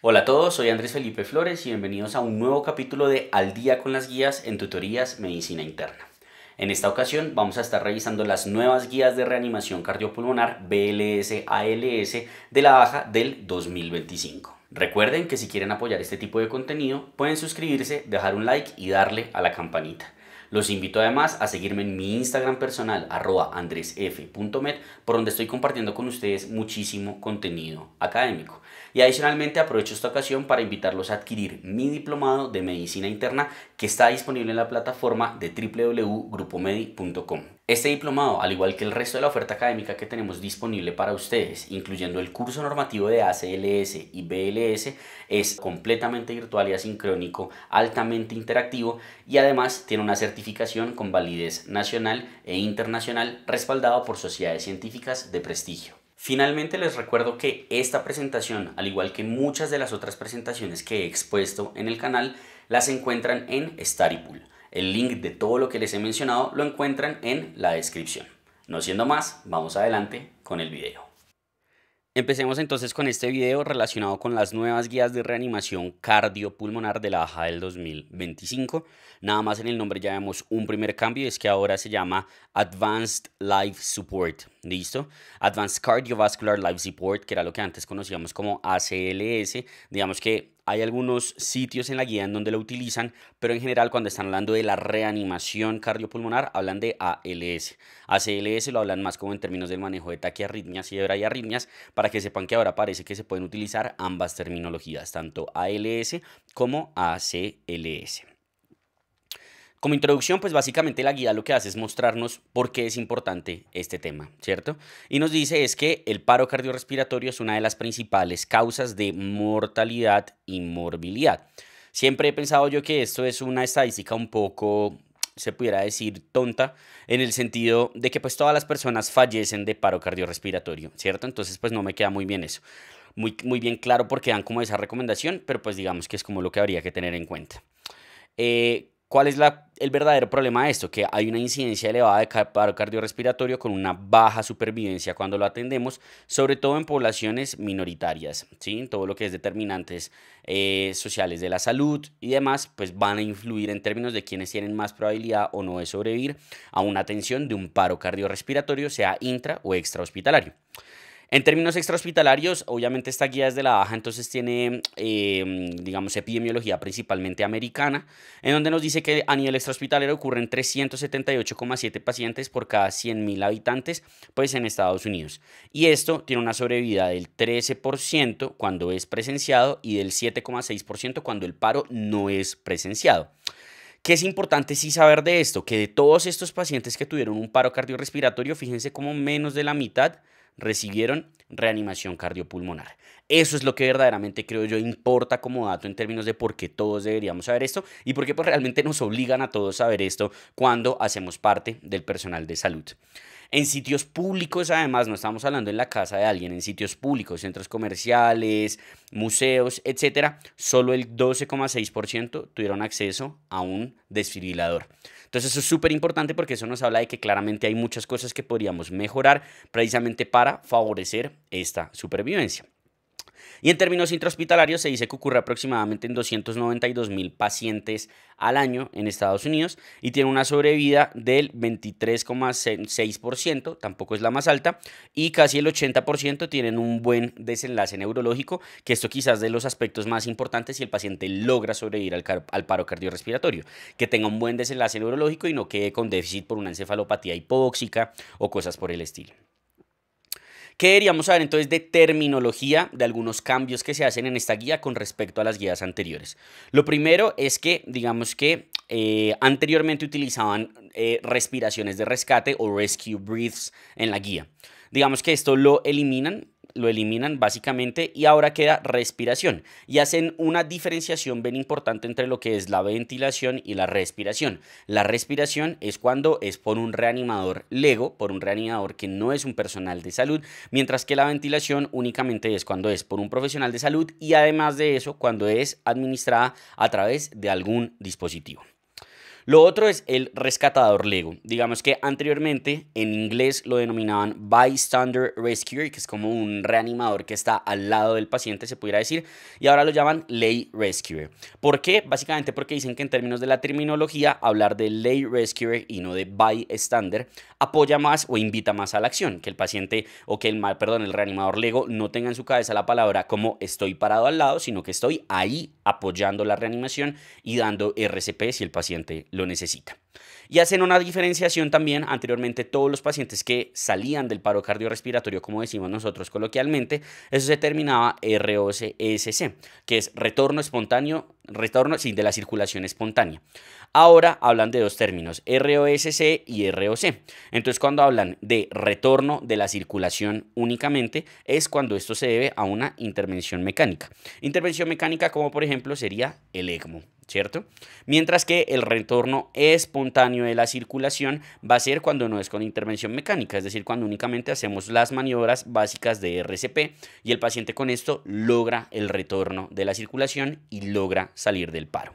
Hola a todos, soy Andrés Felipe Flores y bienvenidos a un nuevo capítulo de Al día con las guías en tutorías Medicina Interna. En esta ocasión vamos a estar revisando las nuevas guías de reanimación cardiopulmonar BLS-ALS de la baja del 2025. Recuerden que si quieren apoyar este tipo de contenido pueden suscribirse, dejar un like y darle a la campanita. Los invito además a seguirme en mi Instagram personal @andresf.med, por donde estoy compartiendo con ustedes muchísimo contenido académico. Y adicionalmente aprovecho esta ocasión para invitarlos a adquirir mi diplomado de medicina interna que está disponible en la plataforma de www.grupomedi.com. Este diplomado, al igual que el resto de la oferta académica que tenemos disponible para ustedes, incluyendo el curso normativo de ACLS y BLS, es completamente virtual y asincrónico, altamente interactivo y además tiene una certificación con validez nacional e internacional respaldado por sociedades científicas de prestigio. Finalmente les recuerdo que esta presentación, al igual que muchas de las otras presentaciones que he expuesto en el canal, las encuentran en Studypool. El link de todo lo que les he mencionado lo encuentran en la descripción. No siendo más, vamos adelante con el video. Empecemos entonces con este video relacionado con las nuevas guías de reanimación cardiopulmonar de la baja del 2025. Nada más en el nombre ya vemos un primer cambio y es que ahora se llama Advanced Life Support. ¿Listo? Advanced Cardiovascular Life Support, que era lo que antes conocíamos como ACLS. Digamos que hay algunos sitios en la guía en donde lo utilizan, pero en general cuando están hablando de la reanimación cardiopulmonar hablan de ALS. ACLS lo hablan más como en términos del manejo de taquiarritmias y de bradiarritmias, para que sepan que ahora parece que se pueden utilizar ambas terminologías, tanto ALS como ACLS. Como introducción, pues básicamente la guía lo que hace es mostrarnos por qué es importante este tema, ¿cierto? Y nos dice es que el paro cardiorrespiratorio es una de las principales causas de mortalidad y morbilidad. Siempre he pensado yo que esto es una estadística un poco, se pudiera decir, tonta, en el sentido de que pues todas las personas fallecen de paro cardiorrespiratorio, ¿cierto? Entonces pues no me queda muy bien eso. Muy bien claro porque dan como esa recomendación, pero pues digamos que es como lo que habría que tener en cuenta. ¿Cuál es el verdadero problema de esto? Que hay una incidencia elevada de paro cardiorrespiratorio con una baja supervivencia cuando lo atendemos, sobre todo en poblaciones minoritarias, ¿sí? Todo lo que es determinantes sociales de la salud y demás, pues van a influir en términos de quienes tienen más probabilidad o no de sobrevivir a una atención de un paro cardiorrespiratorio, sea intra o extrahospitalario. En términos extrahospitalarios, obviamente esta guía es de la baja, entonces tiene, digamos, epidemiología principalmente americana, en donde nos dice que a nivel extrahospitalario ocurren 378,7 pacientes por cada 100.000 habitantes, pues en Estados Unidos. Y esto tiene una sobrevida del 13% cuando es presenciado y del 7,6% cuando el paro no es presenciado. ¿Qué es importante sí saber de esto? Que de todos estos pacientes que tuvieron un paro cardiorrespiratorio, fíjense cómo menos de la mitad recibieron reanimación cardiopulmonar. Eso es lo que verdaderamente creo yo importa como dato en términos de por qué todos deberíamos saber esto y por qué pues realmente nos obligan a todos a saber esto cuando hacemos parte del personal de salud. En sitios públicos, además, no estamos hablando en la casa de alguien, en sitios públicos, centros comerciales, museos, etcétera, solo el 12,6% tuvieron acceso a un desfibrilador. Entonces eso es súper importante porque eso nos habla de que claramente hay muchas cosas que podríamos mejorar precisamente para favorecer esta supervivencia. Y en términos intrahospitalarios se dice que ocurre aproximadamente en 292.000 pacientes al año en Estados Unidos y tiene una sobrevida del 23,6%, tampoco es la más alta, y casi el 80% tienen un buen desenlace neurológico, que esto quizás de los aspectos más importantes si el paciente logra sobrevivir al paro cardiorrespiratorio, que tenga un buen desenlace neurológico y no quede con déficit por una encefalopatía hipóxica o cosas por el estilo. ¿Qué deberíamos saber entonces de terminología de algunos cambios que se hacen en esta guía con respecto a las guías anteriores? Lo primero es que, digamos que anteriormente utilizaban respiraciones de rescate o rescue breaths en la guía. Digamos que esto lo eliminan básicamente y ahora queda respiración y hacen una diferenciación bien importante entre lo que es la ventilación y la respiración. La respiración es cuando es por un reanimador lego, por un reanimador que no es un personal de salud, mientras que la ventilación únicamente es cuando es por un profesional de salud y además de eso cuando es administrada a través de algún dispositivo. Lo otro es el rescatador Lego. Digamos que anteriormente en inglés lo denominaban bystander rescuer, que es como un reanimador que está al lado del paciente, se pudiera decir, y ahora lo llaman lay rescuer. ¿Por qué? Básicamente porque dicen que en términos de la terminología, hablar de lay rescuer y no de bystander apoya más o invita más a la acción, que el paciente o que el reanimador Lego no tenga en su cabeza la palabra como estoy parado al lado, sino que estoy ahí apoyando la reanimación y dando RCP si el paciente lo necesita. Y hacen una diferenciación también. Anteriormente todos los pacientes que salían del paro cardiorrespiratorio, como decimos nosotros coloquialmente, eso se terminaba ROSC, que es retorno espontáneo, de la circulación espontánea. Ahora hablan de dos términos, ROSC y ROC. Entonces cuando hablan de retorno de la circulación únicamente es cuando esto se debe a una intervención mecánica. Intervención mecánica como por ejemplo sería el ECMO, ¿cierto? Mientras que el retorno espontáneo de la circulación va a ser cuando no es con intervención mecánica, es decir, cuando únicamente hacemos las maniobras básicas de RCP y el paciente con esto logra el retorno de la circulación y logra salir del paro.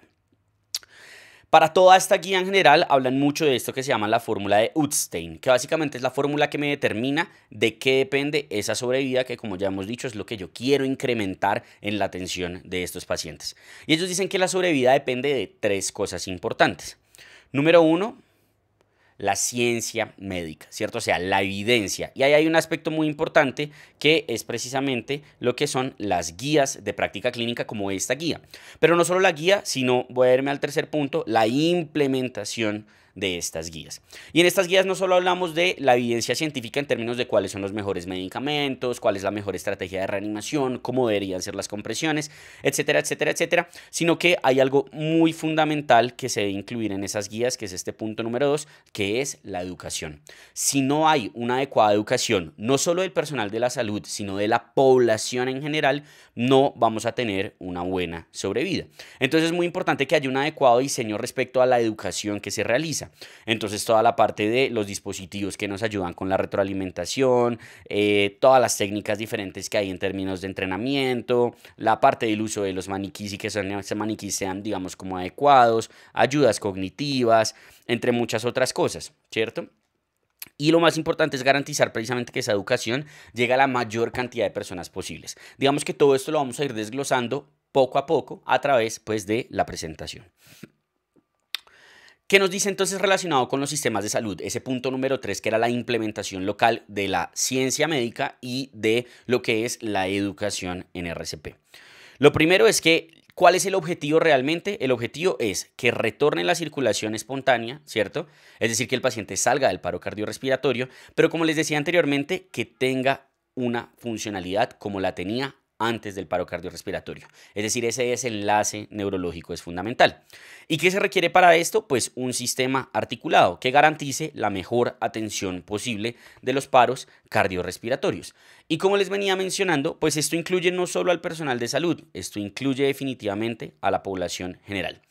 Para toda esta guía en general hablan mucho de esto que se llama la fórmula de Utstein, que básicamente es la fórmula que me determina de qué depende esa sobrevida, que como ya hemos dicho es lo que yo quiero incrementar en la atención de estos pacientes. Y ellos dicen que la sobrevida depende de tres cosas importantes. Número uno, la ciencia médica, ¿cierto? O sea, la evidencia. Y ahí hay un aspecto muy importante que es precisamente lo que son las guías de práctica clínica como esta guía. Pero no solo la guía, sino, voy a irme al tercer punto, la implementación de estas guías. Y en estas guías no solo hablamos de la evidencia científica en términos de cuáles son los mejores medicamentos, cuál es la mejor estrategia de reanimación, cómo deberían ser las compresiones, etcétera, etcétera, etcétera, sino que hay algo muy fundamental que se debe incluir en esas guías, que es este punto número 2, que es la educación. Si no hay una adecuada educación, no solo del personal de la salud, sino de la población en general, no vamos a tener una buena sobrevida. Entonces es muy importante que haya un adecuado diseño respecto a la educación que se realiza. Entonces toda la parte de los dispositivos que nos ayudan con la retroalimentación, todas las técnicas diferentes que hay en términos de entrenamiento, la parte del uso de los maniquís y que esos maniquís sean, digamos, como adecuados, ayudas cognitivas, entre muchas otras cosas, ¿cierto? Y lo más importante es garantizar precisamente que esa educación llegue a la mayor cantidad de personas posibles. Digamos que todo esto lo vamos a ir desglosando poco a poco a través, pues, de la presentación. ¿Qué nos dice entonces relacionado con los sistemas de salud? Ese punto número 3, que era la implementación local de la ciencia médica y de lo que es la educación en RCP. Lo primero es que, ¿cuál es el objetivo realmente? El objetivo es que retorne la circulación espontánea, ¿cierto? Es decir, que el paciente salga del paro cardiorrespiratorio, pero como les decía anteriormente, que tenga una funcionalidad como la tenía antes del paro cardiorrespiratorio. Es decir, ese desenlace neurológico es fundamental. ¿Y qué se requiere para esto? Pues un sistema articulado que garantice la mejor atención posible de los paros cardiorrespiratorios. Y como les venía mencionando, pues esto incluye no solo al personal de salud, esto incluye definitivamente a la población general.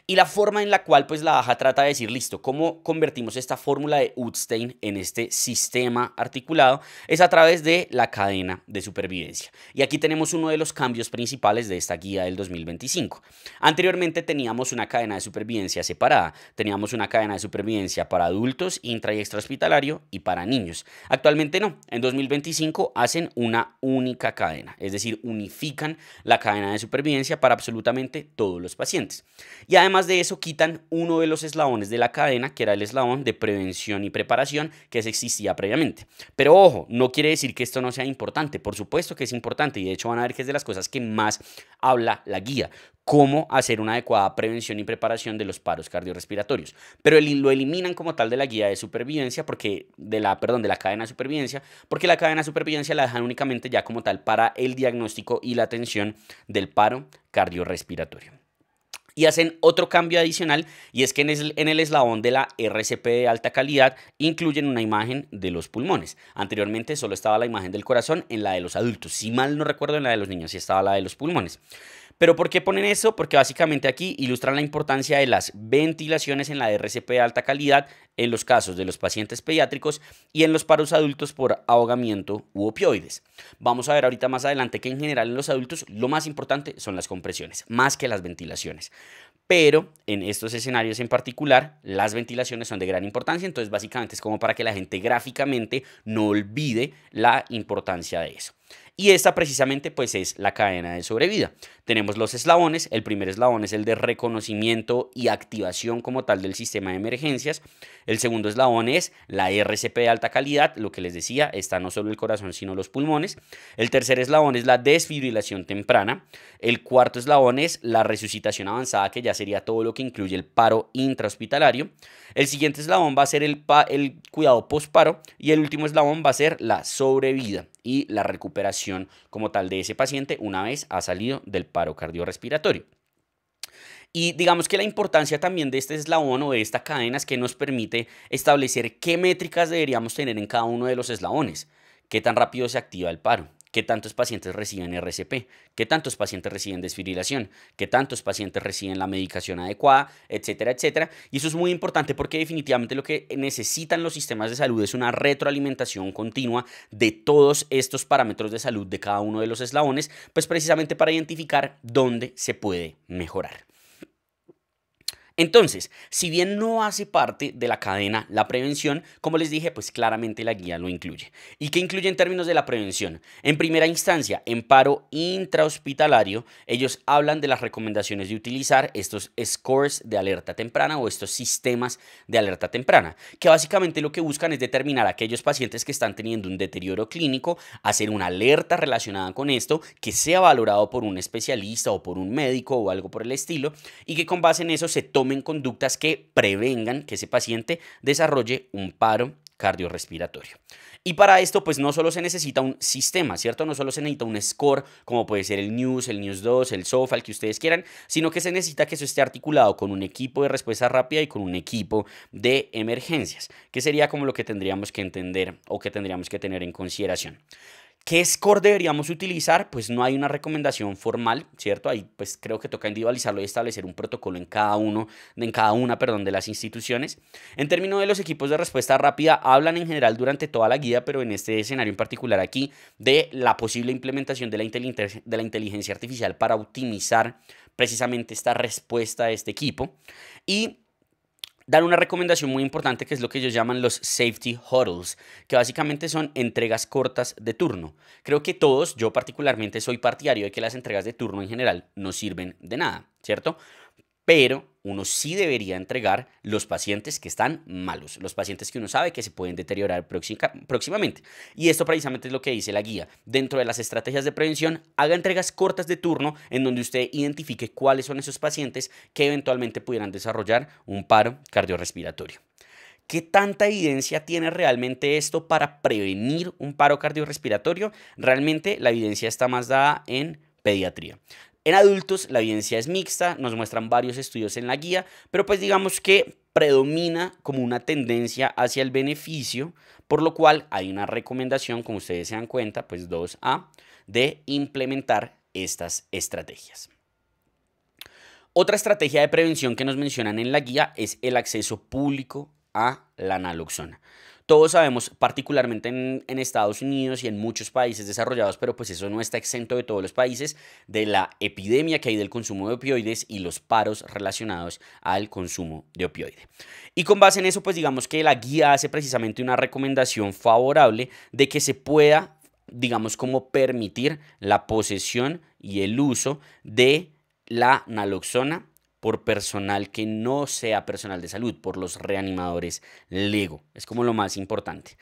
Y la forma en la cual pues la AJA trata de decir, listo, ¿cómo convertimos esta fórmula de Utstein en este sistema articulado? Es a través de la cadena de supervivencia. Y aquí tenemos uno de los cambios principales de esta guía del 2025. Anteriormente teníamos una cadena de supervivencia separada. Teníamos una cadena de supervivencia para adultos, intra y extrahospitalario y para niños. Actualmente no. En 2025 hacen una única cadena. Es decir, unifican la cadena de supervivencia para absolutamente todos los pacientes. Y además de eso quitan uno de los eslabones de la cadena, que era el eslabón de prevención y preparación que existía previamente. Pero ojo, no quiere decir que esto no sea importante. Por supuesto que es importante y de hecho van a ver que es de las cosas que más habla la guía. Cómo hacer una adecuada prevención y preparación de los paros cardiorrespiratorios. Pero lo eliminan como tal de la guía de supervivencia, de la cadena de supervivencia, porque la cadena de supervivencia la dejan únicamente ya como tal para el diagnóstico y la atención del paro cardiorrespiratorio. Y hacen otro cambio adicional, y es que en el eslabón de la RCP de alta calidad incluyen una imagen de los pulmones. Anteriormente solo estaba la imagen del corazón en la de los adultos. Si mal no recuerdo, en la de los niños sí estaba la de los pulmones. ¿Pero por qué ponen eso? Porque básicamente aquí ilustran la importancia de las ventilaciones en la RCP de alta calidad en los casos de los pacientes pediátricos y en los paros adultos por ahogamiento u opioides. Vamos a ver ahorita más adelante que en general en los adultos lo más importante son las compresiones, más que las ventilaciones. Pero en estos escenarios en particular, las ventilaciones son de gran importancia, entonces básicamente es como para que la gente gráficamente no olvide la importancia de eso. Y esta precisamente pues es la cadena de sobrevida. Tenemos los eslabones, el primer eslabón es el de reconocimiento y activación como tal del sistema de emergencias. El segundo eslabón es la RCP de alta calidad, lo que les decía, está no solo el corazón sino los pulmones. El tercer eslabón es la desfibrilación temprana. El cuarto eslabón es la resucitación avanzada, que ya sería todo lo que incluye el paro intrahospitalario. El siguiente eslabón va a ser el cuidado postparo y el último eslabón va a ser la sobrevida y la recuperación como tal de ese paciente una vez ha salido del paro cardiorrespiratorio. Y digamos que la importancia también de este eslabón o de esta cadena es que nos permite establecer qué métricas deberíamos tener en cada uno de los eslabones. Qué tan rápido se activa el paro, qué tantos pacientes reciben RCP, qué tantos pacientes reciben desfibrilación, qué tantos pacientes reciben la medicación adecuada, etcétera, etcétera. Y eso es muy importante porque definitivamente lo que necesitan los sistemas de salud es una retroalimentación continua de todos estos parámetros de salud de cada uno de los eslabones, pues precisamente para identificar dónde se puede mejorar. Entonces, si bien no hace parte de la cadena la prevención, como les dije, pues claramente la guía lo incluye. ¿Y qué incluye en términos de la prevención? En primera instancia, en paro intrahospitalario, ellos hablan de las recomendaciones de utilizar estos scores de alerta temprana o estos sistemas de alerta temprana, que básicamente lo que buscan es determinar a aquellos pacientes que están teniendo un deterioro clínico, hacer una alerta relacionada con esto, que sea valorado por un especialista o por un médico o algo por el estilo, y que con base en eso se tomen conductas que prevengan que ese paciente desarrolle un paro cardiorrespiratorio. Y para esto, pues no solo se necesita un sistema, ¿cierto? No solo se necesita un score, como puede ser el NEWS 2, el SOFA, el que ustedes quieran, sino que se necesita que eso esté articulado con un equipo de respuesta rápida y con un equipo de emergencias, que sería como lo que tendríamos que entender o que tendríamos que tener en consideración. ¿Qué score deberíamos utilizar? Pues no hay una recomendación formal, ¿cierto? Ahí pues creo que toca individualizarlo y establecer un protocolo en cada una, de las instituciones. En términos de los equipos de respuesta rápida, hablan en general durante toda la guía, pero en este escenario en particular aquí, de la posible implementación de la inteligencia artificial para optimizar precisamente esta respuesta de este equipo. Y dan una recomendación muy importante que es lo que ellos llaman los safety huddles, que básicamente son entregas cortas de turno. Creo que todos, yo particularmente soy partidario de que las entregas de turno en general no sirven de nada, ¿cierto? Pero uno sí debería entregar los pacientes que están malos, los pacientes que uno sabe que se pueden deteriorar próximamente. Y esto precisamente es lo que dice la guía. Dentro de las estrategias de prevención, haga entregas cortas de turno en donde usted identifique cuáles son esos pacientes que eventualmente pudieran desarrollar un paro cardiorrespiratorio. ¿Qué tanta evidencia tiene realmente esto para prevenir un paro cardiorrespiratorio? Realmente la evidencia está más dada en pediatría. En adultos la evidencia es mixta, nos muestran varios estudios en la guía, pero pues digamos que predomina como una tendencia hacia el beneficio, por lo cual hay una recomendación, como ustedes se dan cuenta, pues 2A, de implementar estas estrategias. Otra estrategia de prevención que nos mencionan en la guía es el acceso público a la naloxona. Todos sabemos, particularmente en Estados Unidos y en muchos países desarrollados, pero pues eso no está exento de todos los países, de la epidemia que hay del consumo de opioides y los paros relacionados al consumo de opioide. Y con base en eso, pues digamos que la guía hace precisamente una recomendación favorable de que se pueda, digamos, como permitir la posesión y el uso de la naloxona por personal que no sea personal de salud, por los reanimadores LEGO. Es como lo más importante.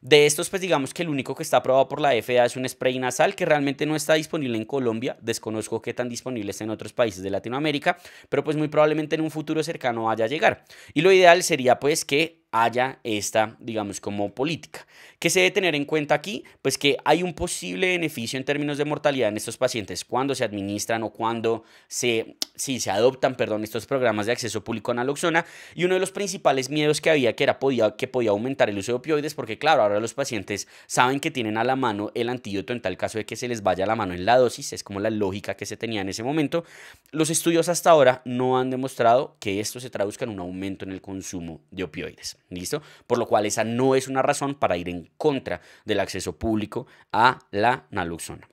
De estos, pues digamos que el único que está aprobado por la FDA es un spray nasal que realmente no está disponible en Colombia. Desconozco qué tan disponible está en otros países de Latinoamérica, pero pues muy probablemente en un futuro cercano vaya a llegar. Y lo ideal sería pues que haya esta, digamos, como política. ¿Qué se debe tener en cuenta aquí? Pues que hay un posible beneficio en términos de mortalidad en estos pacientes cuando se administran o cuando se adoptan, perdón, estos programas de acceso público a naloxona, y uno de los principales miedos que había que podía aumentar el uso de opioides, porque claro, ahora los pacientes saben que tienen a la mano el antídoto en tal caso de que se les vaya la mano en la dosis, es como la lógica que se tenía en ese momento. Los estudios hasta ahora no han demostrado que esto se traduzca en un aumento en el consumo de opioides, ¿listo? Por lo cual esa no es una razón para ir en contra del acceso público a la naloxona.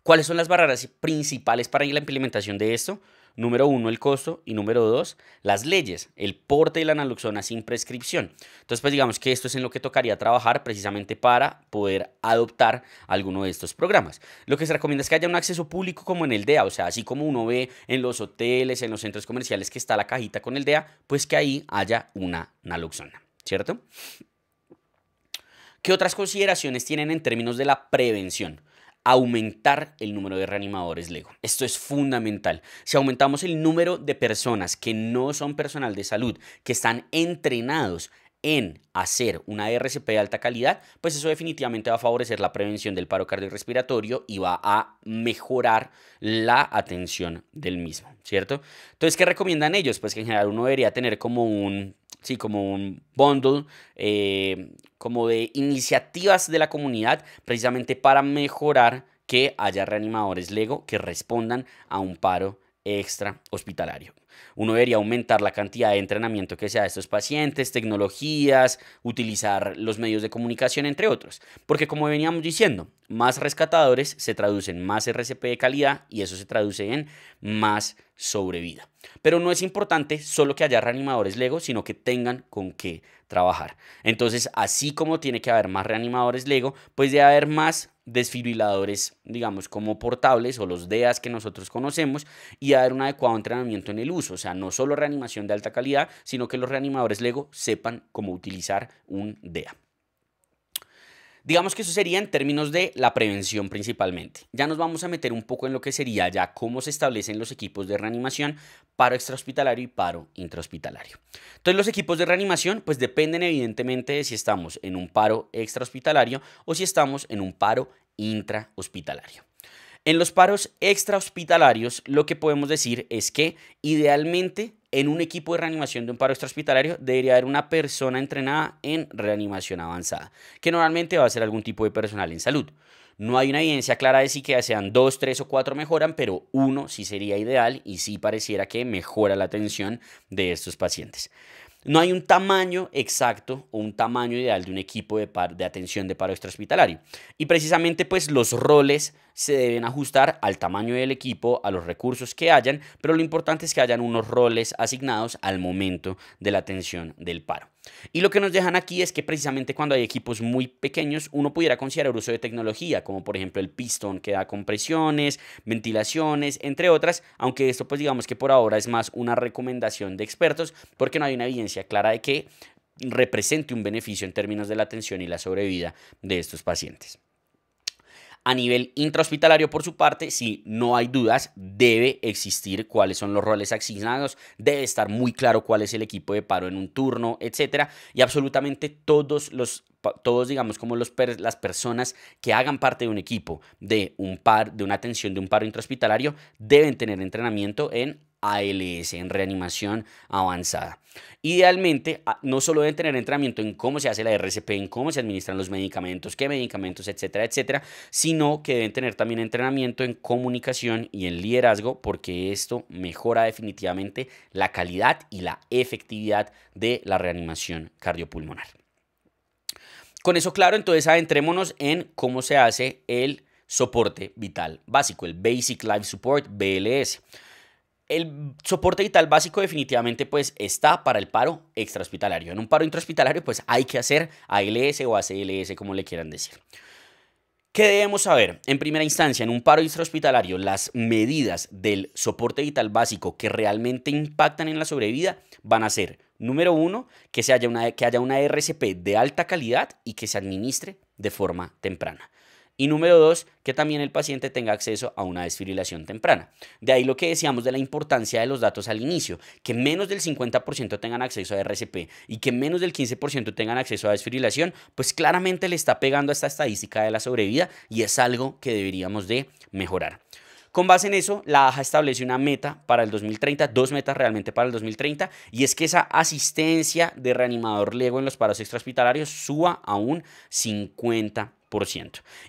¿Cuáles son las barreras principales para la implementación de esto? Número 1, el costo, y número 2, las leyes, el porte de la naloxona sin prescripción. Entonces, pues digamos que esto es en lo que tocaría trabajar precisamente para poder adoptar alguno de estos programas. Lo que se recomienda es que haya un acceso público como en el DEA, o sea, así como uno ve en los hoteles, en los centros comerciales que está la cajita con el DEA, pues que ahí haya una naloxona, ¿cierto? ¿Qué otras consideraciones tienen en términos de la prevención? Aumentar el número de reanimadores LEGO. Esto es fundamental. Si aumentamos el número de personas que no son personal de salud, que están entrenados en hacer una RCP de alta calidad, pues eso definitivamente va a favorecer la prevención del paro cardiorrespiratorio y va a mejorar la atención del mismo, ¿cierto? Entonces, ¿qué recomiendan ellos? Pues que en general uno debería tener como un bundle como de iniciativas de la comunidad precisamente para mejorar que haya reanimadores LEGO que respondan a un paro extra hospitalario. Uno debería aumentar la cantidad de entrenamiento que se da a estos pacientes, tecnologías, utilizar los medios de comunicación, entre otros. Porque como veníamos diciendo, más rescatadores se traducen más RCP de calidad y eso se traduce en más sobrevida. Pero no es importante solo que haya reanimadores LEGO, sino que tengan con qué trabajar. Entonces, así como tiene que haber más reanimadores LEGO, pues debe haber más desfibriladores, digamos, como portables o los DEAs que nosotros conocemos, y haber un adecuado entrenamiento en el uso. O sea, no solo reanimación de alta calidad, sino que los reanimadores LEGO sepan cómo utilizar un DEA. Digamos que eso sería en términos de la prevención principalmente. Ya nos vamos a meter un poco en lo que sería ya cómo se establecen los equipos de reanimación, paro extrahospitalario y paro intrahospitalario. Entonces los equipos de reanimación pues dependen evidentemente de si estamos en un paro extrahospitalario o si estamos en un paro intrahospitalario. En los paros extrahospitalarios lo que podemos decir es que idealmente en un equipo de reanimación de un paro extrahospitalario debería haber una persona entrenada en reanimación avanzada, que normalmente va a ser algún tipo de personal en salud. No hay una evidencia clara de si que sean 2, 3 o 4 mejoran, pero uno sí sería ideal y sí pareciera que mejora la atención de estos pacientes. No hay un tamaño exacto o un tamaño ideal de un equipo de atención de paro extrahospitalario. Y precisamente pues los roles se deben ajustar al tamaño del equipo, a los recursos que hayan, pero lo importante es que hayan unos roles asignados al momento de la atención del paro. Y lo que nos dejan aquí es que precisamente cuando hay equipos muy pequeños, uno pudiera considerar uso de tecnología, como por ejemplo el pistón que da compresiones, ventilaciones, entre otras, aunque esto pues digamos que por ahora es más una recomendación de expertos, porque no hay una evidencia clara de que represente un beneficio en términos de la atención y la sobrevida de estos pacientes. A nivel intrahospitalario, por su parte, sí, no hay dudas, debe existir cuáles son los roles asignados, debe estar muy claro cuál es el equipo de paro en un turno, etcétera, y absolutamente todos digamos, como las personas que hagan parte de un equipo de una atención de un paro intrahospitalario deben tener entrenamiento en ALS, en reanimación avanzada. Idealmente, no solo deben tener entrenamiento en cómo se hace la RCP, en cómo se administran los medicamentos, qué medicamentos, etcétera, etcétera, sino que deben tener también entrenamiento en comunicación y en liderazgo, porque esto mejora definitivamente la calidad y la efectividad de la reanimación cardiopulmonar. Con eso claro, entonces adentrémonos en cómo se hace el soporte vital básico, el Basic Life Support, BLS. El soporte vital básico definitivamente pues está para el paro extrahospitalario. En un paro intrahospitalario pues hay que hacer ALS o ACLS como le quieran decir. ¿Qué debemos saber? En primera instancia, en un paro extrahospitalario, las medidas del soporte vital básico que realmente impactan en la sobrevida van a ser, número 1, que haya una RCP de alta calidad y que se administre de forma temprana. Y número 2, que también el paciente tenga acceso a una desfibrilación temprana. De ahí lo que decíamos de la importancia de los datos al inicio, que menos del 50% tengan acceso a RCP y que menos del 15% tengan acceso a desfibrilación, pues claramente le está pegando a esta estadística de la sobrevida y es algo que deberíamos de mejorar. Con base en eso, la AJA establece una meta para el 2030, dos metas realmente para el 2030, y es que esa asistencia de reanimador LEGO en los paros extrahospitalarios suba a un 50%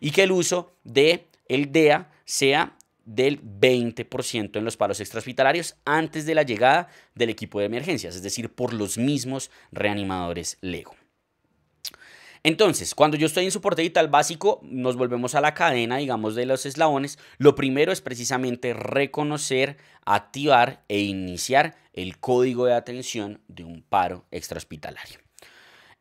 y que el uso del DEA sea del 20% en los paros extrahospitalarios antes de la llegada del equipo de emergencias, es decir, por los mismos reanimadores LEGO. Entonces, cuando yo estoy en soporte vital básico, nos volvemos a la cadena, digamos, de los eslabones. Lo primero es precisamente reconocer, activar e iniciar el código de atención de un paro extrahospitalario.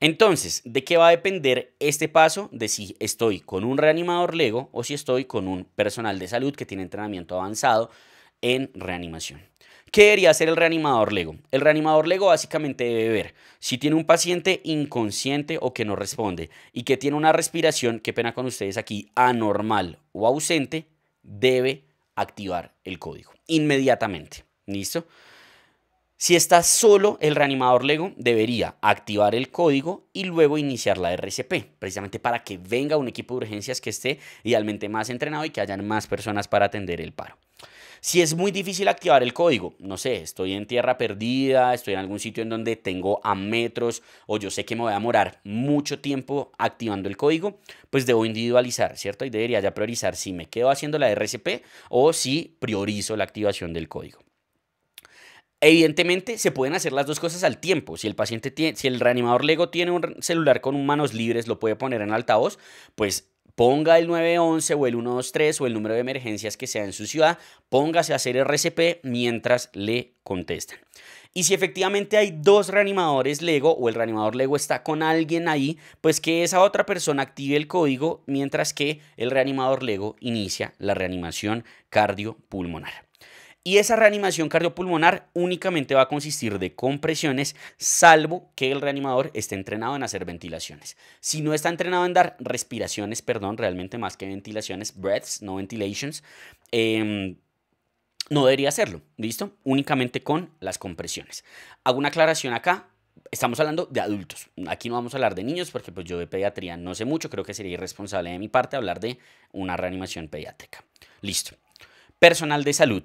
Entonces, ¿de qué va a depender este paso? De si estoy con un reanimador LEGO o si estoy con un personal de salud que tiene entrenamiento avanzado en reanimación. ¿Qué debería hacer el reanimador LEGO? El reanimador LEGO básicamente debe ver si tiene un paciente inconsciente o que no responde y que tiene una respiración, qué pena con ustedes aquí, anormal o ausente, debe activar el código inmediatamente. ¿Listo? Si está solo el reanimador LEGO, debería activar el código y luego iniciar la RCP, precisamente para que venga un equipo de urgencias que esté idealmente más entrenado y que hayan más personas para atender el paro. Si es muy difícil activar el código, no sé, estoy en tierra perdida, estoy en algún sitio en donde tengo a metros o yo sé que me voy a demorar mucho tiempo activando el código, pues debo individualizar, ¿cierto? Y debería ya priorizar si me quedo haciendo la RCP o si priorizo la activación del código. Evidentemente se pueden hacer las dos cosas al tiempo. Si el reanimador LEGO tiene un celular con manos libres, lo puede poner en altavoz, pues ponga el 911 o el 123 o el número de emergencias que sea en su ciudad, póngase a hacer RCP mientras le contestan. Y si efectivamente hay dos reanimadores LEGO o el reanimador LEGO está con alguien ahí, pues que esa otra persona active el código mientras que el reanimador LEGO inicia la reanimación cardiopulmonar. Y esa reanimación cardiopulmonar únicamente va a consistir de compresiones, salvo que el reanimador esté entrenado en hacer ventilaciones. Si no está entrenado en dar respiraciones, perdón, realmente más que ventilaciones, breaths, no ventilations, no debería hacerlo, ¿listo? Únicamente con las compresiones. Hago una aclaración acá. Estamos hablando de adultos. Aquí no vamos a hablar de niños porque pues yo de pediatría no sé mucho. Creo que sería irresponsable de mi parte hablar de una reanimación pediátrica. Listo. Personal de salud.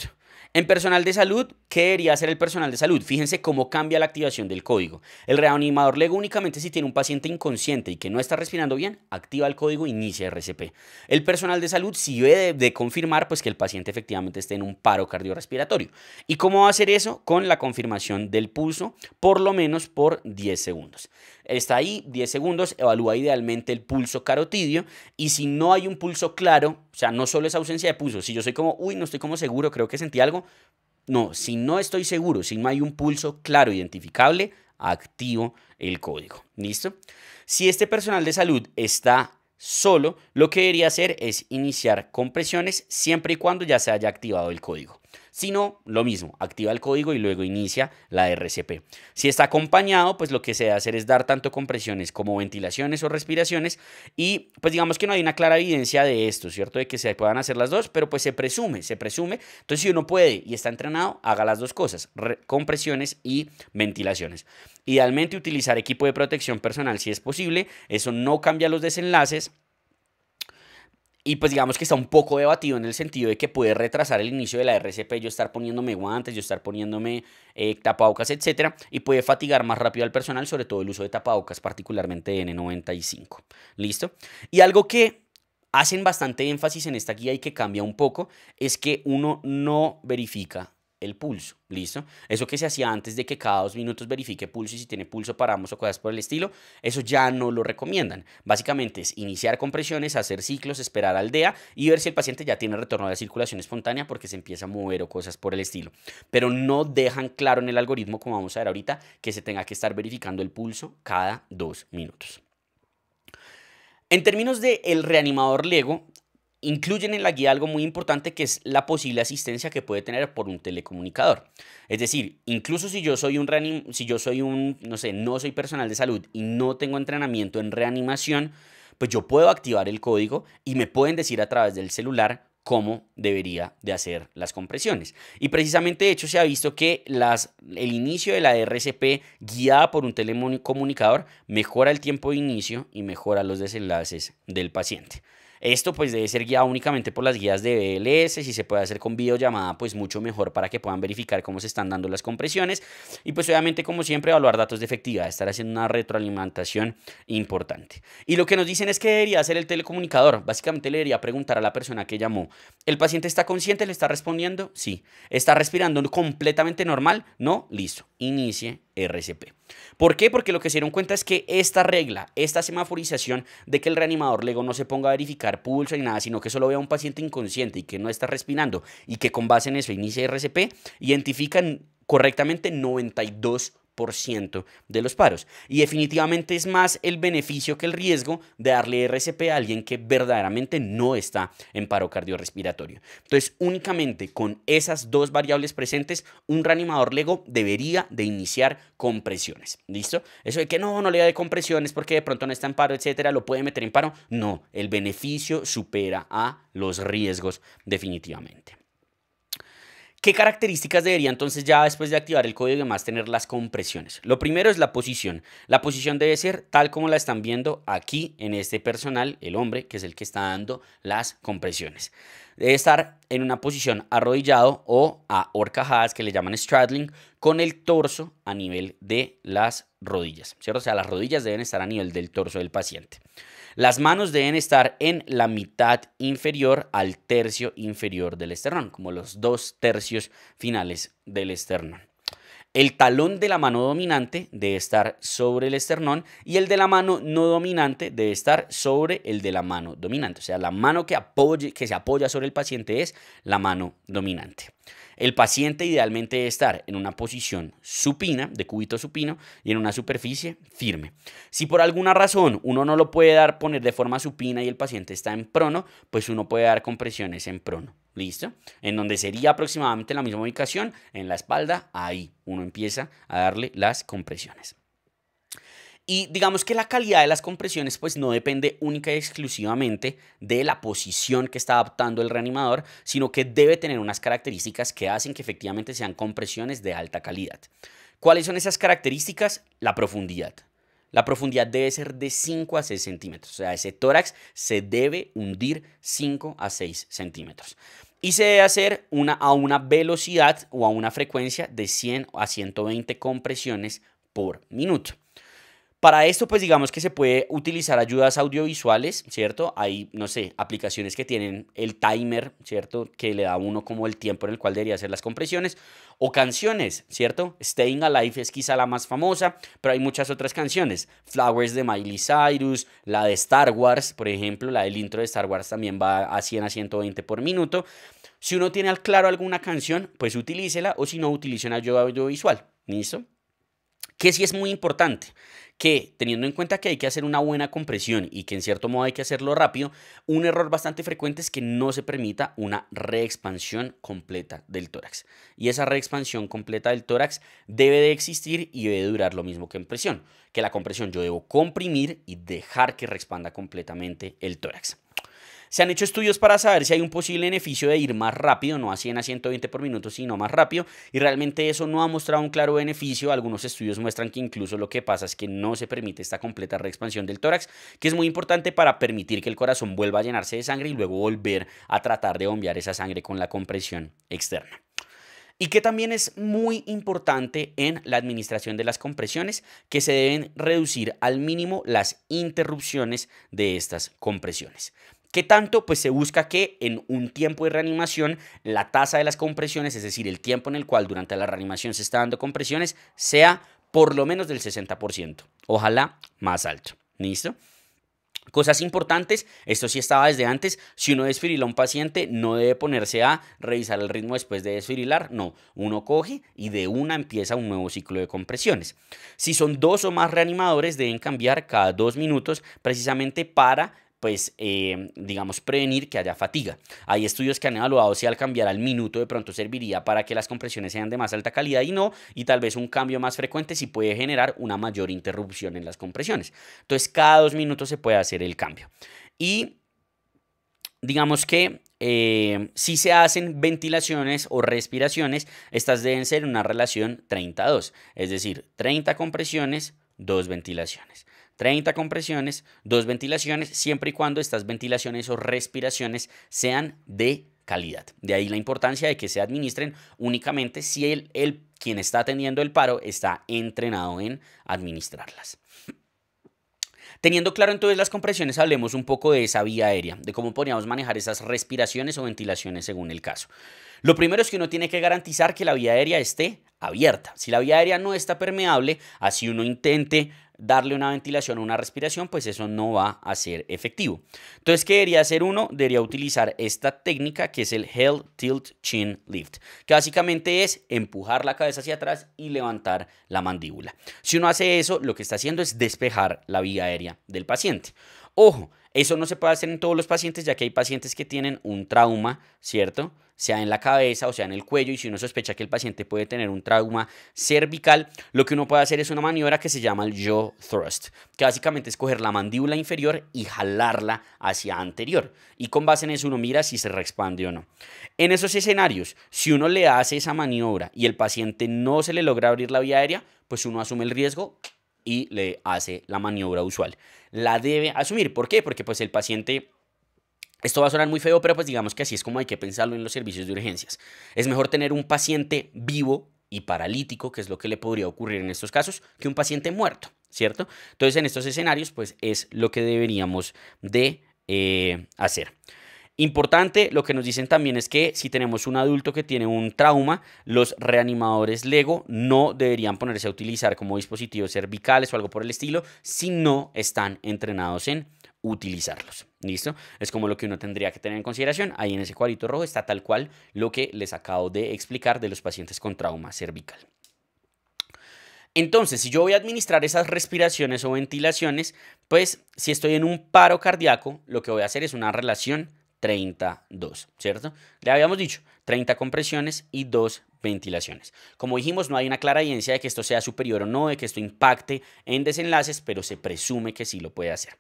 En personal de salud, ¿qué debería hacer el personal de salud? Fíjense cómo cambia la activación del código. El reanimador LEGO únicamente si tiene un paciente inconsciente y que no está respirando bien, activa el código e inicia RCP. El personal de salud sí debe de confirmar pues, que el paciente efectivamente esté en un paro cardiorrespiratorio. ¿Y cómo va a hacer eso? Con la confirmación del pulso, por lo menos por 10 segundos. Está ahí 10 segundos, evalúa idealmente el pulso carotidio y si no hay un pulso claro, o sea, no solo es ausencia de pulso, si yo soy como, uy, no estoy como seguro, creo que sentí algo, no, si no estoy seguro, si no hay un pulso claro, identificable, activo el código. ¿Listo? Si este personal de salud está solo, lo que debería hacer es iniciar compresiones siempre y cuando ya se haya activado el código. Si no, lo mismo, activa el código y luego inicia la RCP. Si está acompañado, pues lo que se debe hacer es dar tanto compresiones como ventilaciones o respiraciones y pues digamos que no hay una clara evidencia de esto, ¿cierto? De que se puedan hacer las dos, pero pues se presume. Entonces si uno puede y está entrenado, haga las dos cosas, compresiones y ventilaciones. Idealmente utilizar equipo de protección personal si es posible, eso no cambia los desenlaces. Y pues digamos que está un poco debatido en el sentido de que puede retrasar el inicio de la RCP, yo estar poniéndome guantes, yo estar poniéndome tapabocas, etcétera, y puede fatigar más rápido al personal, sobre todo el uso de tapabocas, particularmente de N95. ¿Listo? Y algo que hacen bastante énfasis en esta guía y que cambia un poco es que uno no verifica el pulso, ¿listo? Eso que se hacía antes de que cada 2 minutos verifique pulso y si tiene pulso paramos o cosas por el estilo, eso ya no lo recomiendan. Básicamente es iniciar compresiones, hacer ciclos, esperar al DEA y ver si el paciente ya tiene retorno a la circulación espontánea porque se empieza a mover o cosas por el estilo. Pero no dejan claro en el algoritmo, como vamos a ver ahorita, que se tenga que estar verificando el pulso cada 2 minutos. En términos del reanimador LEGO, incluyen en la guía algo muy importante que es la posible asistencia que puede tener por un telecomunicador. Es decir, incluso si yo soy no soy personal de salud y no tengo entrenamiento en reanimación, pues yo puedo activar el código y me pueden decir a través del celular cómo debería de hacer las compresiones. Y precisamente de hecho se ha visto que el inicio de la RCP guiada por un telecomunicador mejora el tiempo de inicio y mejora los desenlaces del paciente. Esto pues debe ser guiado únicamente por las guías de BLS, si se puede hacer con videollamada pues mucho mejor para que puedan verificar cómo se están dando las compresiones y pues obviamente como siempre evaluar datos de efectividad, estar haciendo una retroalimentación importante. Y lo que nos dicen es que debería hacer el telecomunicador, básicamente le debería preguntar a la persona que llamó, ¿el paciente está consciente? ¿Le está respondiendo? Sí. ¿Está respirando completamente normal? No, listo, inicie RCP. ¿Por qué? Porque lo que se dieron cuenta es que esta regla, esta semaforización de que el reanimador luego no se ponga a verificar pulso ni nada, sino que solo vea a un paciente inconsciente y que no está respirando y que con base en eso inicie RCP, identifican correctamente 92% de los paros. Y definitivamente es más el beneficio que el riesgo de darle RCP a alguien que verdaderamente no está en paro cardiorrespiratorio. Entonces, únicamente con esas dos variables presentes, un reanimador LEGO debería de iniciar compresiones. ¿Listo? Eso de que no le da de compresiones porque de pronto no está en paro, etcétera, lo puede meter en paro. No, el beneficio supera a los riesgos definitivamente. ¿Qué características debería entonces ya después de activar el código y demás tener las compresiones? Lo primero es la posición. La posición debe ser tal como la están viendo aquí en este personal, el hombre, que es el que está dando las compresiones. Debe estar en una posición arrodillado o a horcajadas, que le llaman straddling, con el torso a nivel de las rodillas, ¿cierto? O sea, las rodillas deben estar a nivel del torso del paciente. Las manos deben estar en la mitad inferior al tercio inferior del esternón, como los 2/3 finales del esternón. El talón de la mano dominante debe estar sobre el esternón y el de la mano no dominante debe estar sobre el de la mano dominante. O sea, la mano que se apoya sobre el paciente es la mano dominante. El paciente idealmente debe estar en una posición supina, de cúbito supino, y en una superficie firme. Si por alguna razón uno no lo puede poner de forma supina y el paciente está en prono, pues uno puede dar compresiones en prono. ¿Listo? En donde sería aproximadamente la misma ubicación, en la espalda, ahí uno empieza a darle las compresiones. Y digamos que la calidad de las compresiones pues no depende única y exclusivamente de la posición que está adoptando el reanimador, sino que debe tener unas características que hacen que efectivamente sean compresiones de alta calidad. ¿Cuáles son esas características? La profundidad. La profundidad debe ser de 5 a 6 centímetros, o sea, ese tórax se debe hundir 5 a 6 centímetros. Y se debe hacer a una velocidad o a una frecuencia de 100 a 120 compresiones por minuto. Para esto, pues digamos que se puede utilizar ayudas audiovisuales, ¿cierto? Hay, no sé, aplicaciones que tienen el timer, ¿cierto? Que le da a uno como el tiempo en el cual debería hacer las compresiones. O canciones, ¿cierto? Staying Alive es quizá la más famosa, pero hay muchas otras canciones. Flowers de Miley Cyrus, la de Star Wars, por ejemplo, la del intro de Star Wars también va a 100 a 120 por minuto. Si uno tiene al claro alguna canción, pues utilícela, o si no, utilice una ayuda audiovisual, ¿listo? Que sí es muy importante, que teniendo en cuenta que hay que hacer una buena compresión y que en cierto modo hay que hacerlo rápido, un error bastante frecuente es que no se permita una reexpansión completa del tórax. Y esa reexpansión completa del tórax debe de existir y debe de durar lo mismo que en presión, que la compresión yo debo comprimir y dejar que reexpanda completamente el tórax. Se han hecho estudios para saber si hay un posible beneficio de ir más rápido, no a 100 a 120 por minuto, sino más rápido, y realmente eso no ha mostrado un claro beneficio. Algunos estudios muestran que incluso lo que pasa es que no se permite esta completa reexpansión del tórax, que es muy importante para permitir que el corazón vuelva a llenarse de sangre y luego volver a tratar de bombear esa sangre con la compresión externa. Y que también es muy importante en la administración de las compresiones, que se deben reducir al mínimo las interrupciones de estas compresiones. ¿Qué tanto? Pues se busca que en un tiempo de reanimación la tasa de las compresiones, es decir, el tiempo en el cual durante la reanimación se está dando compresiones, sea por lo menos del 60%. Ojalá más alto. ¿Listo? Cosas importantes, esto sí estaba desde antes, si uno desfibrila a un paciente no debe ponerse a revisar el ritmo después de desfibrilar, no, uno coge y de una empieza un nuevo ciclo de compresiones. Si son 2 o más reanimadores deben cambiar cada 2 minutos precisamente para pues, digamos, prevenir que haya fatiga. Hay estudios que han evaluado si al cambiar al minuto de pronto serviría para que las compresiones sean de más alta calidad y no, y tal vez un cambio más frecuente sí puede generar una mayor interrupción en las compresiones. Entonces, cada 2 minutos se puede hacer el cambio. Y digamos que si se hacen ventilaciones o respiraciones, estas deben ser en una relación 30-2, es decir, 30 compresiones, 2 ventilaciones. 30 compresiones, 2 ventilaciones, siempre y cuando estas ventilaciones o respiraciones sean de calidad. De ahí la importancia de que se administren únicamente si quien está atendiendo el paro está entrenado en administrarlas. Teniendo claro entonces las compresiones, hablemos un poco de esa vía aérea, de cómo podríamos manejar esas respiraciones o ventilaciones según el caso. Lo primero es que uno tiene que garantizar que la vía aérea esté abierta. Si la vía aérea no está permeable, así uno intente darle una ventilación o una respiración, pues eso no va a ser efectivo. Entonces, ¿qué debería hacer uno? Debería utilizar esta técnica que es el Heel Tilt Chin Lift, que básicamente es empujar la cabeza hacia atrás y levantar la mandíbula. Si uno hace eso, lo que está haciendo es despejar la vía aérea del paciente. Ojo, eso no se puede hacer en todos los pacientes, ya que hay pacientes que tienen un trauma, ¿cierto? Sea en la cabeza o sea en el cuello, y si uno sospecha que el paciente puede tener un trauma cervical, lo que uno puede hacer es una maniobra que se llama el jaw thrust, que básicamente es coger la mandíbula inferior y jalarla hacia anterior, y con base en eso uno mira si se reexpande o no. En esos escenarios, si uno le hace esa maniobra y el paciente no se le logra abrir la vía aérea, pues uno asume el riesgo y le hace la maniobra usual. La debe asumir. ¿Por qué? Porque pues el paciente... Esto va a sonar muy feo, pero pues digamos que así es como hay que pensarlo en los servicios de urgencias. Es mejor tener un paciente vivo y paralítico, que es lo que le podría ocurrir en estos casos, que un paciente muerto, ¿cierto? Entonces, en estos escenarios, pues es lo que deberíamos de hacer. Importante, lo que nos dicen también es que si tenemos un adulto que tiene un trauma, los reanimadores LEGO no deberían ponerse a utilizar como dispositivos cervicales o algo por el estilo si no están entrenados en utilizarlos. ¿Listo? Es como lo que uno tendría que tener en consideración. Ahí en ese cuadrito rojo está tal cual lo que les acabo de explicar de los pacientes con trauma cervical. Entonces, si yo voy a administrar esas respiraciones o ventilaciones, pues si estoy en un paro cardíaco, lo que voy a hacer es una relación 30-2, ¿cierto? Le habíamos dicho 30 compresiones y 2 ventilaciones. Como dijimos, no hay una clara evidencia de que esto sea superior o no, de que esto impacte en desenlaces, pero se presume que sí lo puede hacer.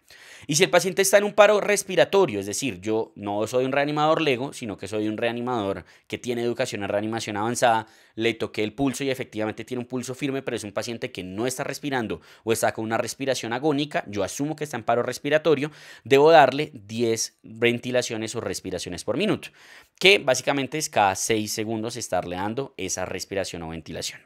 Y si el paciente está en un paro respiratorio, es decir, yo no soy un reanimador LEGO, sino que soy un reanimador que tiene educación en reanimación avanzada, le toqué el pulso y efectivamente tiene un pulso firme, pero es un paciente que no está respirando o está con una respiración agónica, yo asumo que está en paro respiratorio, debo darle 10 ventilaciones o respiraciones por minuto, que básicamente es cada 6 segundos estarle dando esa respiración o ventilación.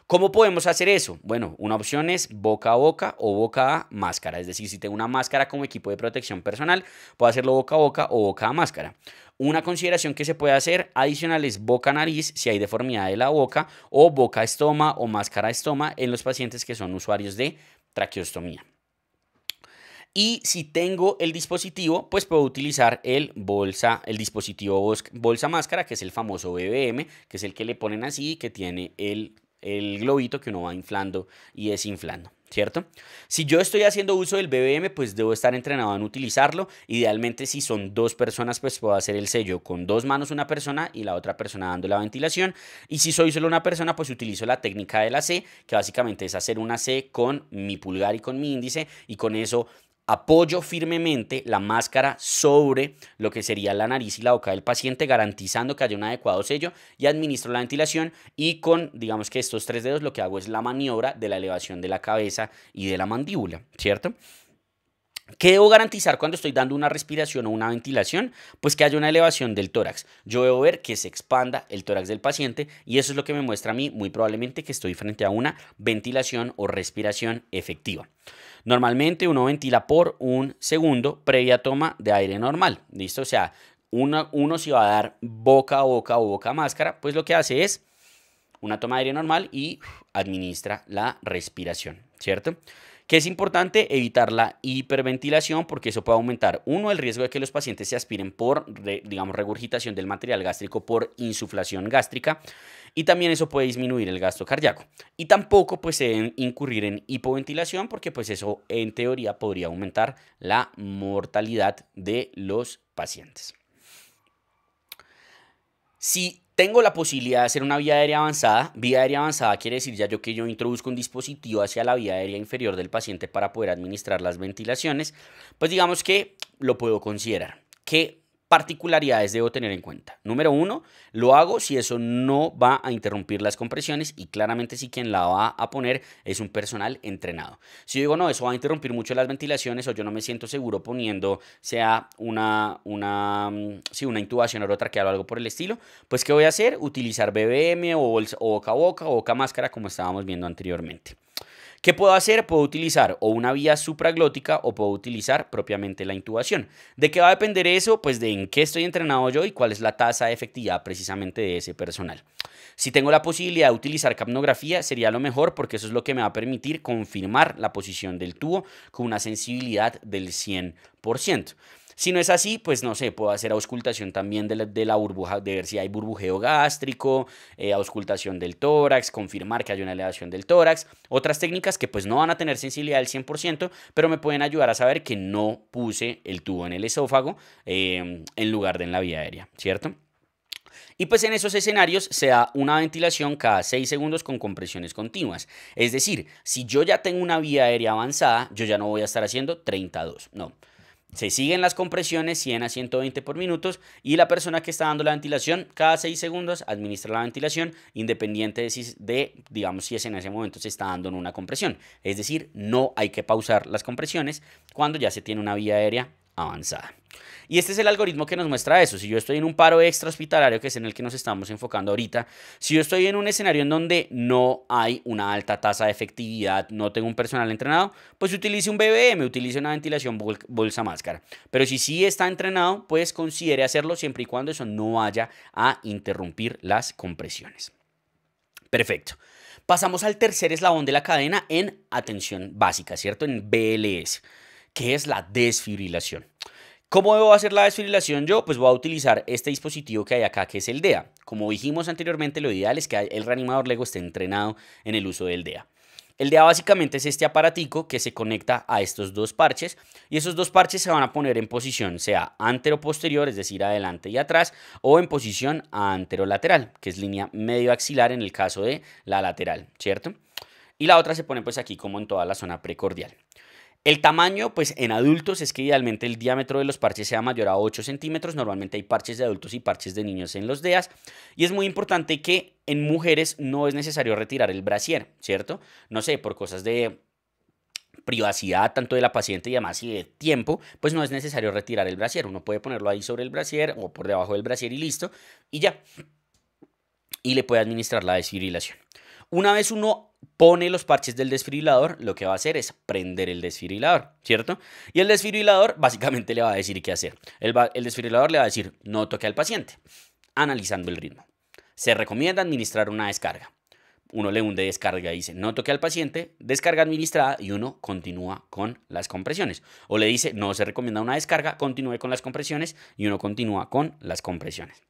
¿Cómo podemos hacer eso? Bueno, una opción es boca a boca o boca a máscara. Es decir, si tengo una máscara como equipo de protección personal, puedo hacerlo boca a boca o boca a máscara. Una consideración que se puede hacer adicional es boca a nariz si hay deformidad de la boca, o boca a estoma o máscara a estoma en los pacientes que son usuarios de traqueostomía. Y si tengo el dispositivo, pues puedo utilizar el dispositivo bolsa máscara, que es el famoso BBM, que es el que le ponen así, que tiene el globito que uno va inflando y desinflando, ¿cierto? Si yo estoy haciendo uso del BBM, pues debo estar entrenado en utilizarlo. Idealmente, si son 2 personas, pues puedo hacer el sello con 2 manos una persona y la otra persona dando la ventilación. Y si soy solo una persona, pues utilizo la técnica de la C, que básicamente es hacer una C con mi pulgar y con mi índice, y con eso apoyo firmemente la máscara sobre lo que sería la nariz y la boca del paciente, garantizando que haya un adecuado sello, y administro la ventilación, y con, digamos que estos 3 dedos, lo que hago es la maniobra de la elevación de la cabeza y de la mandíbula, ¿cierto? ¿Qué debo garantizar cuando estoy dando una respiración o una ventilación? Pues que haya una elevación del tórax. Yo debo ver que se expanda el tórax del paciente, y eso es lo que me muestra a mí muy probablemente que estoy frente a una ventilación o respiración efectiva. Normalmente uno ventila por 1 segundo previa toma de aire normal, ¿listo? O sea, uno si va a dar boca a boca o boca a máscara, pues lo que hace es una toma de aire normal y administra la respiración, ¿cierto? Que es importante evitar la hiperventilación, porque eso puede aumentar, uno, el riesgo de que los pacientes se aspiren por, digamos, regurgitación del material gástrico por insuflación gástrica, y también eso puede disminuir el gasto cardíaco. Y tampoco pues se deben incurrir en hipoventilación porque pues eso en teoría podría aumentar la mortalidad de los pacientes. Si tengo la posibilidad de hacer una vía aérea avanzada quiere decir ya que yo introduzco un dispositivo hacia la vía aérea inferior del paciente para poder administrar las ventilaciones, pues digamos que lo puedo considerar. ¿Qué particularidades debo tener en cuenta? Número uno, lo hago si eso no va a interrumpir las compresiones y claramente si quien la va a poner es un personal entrenado. Si yo digo, no, eso va a interrumpir mucho las ventilaciones o yo no me siento seguro poniendo, sea una intubación orotraqueal o algo por el estilo, pues ¿qué voy a hacer? Utilizar BBM o boca a boca o boca a máscara como estábamos viendo anteriormente. ¿Qué puedo hacer? Puedo utilizar o una vía supraglótica o puedo utilizar propiamente la intubación. ¿De qué va a depender eso? Pues de en qué estoy entrenado yo y cuál es la tasa de efectividad precisamente de ese personal. Si tengo la posibilidad de utilizar capnografía sería lo mejor porque eso es lo que me va a permitir confirmar la posición del tubo con una sensibilidad del 100%. Si no es así, pues no sé, puedo hacer auscultación también de la burbuja, de ver si hay burbujeo gástrico, auscultación del tórax, confirmar que hay una elevación del tórax. Otras técnicas que pues no van a tener sensibilidad del 100%, pero me pueden ayudar a saber que no puse el tubo en el esófago en lugar de en la vía aérea, ¿cierto? Y pues en esos escenarios se da una ventilación cada 6 segundos con compresiones continuas. Es decir, si yo ya tengo una vía aérea avanzada, yo ya no voy a estar haciendo 32, no. Se siguen las compresiones 100 a 120 por minutos y la persona que está dando la ventilación cada 6 segundos administra la ventilación independiente digamos, si es en ese momento se está dando una compresión. Es decir, no hay que pausar las compresiones cuando ya se tiene una vía aérea avanzada. Y este es el algoritmo que nos muestra eso. Si yo estoy en un paro extrahospitalario, que es en el que nos estamos enfocando ahorita, si yo estoy en un escenario en donde no hay una alta tasa de efectividad, no tengo un personal entrenado, pues utilice un BBM, utilice una ventilación bolsa máscara. Pero si sí está entrenado, pues considere hacerlo siempre y cuando eso no vaya a interrumpir las compresiones. Perfecto. Pasamos al tercer eslabón de la cadena en atención básica, ¿cierto? En BLS, que es la desfibrilación. ¿Cómo debo hacer la desfibrilación yo? Pues voy a utilizar este dispositivo que hay acá, que es el DEA. Como dijimos anteriormente, lo ideal es que el reanimador LEGO esté entrenado en el uso del DEA. El DEA básicamente es este aparatico que se conecta a estos dos parches y esos dos parches se van a poner en posición sea antero-posterior, es decir, adelante y atrás, o en posición antero-lateral, que es línea medio axilar en el caso de la lateral, ¿cierto? Y la otra se pone pues aquí como en toda la zona precordial. El tamaño, pues en adultos es que idealmente el diámetro de los parches sea mayor a 8 centímetros. Normalmente hay parches de adultos y parches de niños en los DEAs. Y es muy importante que en mujeres no es necesario retirar el brasier, ¿cierto? No sé, por cosas de privacidad tanto de la paciente y además y de tiempo, pues no es necesario retirar el brasier. Uno puede ponerlo ahí sobre el brasier o por debajo del brasier y listo. Y ya. Y le puede administrar la desfibrilación. Una vez uno pone los parches del desfibrilador, lo que va a hacer es prender el desfibrilador, ¿cierto? Y el desfibrilador básicamente le va a decir qué hacer. El desfibrilador le va a decir, no toque al paciente, analizando el ritmo. Se recomienda administrar una descarga. Uno le hunde descarga y dice, no toque al paciente, descarga administrada y uno continúa con las compresiones. O le dice, no se recomienda una descarga, continúe con las compresiones y uno continúa con las compresiones.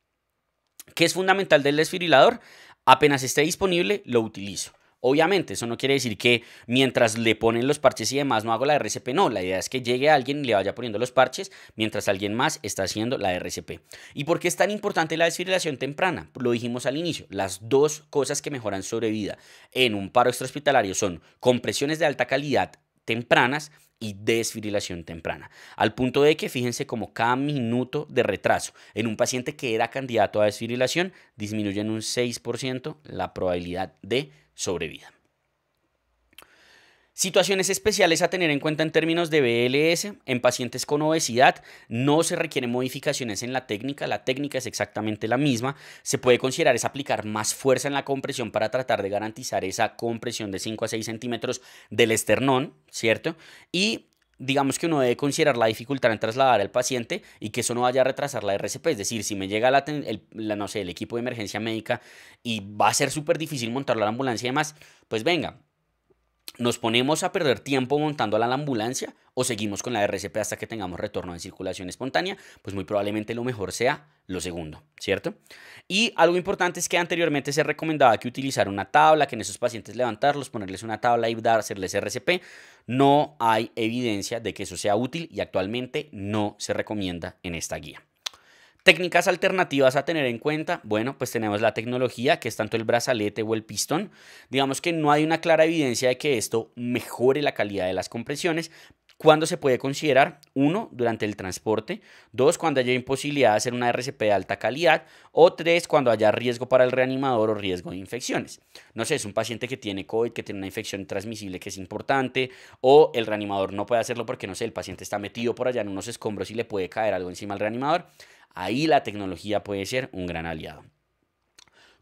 ¿Qué es fundamental del desfibrilador? Apenas esté disponible, lo utilizo. Obviamente, eso no quiere decir que mientras le ponen los parches y demás no hago la RCP. No, la idea es que llegue alguien y le vaya poniendo los parches mientras alguien más está haciendo la RCP. ¿Y por qué es tan importante la desfibrilación temprana? Lo dijimos al inicio. Las dos cosas que mejoran sobrevida en un paro extrahospitalario son compresiones de alta calidad tempranas y desfibrilación temprana. Al punto de que fíjense como cada minuto de retraso en un paciente que era candidato a desfibrilación disminuye en un 6% la probabilidad de sobrevida. Situaciones especiales a tener en cuenta en términos de BLS. En pacientes con obesidad no se requieren modificaciones en la técnica es exactamente la misma. Se puede considerar es aplicar más fuerza en la compresión para tratar de garantizar esa compresión de 5 a 6 centímetros del esternón, ¿cierto? Y digamos que uno debe considerar la dificultad en trasladar al paciente y que eso no vaya a retrasar la RCP. Es decir, si me llega no sé, el equipo de emergencia médica y va a ser súper difícil montarlo a la ambulancia y demás, pues venga. ¿Nos ponemos a perder tiempo montándola a la ambulancia o seguimos con la RCP hasta que tengamos retorno de circulación espontánea? Pues muy probablemente lo mejor sea lo segundo, ¿cierto? Y algo importante es que anteriormente se recomendaba que utilizar una tabla, que en esos pacientes levantarlos, ponerles una tabla y hacerles RCP. No hay evidencia de que eso sea útil y actualmente no se recomienda en esta guía. Técnicas alternativas a tener en cuenta, bueno, pues tenemos la tecnología, que es tanto el brazalete o el pistón. Digamos que no hay una clara evidencia de que esto mejore la calidad de las compresiones. ¿Cuándo se puede considerar? 1, durante el transporte. 2, cuando haya imposibilidad de hacer una RCP de alta calidad. O 3, cuando haya riesgo para el reanimador o riesgo de infecciones. No sé, es un paciente que tiene COVID, que tiene una infección transmisible que es importante. O el reanimador no puede hacerlo porque, no sé, el paciente está metido por allá en unos escombros y le puede caer algo encima al reanimador. Ahí la tecnología puede ser un gran aliado.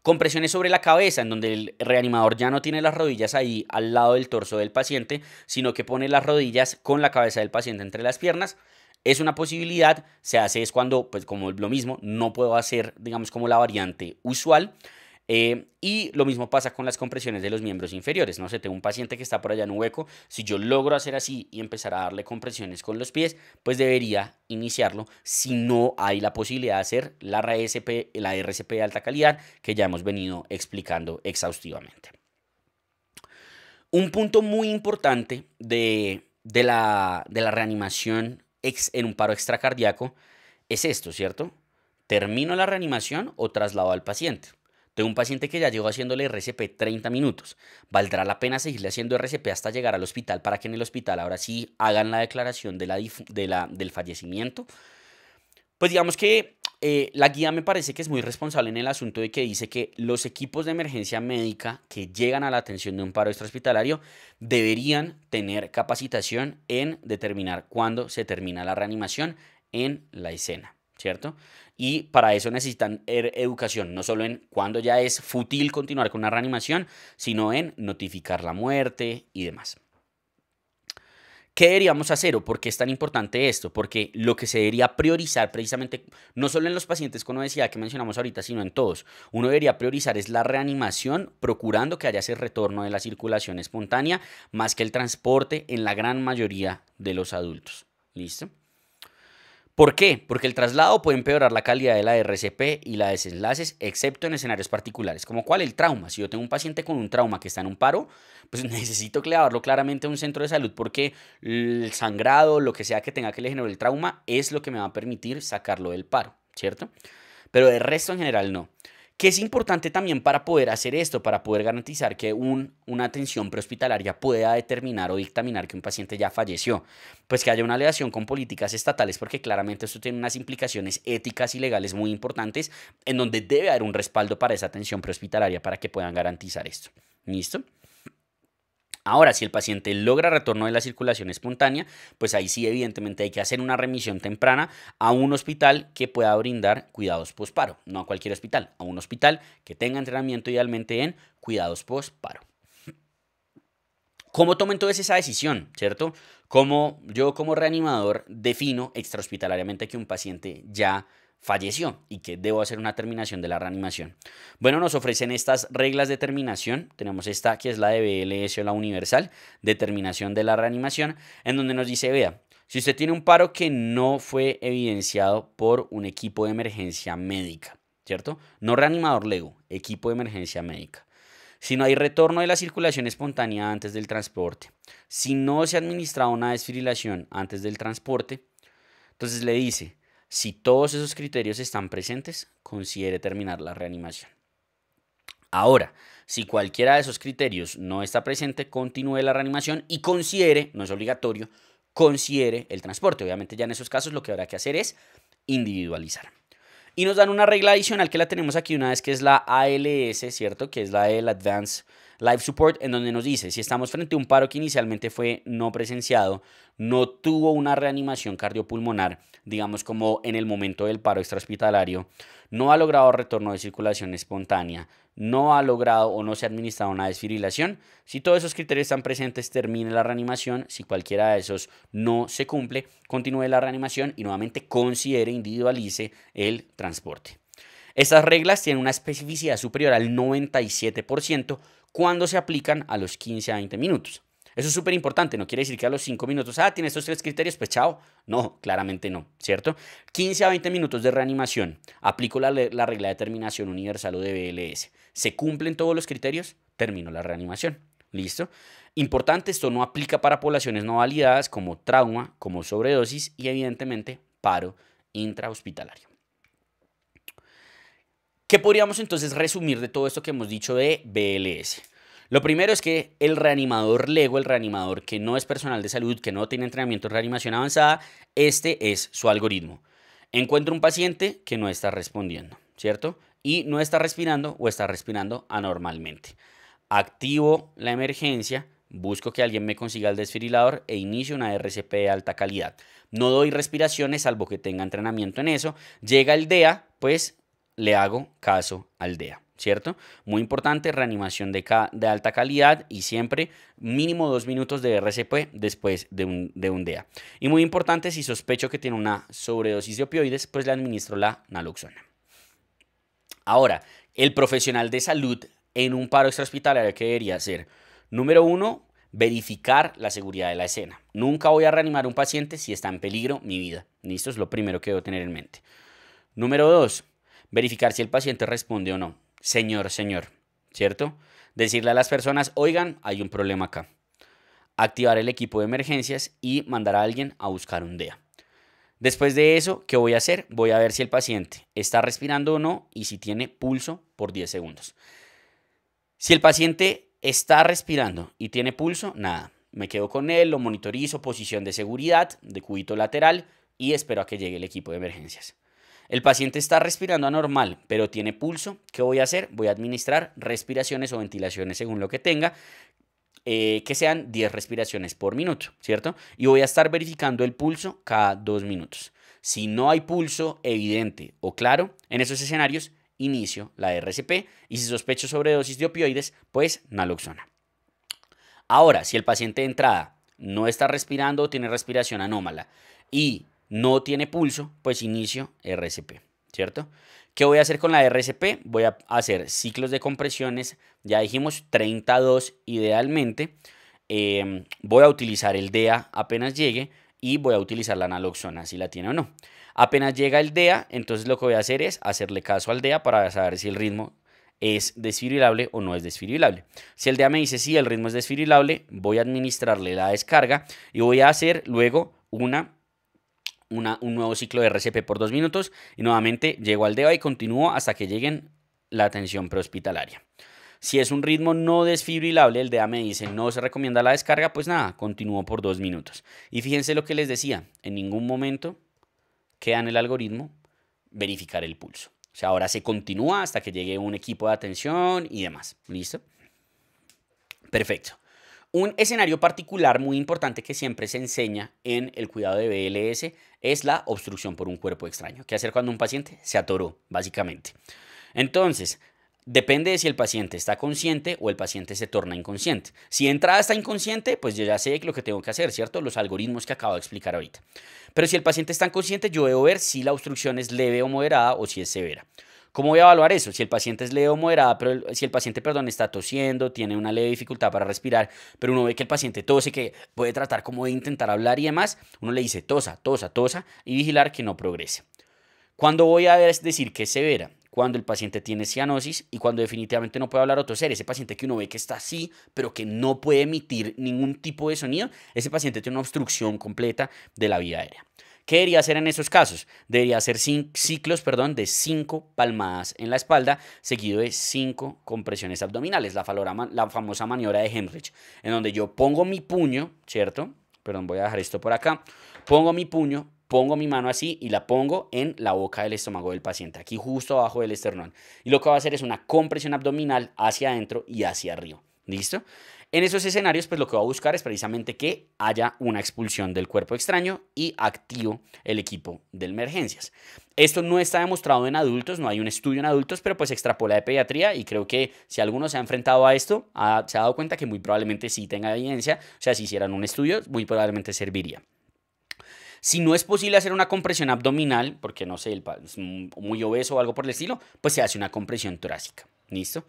Compresiones sobre la cabeza, en donde el reanimador ya no tiene las rodillas ahí al lado del torso del paciente, sino que pone las rodillas con la cabeza del paciente entre las piernas. Es una posibilidad, se hace es cuando, pues como lo mismo, no puedo hacer, digamos, como la variante usual. Y lo mismo pasa con las compresiones de los miembros inferiores. No sé, tengo un paciente que está por allá en un hueco. Si yo logro hacer así y empezar a darle compresiones con los pies, pues debería iniciarlo si no hay la posibilidad de hacer la RCP de alta calidad que ya hemos venido explicando exhaustivamente. Un punto muy importante de la reanimación en un paro extracardíaco es esto, ¿cierto? ¿Termino la reanimación o traslado al paciente? Tengo un paciente que ya llegó haciéndole RCP 30 minutos. ¿Valdrá la pena seguirle haciendo RCP hasta llegar al hospital para que en el hospital ahora sí hagan la declaración del fallecimiento? Pues digamos que la guía me parece que es muy responsable en el asunto de que dice que los equipos de emergencia médica que llegan a la atención de un paro extrahospitalario deberían tener capacitación en determinar cuándo se termina la reanimación en la escena, ¿cierto? Y para eso necesitan educación, no solo en cuándo ya es fútil continuar con una reanimación, sino en notificar la muerte y demás. ¿Qué deberíamos hacer o por qué es tan importante esto? Porque lo que se debería priorizar precisamente, no solo en los pacientes con obesidad que mencionamos ahorita, sino en todos, uno debería priorizar es la reanimación, procurando que haya ese retorno de la circulación espontánea, más que el transporte en la gran mayoría de los adultos. ¿Listo? ¿Por qué? Porque el traslado puede empeorar la calidad de la RCP y la desenlaces, excepto en escenarios particulares, como cuál el trauma. Si yo tengo un paciente con un trauma que está en un paro, pues necesito llevarlo claramente a un centro de salud porque el sangrado, lo que sea que tenga que le generar el trauma, es lo que me va a permitir sacarlo del paro, ¿cierto? Pero de resto en general no. ¿Qué es importante también para poder hacer esto, para poder garantizar que una atención prehospitalaria pueda determinar o dictaminar que un paciente ya falleció? Pues que haya una aleación con políticas estatales, porque claramente esto tiene unas implicaciones éticas y legales muy importantes, en donde debe haber un respaldo para esa atención prehospitalaria para que puedan garantizar esto. ¿Listo? Ahora, si el paciente logra retorno de la circulación espontánea, pues ahí sí evidentemente hay que hacer una remisión temprana a un hospital que pueda brindar cuidados posparo, no a cualquier hospital, a un hospital que tenga entrenamiento idealmente en cuidados posparo. ¿Cómo tomo entonces esa decisión, cierto? ¿Cómo yo como reanimador defino extrahospitalariamente que un paciente ya falleció y que debo hacer una terminación de la reanimación? Bueno, nos ofrecen estas reglas de terminación. Tenemos esta que es la de BLS o la universal, determinación de la reanimación, en donde nos dice, vea, si usted tiene un paro que no fue evidenciado por un equipo de emergencia médica, ¿cierto? No reanimador lego, equipo de emergencia médica. Si no hay retorno de la circulación espontánea antes del transporte, si no se ha administrado una desfibrilación antes del transporte, entonces le dice, si todos esos criterios están presentes, considere terminar la reanimación. Ahora, si cualquiera de esos criterios no está presente, continúe la reanimación y considere, no es obligatorio, considere el transporte. Obviamente ya en esos casos lo que habrá que hacer es individualizar. Y nos dan una regla adicional que la tenemos aquí una vez, que es la ALS, ¿cierto? Que es la del Advanced Life Support, en donde nos dice, si estamos frente a un paro que inicialmente fue no presenciado, no tuvo una reanimación cardiopulmonar, digamos como en el momento del paro extrahospitalario, no ha logrado retorno de circulación espontánea, no ha logrado o no se ha administrado una desfibrilación, si todos esos criterios están presentes, termine la reanimación. Si cualquiera de esos no se cumple, continúe la reanimación y nuevamente considere, individualice el transporte. Estas reglas tienen una especificidad superior al 97% cuando se aplican a los 15 a 20 minutos. Eso es súper importante, no quiere decir que a los 5 minutos, tiene estos 3 criterios, pues chao. No, claramente no, ¿cierto? 15 a 20 minutos de reanimación. Aplico la regla de terminación universal o de BLS. ¿Se cumplen todos los criterios? Termino la reanimación. ¿Listo? Importante, esto no aplica para poblaciones no validadas como trauma, como sobredosis y evidentemente paro intrahospitalario. ¿Qué podríamos entonces resumir de todo esto que hemos dicho de BLS? Lo primero es que el reanimador LEGO, el reanimador que no es personal de salud, que no tiene entrenamiento en reanimación avanzada, este es su algoritmo. Encuentro un paciente que no está respondiendo, ¿cierto? Y no está respirando o está respirando anormalmente. Activo la emergencia, busco que alguien me consiga el desfibrilador e inicio una RCP de alta calidad. No doy respiraciones salvo que tenga entrenamiento en eso. Llega el DEA, pues le hago caso al DEA. ¿Cierto? Muy importante, reanimación de alta calidad y siempre mínimo 2 minutos de RCP después de un DEA. Y muy importante, si sospecho que tiene una sobredosis de opioides, pues le administro la naloxona. Ahora, el profesional de salud en un paro extrahospitalario, ¿qué debería hacer? Número 1, verificar la seguridad de la escena. Nunca voy a reanimar a un paciente si está en peligro mi vida. Listo, es lo primero que debo tener en mente. Número 2, verificar si el paciente responde o no. Señor, ¿cierto? Decirle a las personas, oigan, hay un problema acá. Activar el equipo de emergencias y mandar a alguien a buscar un DEA. Después de eso, ¿qué voy a hacer? Voy a ver si el paciente está respirando o no y si tiene pulso por 10 segundos. Si el paciente está respirando y tiene pulso, nada. Me quedo con él, lo monitorizo, posición de seguridad, de cúbito lateral y espero a que llegue el equipo de emergencias. El paciente está respirando anormal, pero tiene pulso. ¿Qué voy a hacer? Voy a administrar respiraciones o ventilaciones según lo que tenga, que sean 10 respiraciones por minuto, ¿cierto? Y voy a estar verificando el pulso cada 2 minutos. Si no hay pulso evidente o claro, en esos escenarios inicio la RCP y si sospecho sobredosis de opioides, pues naloxona. Ahora, si el paciente de entrada no está respirando o tiene respiración anómala y no tiene pulso, pues inicio RCP, ¿cierto? ¿Qué voy a hacer con la RCP? Voy a hacer ciclos de compresiones, ya dijimos 32 idealmente. Voy a utilizar el DEA apenas llegue y voy a utilizar la naloxona si la tiene o no. Apenas llega el DEA, entonces lo que voy a hacer es hacerle caso al DEA para saber si el ritmo es desfibrilable o no es desfibrilable. Si el DEA me dice sí, el ritmo es desfibrilable, voy a administrarle la descarga y voy a hacer luego un nuevo ciclo de RCP por 2 minutos y nuevamente llego al DEA y continúo hasta que lleguen la atención prehospitalaria. Si es un ritmo no desfibrilable, el DEA me dice no se recomienda la descarga, pues nada, continúo por 2 minutos. Y fíjense lo que les decía, en ningún momento queda en el algoritmo verificar el pulso. O sea, ahora se continúa hasta que llegue un equipo de atención y demás. ¿Listo? Perfecto. Un escenario particular muy importante que siempre se enseña en el cuidado de BLS es la obstrucción por un cuerpo extraño. ¿Qué hacer cuando un paciente se atoró, básicamente? Entonces, depende de si el paciente está consciente o el paciente se torna inconsciente. Si de entrada está inconsciente, pues yo ya sé lo que tengo que hacer, ¿cierto? Los algoritmos que acabo de explicar ahorita. Pero si el paciente está inconsciente, yo debo ver si la obstrucción es leve o moderada o si es severa. ¿Cómo voy a evaluar eso? Si el paciente es leve o moderada, pero si el paciente, está tosiendo, tiene una leve dificultad para respirar, pero uno ve que el paciente tose, que puede tratar como de intentar hablar y demás, uno le dice tosa, tosa, tosa y vigilar que no progrese. ¿Cuándo voy a decir que es severa? Cuando el paciente tiene cianosis y cuando definitivamente no puede hablar o toser. Ese paciente que uno ve que está así, pero que no puede emitir ningún tipo de sonido, ese paciente tiene una obstrucción completa de la vía aérea. ¿Qué debería hacer en esos casos? Debería hacer ciclos de 5 palmadas en la espalda, seguido de 5 compresiones abdominales, la famosa maniobra de Hemrich, en donde yo pongo mi puño, ¿cierto? Perdón, voy a dejar esto por acá. Pongo mi puño, pongo mi mano así y la pongo en la boca del estómago del paciente, aquí justo abajo del esternón. Y lo que voy a hacer es una compresión abdominal hacia adentro y hacia arriba. ¿Listo? En esos escenarios, pues lo que voy a buscar es precisamente que haya una expulsión del cuerpo extraño y activo el equipo de emergencias. Esto no está demostrado en adultos, no hay un estudio en adultos, pero pues extrapola de pediatría y creo que si alguno se ha enfrentado a esto, se ha dado cuenta que muy probablemente sí tenga evidencia, o sea, si hicieran un estudio, muy probablemente serviría. Si no es posible hacer una compresión abdominal, porque no sé, es muy obeso o algo por el estilo, pues se hace una compresión torácica. ¿Listo?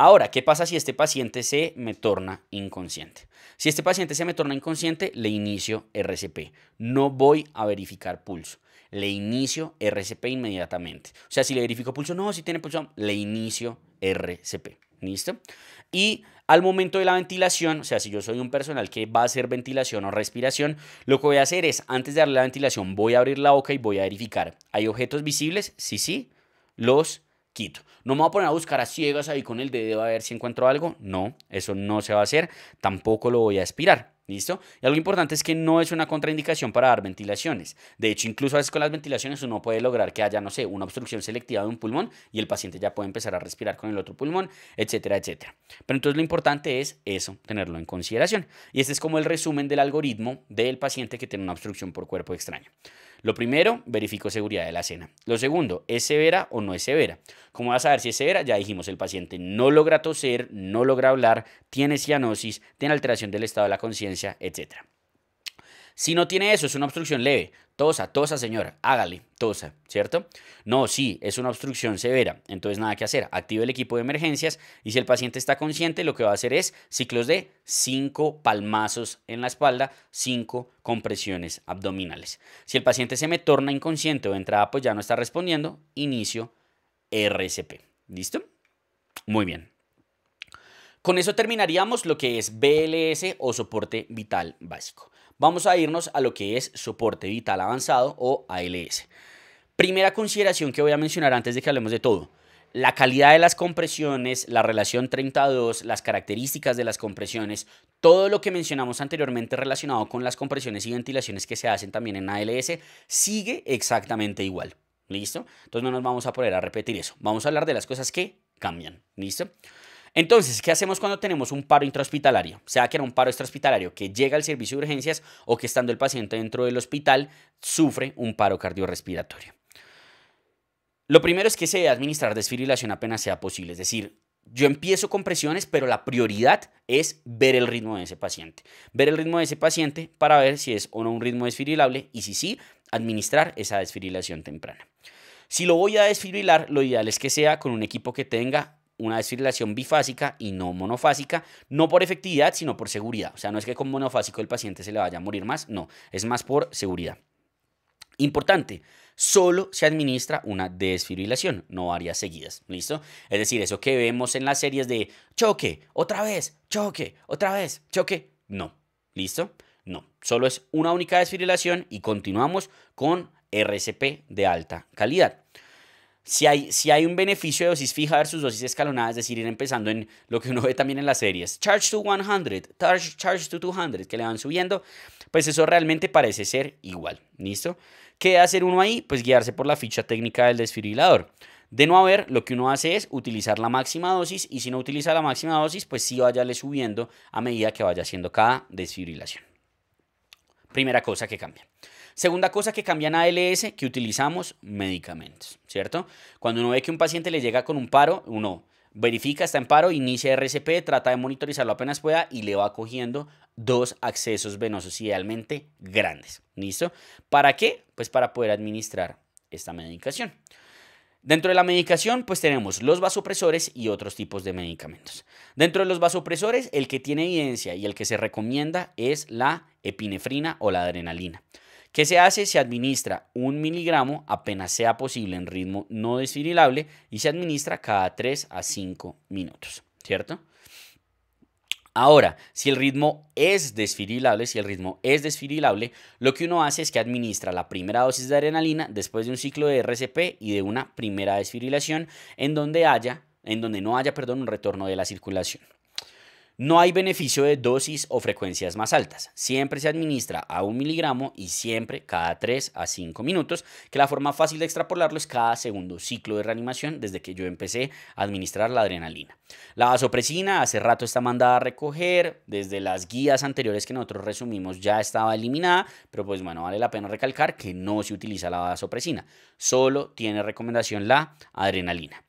Ahora, ¿qué pasa si este paciente se me torna inconsciente? Si este paciente se me torna inconsciente, le inicio RCP. No voy a verificar pulso. Le inicio RCP inmediatamente. O sea, si le verifico pulso, no, si tiene pulso, le inicio RCP. ¿Listo? Y al momento de la ventilación, o sea, si yo soy un personal que va a hacer ventilación o respiración, lo que voy a hacer es, antes de darle la ventilación, voy a abrir la boca y voy a verificar. ¿Hay objetos visibles? Sí, sí. Los quito. No me voy a poner a buscar a ciegas ahí con el dedo a ver si encuentro algo. No, eso no se va a hacer. Tampoco lo voy a aspirar. ¿Listo? Y algo importante es que no es una contraindicación para dar ventilaciones. De hecho, incluso a veces con las ventilaciones uno puede lograr que haya, no sé, una obstrucción selectiva de un pulmón y el paciente ya puede empezar a respirar con el otro pulmón, etcétera, etcétera. Pero entonces lo importante es eso, tenerlo en consideración. Y este es como el resumen del algoritmo del paciente que tiene una obstrucción por cuerpo extraño. Lo primero, verifico seguridad de la escena. Lo segundo, ¿es severa o no es severa? ¿Cómo vas a ver si es severa? Ya dijimos, el paciente no logra toser, no logra hablar, tiene cianosis, tiene alteración del estado de la conciencia, etc. Si no tiene eso, es una obstrucción leve. Tosa, tosa, señora, hágale, tosa, ¿cierto? No, sí, es una obstrucción severa, entonces nada que hacer. Active el equipo de emergencias y si el paciente está consciente, lo que va a hacer es ciclos de 5 palmazos en la espalda, 5 compresiones abdominales. Si el paciente se me torna inconsciente o de entrada pues ya no está respondiendo, inicio RCP. ¿Listo? Muy bien. Con eso terminaríamos lo que es BLS o soporte vital básico. Vamos a irnos a lo que es soporte vital avanzado o ALS. Primera consideración que voy a mencionar antes de que hablemos de todo. La calidad de las compresiones, la relación 30-2, las características de las compresiones, todo lo que mencionamos anteriormente relacionado con las compresiones y ventilaciones que se hacen también en ALS sigue exactamente igual. ¿Listo? Entonces no nos vamos a poner a repetir eso. Vamos a hablar de las cosas que cambian. ¿Listo? Entonces, ¿qué hacemos cuando tenemos un paro intrahospitalario? Sea que era un paro extrahospitalario que llega al servicio de urgencias o que estando el paciente dentro del hospital sufre un paro cardiorrespiratorio. Lo primero es que se debe administrar desfibrilación apenas sea posible, es decir, yo empiezo con presiones, pero la prioridad es ver el ritmo de ese paciente. Ver el ritmo de ese paciente para ver si es o no un ritmo desfibrilable y si sí, administrar esa desfibrilación temprana. Si lo voy a desfibrilar, lo ideal es que sea con un equipo que tenga una desfibrilación bifásica y no monofásica, no por efectividad, sino por seguridad. O sea, no es que con monofásico el paciente se le vaya a morir más, no, es más por seguridad. Importante, solo se administra una desfibrilación, no varias seguidas, ¿listo? Es decir, eso que vemos en las series de choque, otra vez, choque, no, ¿listo? No, solo es una única desfibrilación y continuamos con RCP de alta calidad. Si hay un beneficio de dosis fija versus dosis escalonada, es decir, ir empezando en lo que uno ve también en las series, charge to 100, charge to 200, que le van subiendo, pues eso realmente parece ser igual, ¿listo? ¿Qué debe hacer uno ahí? Pues guiarse por la ficha técnica del desfibrilador. De no haber, lo que uno hace es utilizar la máxima dosis y si no utiliza la máxima dosis, pues sí váyale subiendo a medida que vaya haciendo cada desfibrilación. Primera cosa que cambia. Segunda cosa que cambia en ALS, que utilizamos medicamentos, ¿cierto? Cuando uno ve que un paciente le llega con un paro, uno verifica, está en paro, inicia RCP, trata de monitorizarlo apenas pueda y le va cogiendo 2 accesos venosos idealmente grandes, ¿listo? ¿Para qué? Pues para poder administrar esta medicación. Dentro de la medicación, pues tenemos los vasopresores y otros tipos de medicamentos. Dentro de los vasopresores, el que tiene evidencia y el que se recomienda es la epinefrina o la adrenalina. ¿Qué se hace? Se administra 1 miligramo apenas sea posible en ritmo no desfibrilable y se administra cada 3 a 5 minutos, ¿cierto? Ahora, si el ritmo es desfibrilable, lo que uno hace es que administra la primera dosis de adrenalina después de un ciclo de RCP y de una primera desfibrilación en donde no haya un retorno de la circulación. No hay beneficio de dosis o frecuencias más altas. Siempre se administra a 1 miligramo y siempre cada 3 a 5 minutos, que la forma fácil de extrapolarlo es cada segundo ciclo de reanimación desde que yo empecé a administrar la adrenalina. La vasopresina hace rato está mandada a recoger, desde las guías anteriores que nosotros resumimos ya estaba eliminada, pero pues bueno, vale la pena recalcar que no se utiliza la vasopresina, solo tiene recomendación la adrenalina.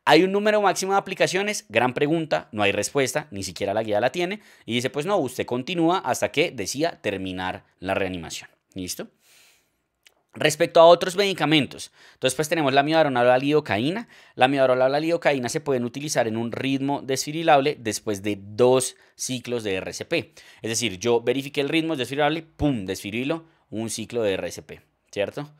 ¿Hay un número máximo de aplicaciones? Gran pregunta, no hay respuesta, ni siquiera la guía la tiene. Y dice, pues no, usted continúa hasta que decida terminar la reanimación. ¿Listo? Respecto a otros medicamentos, entonces pues tenemos la miodarona o la lidocaína. La miodarona o la lidocaína se pueden utilizar en un ritmo desfibrilable después de 2 ciclos de RCP. Es decir, yo verifiqué el ritmo desfibrilable, pum, desfibrilo, un ciclo de RCP, ¿cierto?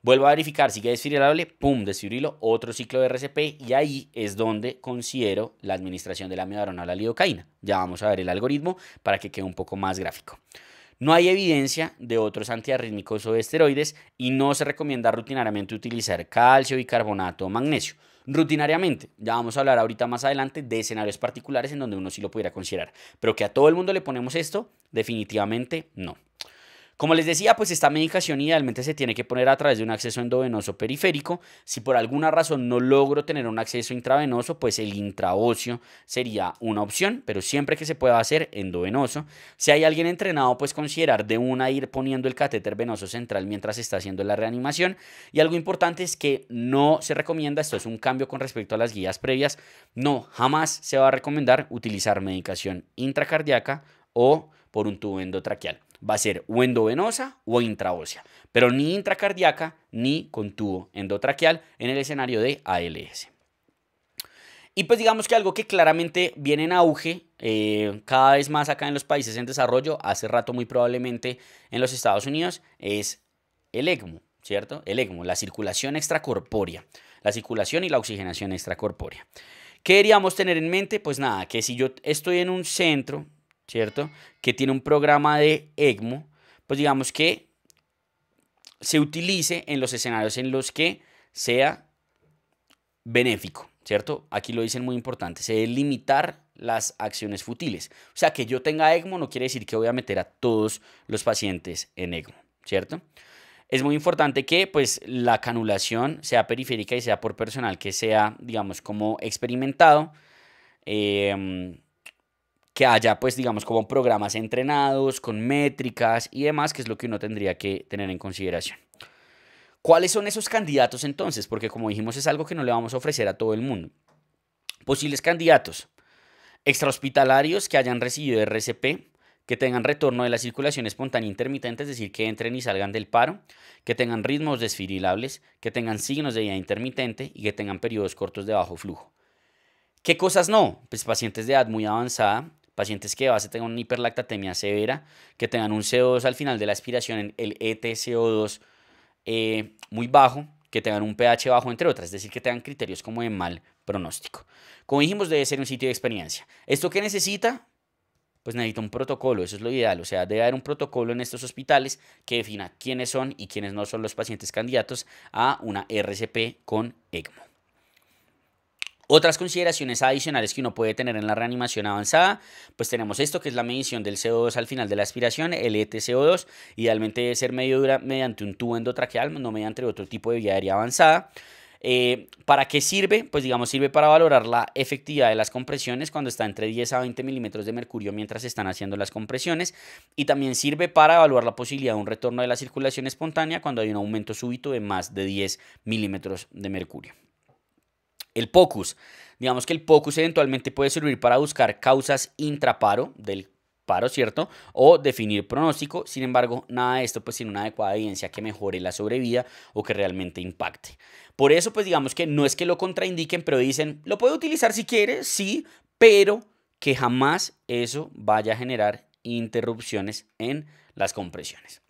Vuelvo a verificar, sigue desfibrilable, pum, desfibrilo, otro ciclo de RCP y ahí es donde considero la administración de la miodarona o la lidocaína. Ya vamos a ver el algoritmo para que quede un poco más gráfico. No hay evidencia de otros antiarrítmicos o esteroides y no se recomienda rutinariamente utilizar calcio, bicarbonato o magnesio. Rutinariamente, ya vamos a hablar ahorita más adelante de escenarios particulares en donde uno sí lo pudiera considerar, pero que a todo el mundo le ponemos esto, definitivamente no. Como les decía, pues esta medicación idealmente se tiene que poner a través de un acceso endovenoso periférico. Si por alguna razón no logro tener un acceso intravenoso, pues el intraóseo sería una opción, pero siempre que se pueda hacer endovenoso. Si hay alguien entrenado, pues considerar de una ir poniendo el catéter venoso central mientras está haciendo la reanimación. Y algo importante es que no se recomienda, esto es un cambio con respecto a las guías previas, no, jamás se va a recomendar utilizar medicación intracardíaca o por un tubo endotraqueal. Va a ser o endovenosa o intraósea, pero ni intracardíaca ni con tubo endotraqueal en el escenario de ALS. Y pues digamos que algo que claramente viene en auge cada vez más acá en los países en desarrollo, hace rato muy probablemente en los Estados Unidos, es el ECMO, ¿cierto? El ECMO, la circulación extracorpórea, la circulación y la oxigenación extracorpórea. ¿Qué deberíamos tener en mente? Pues nada, que si yo estoy en un centro, ¿cierto?, que tiene un programa de ECMO, pues digamos que se utilice en los escenarios en los que sea benéfico, ¿cierto? Aquí lo dicen muy importante, se debe limitar las acciones futiles. O sea, que yo tenga ECMO no quiere decir que voy a meter a todos los pacientes en ECMO, ¿cierto? Es muy importante que pues la canulación sea periférica y sea por personal que sea, digamos, como experimentado, que haya pues digamos como programas entrenados, con métricas y demás, que es lo que uno tendría que tener en consideración. ¿Cuáles son esos candidatos entonces? Porque como dijimos es algo que no le vamos a ofrecer a todo el mundo. Posibles candidatos: extrahospitalarios que hayan recibido RCP, que tengan retorno de la circulación espontánea intermitente, es decir, que entren y salgan del paro, que tengan ritmos desfibrilables, que tengan signos de vida intermitente y que tengan periodos cortos de bajo flujo. ¿Qué cosas no? Pues pacientes de edad muy avanzada, pacientes que de base tengan una hiperlactatemia severa, que tengan un CO2 al final de la aspiración, el ETCO2 muy bajo, que tengan un pH bajo, entre otras, es decir, que tengan criterios como de mal pronóstico. Como dijimos, debe ser un sitio de experiencia. ¿Esto qué necesita? Pues necesita un protocolo, eso es lo ideal, o sea, debe haber un protocolo en estos hospitales que defina quiénes son y quiénes no son los pacientes candidatos a una RCP con ECMO. Otras consideraciones adicionales que uno puede tener en la reanimación avanzada, pues tenemos esto que es la medición del CO2 al final de la aspiración, el ETCO2, idealmente debe ser mediante un tubo endotraqueal, no mediante otro tipo de vía aérea avanzada. ¿Para qué sirve? Pues digamos sirve para valorar la efectividad de las compresiones cuando está entre 10 a 20 milímetros de mercurio mientras se están haciendo las compresiones, y también sirve para evaluar la posibilidad de un retorno de la circulación espontánea cuando hay un aumento súbito de más de 10 milímetros de mercurio. El POCUS. Digamos que el POCUS eventualmente puede servir para buscar causas intraparo del paro, ¿cierto? O definir pronóstico. Sin embargo, nada de esto pues tiene una adecuada evidencia que mejore la sobrevida o que realmente impacte. Por eso pues digamos que no es que lo contraindiquen, pero dicen, lo puede utilizar si quiere, sí, pero que jamás eso vaya a generar interrupciones en las compresiones.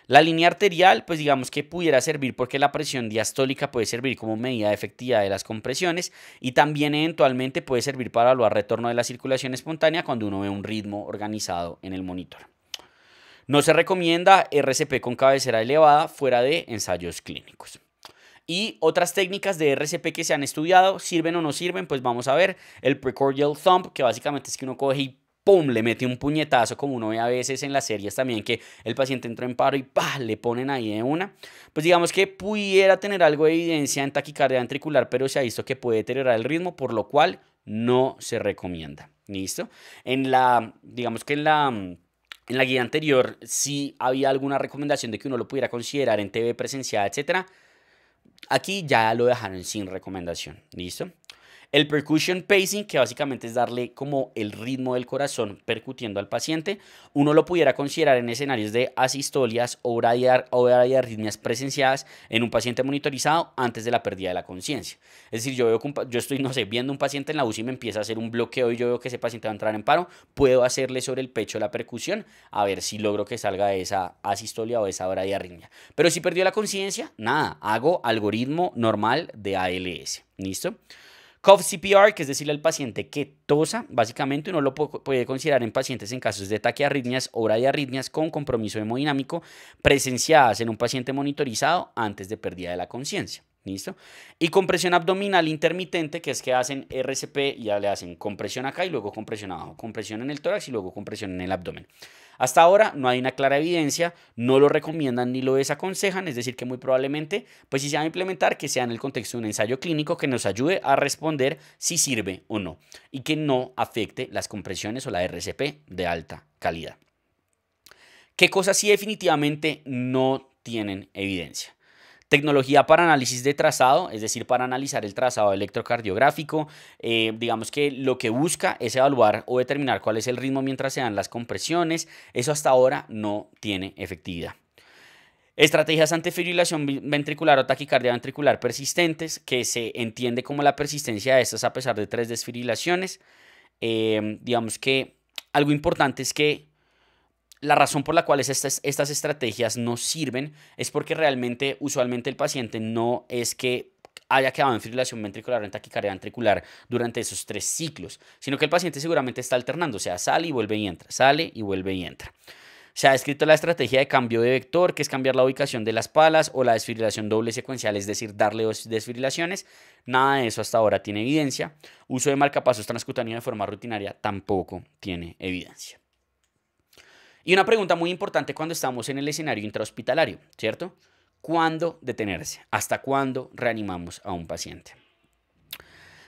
La línea arterial, pues digamos que pudiera servir porque la presión diastólica puede servir como medida de efectividad de las compresiones y también eventualmente puede servir para evaluar retorno de la circulación espontánea cuando uno ve un ritmo organizado en el monitor. No se recomienda RCP con cabecera elevada fuera de ensayos clínicos. Y otras técnicas de RCP que se han estudiado, ¿sirven o no sirven? Pues vamos a ver el precordial thumb, que básicamente es que uno coge y ¡pum!, le mete un puñetazo, como uno ve a veces en las series también, que el paciente entró en paro y ¡pah!, le ponen ahí de una. Pues digamos que pudiera tener algo de evidencia en taquicardia ventricular, pero se ha visto que puede deteriorar el ritmo, por lo cual no se recomienda. ¿Listo? Digamos que en la guía anterior sí había alguna recomendación de que uno lo pudiera considerar en TV presenciada, etcétera. Aquí ya lo dejaron sin recomendación. ¿Listo? El percussion pacing, que básicamente es darle como el ritmo del corazón percutiendo al paciente, uno lo pudiera considerar en escenarios de asistolias o bradiarritmias presenciadas en un paciente monitorizado antes de la pérdida de la conciencia. Es decir, yo estoy, no sé, viendo un paciente en la UCI y me empieza a hacer un bloqueo y yo veo que ese paciente va a entrar en paro, puedo hacerle sobre el pecho la percusión a ver si logro que salga de esa asistolia o de esa bradiarritmia. Pero si perdió la conciencia, nada, hago algoritmo normal de ALS. ¿Listo? Cough CPR, que es decirle al paciente que tosa, básicamente uno lo puede considerar en pacientes en casos de taquiarritmias o bradiarritmias con compromiso hemodinámico presenciadas en un paciente monitorizado antes de pérdida de la conciencia. ¿Listo? Y compresión abdominal intermitente, que es que hacen RCP y ya le hacen compresión acá y luego compresión abajo, compresión en el tórax y luego compresión en el abdomen. Hasta ahora no hay una clara evidencia, no lo recomiendan ni lo desaconsejan, es decir que muy probablemente, pues si se va a implementar, que sea en el contexto de un ensayo clínico que nos ayude a responder si sirve o no y que no afecte las compresiones o la RCP de alta calidad. ¿Qué cosas sí definitivamente no tienen evidencia? Tecnología para análisis de trazado, es decir, para analizar el trazado electrocardiográfico. Digamos que lo que busca es evaluar o determinar cuál es el ritmo mientras se dan las compresiones. Eso hasta ahora no tiene efectividad. Estrategias antifibrilación ventricular o taquicardia ventricular persistentes, que se entiende como la persistencia de estas a pesar de 3 desfibrilaciones. Digamos que algo importante es que la razón por la cual estas estrategias no sirven es porque realmente, usualmente el paciente no es que haya quedado en fibrilación ventricular o en taquicardia ventricular durante esos 3 ciclos, sino que el paciente seguramente está alternando, o sea, sale y vuelve y entra, sale y vuelve y entra. Se ha descrito la estrategia de cambio de vector, que es cambiar la ubicación de las palas, o la desfibrilación doble secuencial, es decir, darle 2 desfibrilaciones. Nada de eso hasta ahora tiene evidencia. Uso de marcapasos transcutáneo de forma rutinaria tampoco tiene evidencia. Y una pregunta muy importante cuando estamos en el escenario intrahospitalario, ¿cierto? ¿Cuándo detenerse? ¿Hasta cuándo reanimamos a un paciente?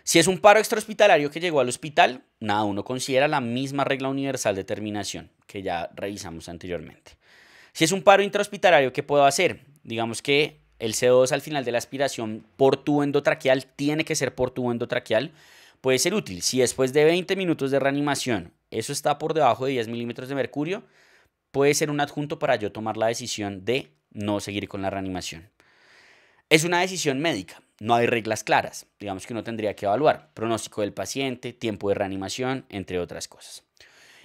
Si es un paro extrahospitalario que llegó al hospital, nada, uno considera la misma regla universal de terminación que ya revisamos anteriormente. Si es un paro intrahospitalario, ¿qué puedo hacer? Digamos que el CO2 al final de la aspiración por tubo endotraqueal tiene que ser por tubo endotraqueal. Puede ser útil si después de 20 minutos de reanimación eso está por debajo de 10 milímetros de mercurio, puede ser un adjunto para yo tomar la decisión de no seguir con la reanimación. Es una decisión médica, no hay reglas claras, digamos que uno tendría que evaluar pronóstico del paciente, tiempo de reanimación, entre otras cosas.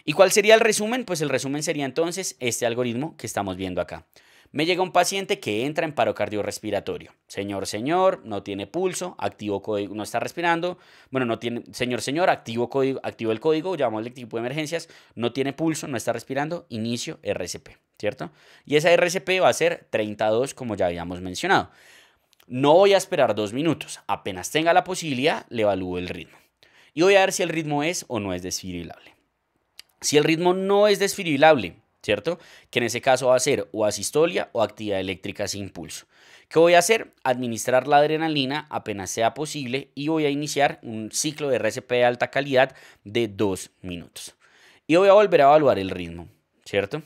¿Y cuál sería el resumen? Pues el resumen sería entonces este algoritmo que estamos viendo acá. Me llega un paciente que entra en paro cardiorrespiratorio. Señor, no tiene pulso, activo código, no está respirando. Bueno, no tiene, señor, activo el código, llamamos el equipo de emergencias, no tiene pulso, no está respirando, inicio RCP, ¿cierto? Y esa RCP va a ser 32, como ya habíamos mencionado. No voy a esperar 2 minutos, apenas tenga la posibilidad, le evalúo el ritmo. Y voy a ver si el ritmo es o no es desfibrilable. Si el ritmo no es desfibrilable, ¿cierto? Que en ese caso va a ser o asistolia o actividad eléctrica sin pulso. ¿Qué voy a hacer? Administrar la adrenalina apenas sea posible y voy a iniciar un ciclo de RCP de alta calidad de 2 minutos. Y voy a volver a evaluar el ritmo, ¿cierto?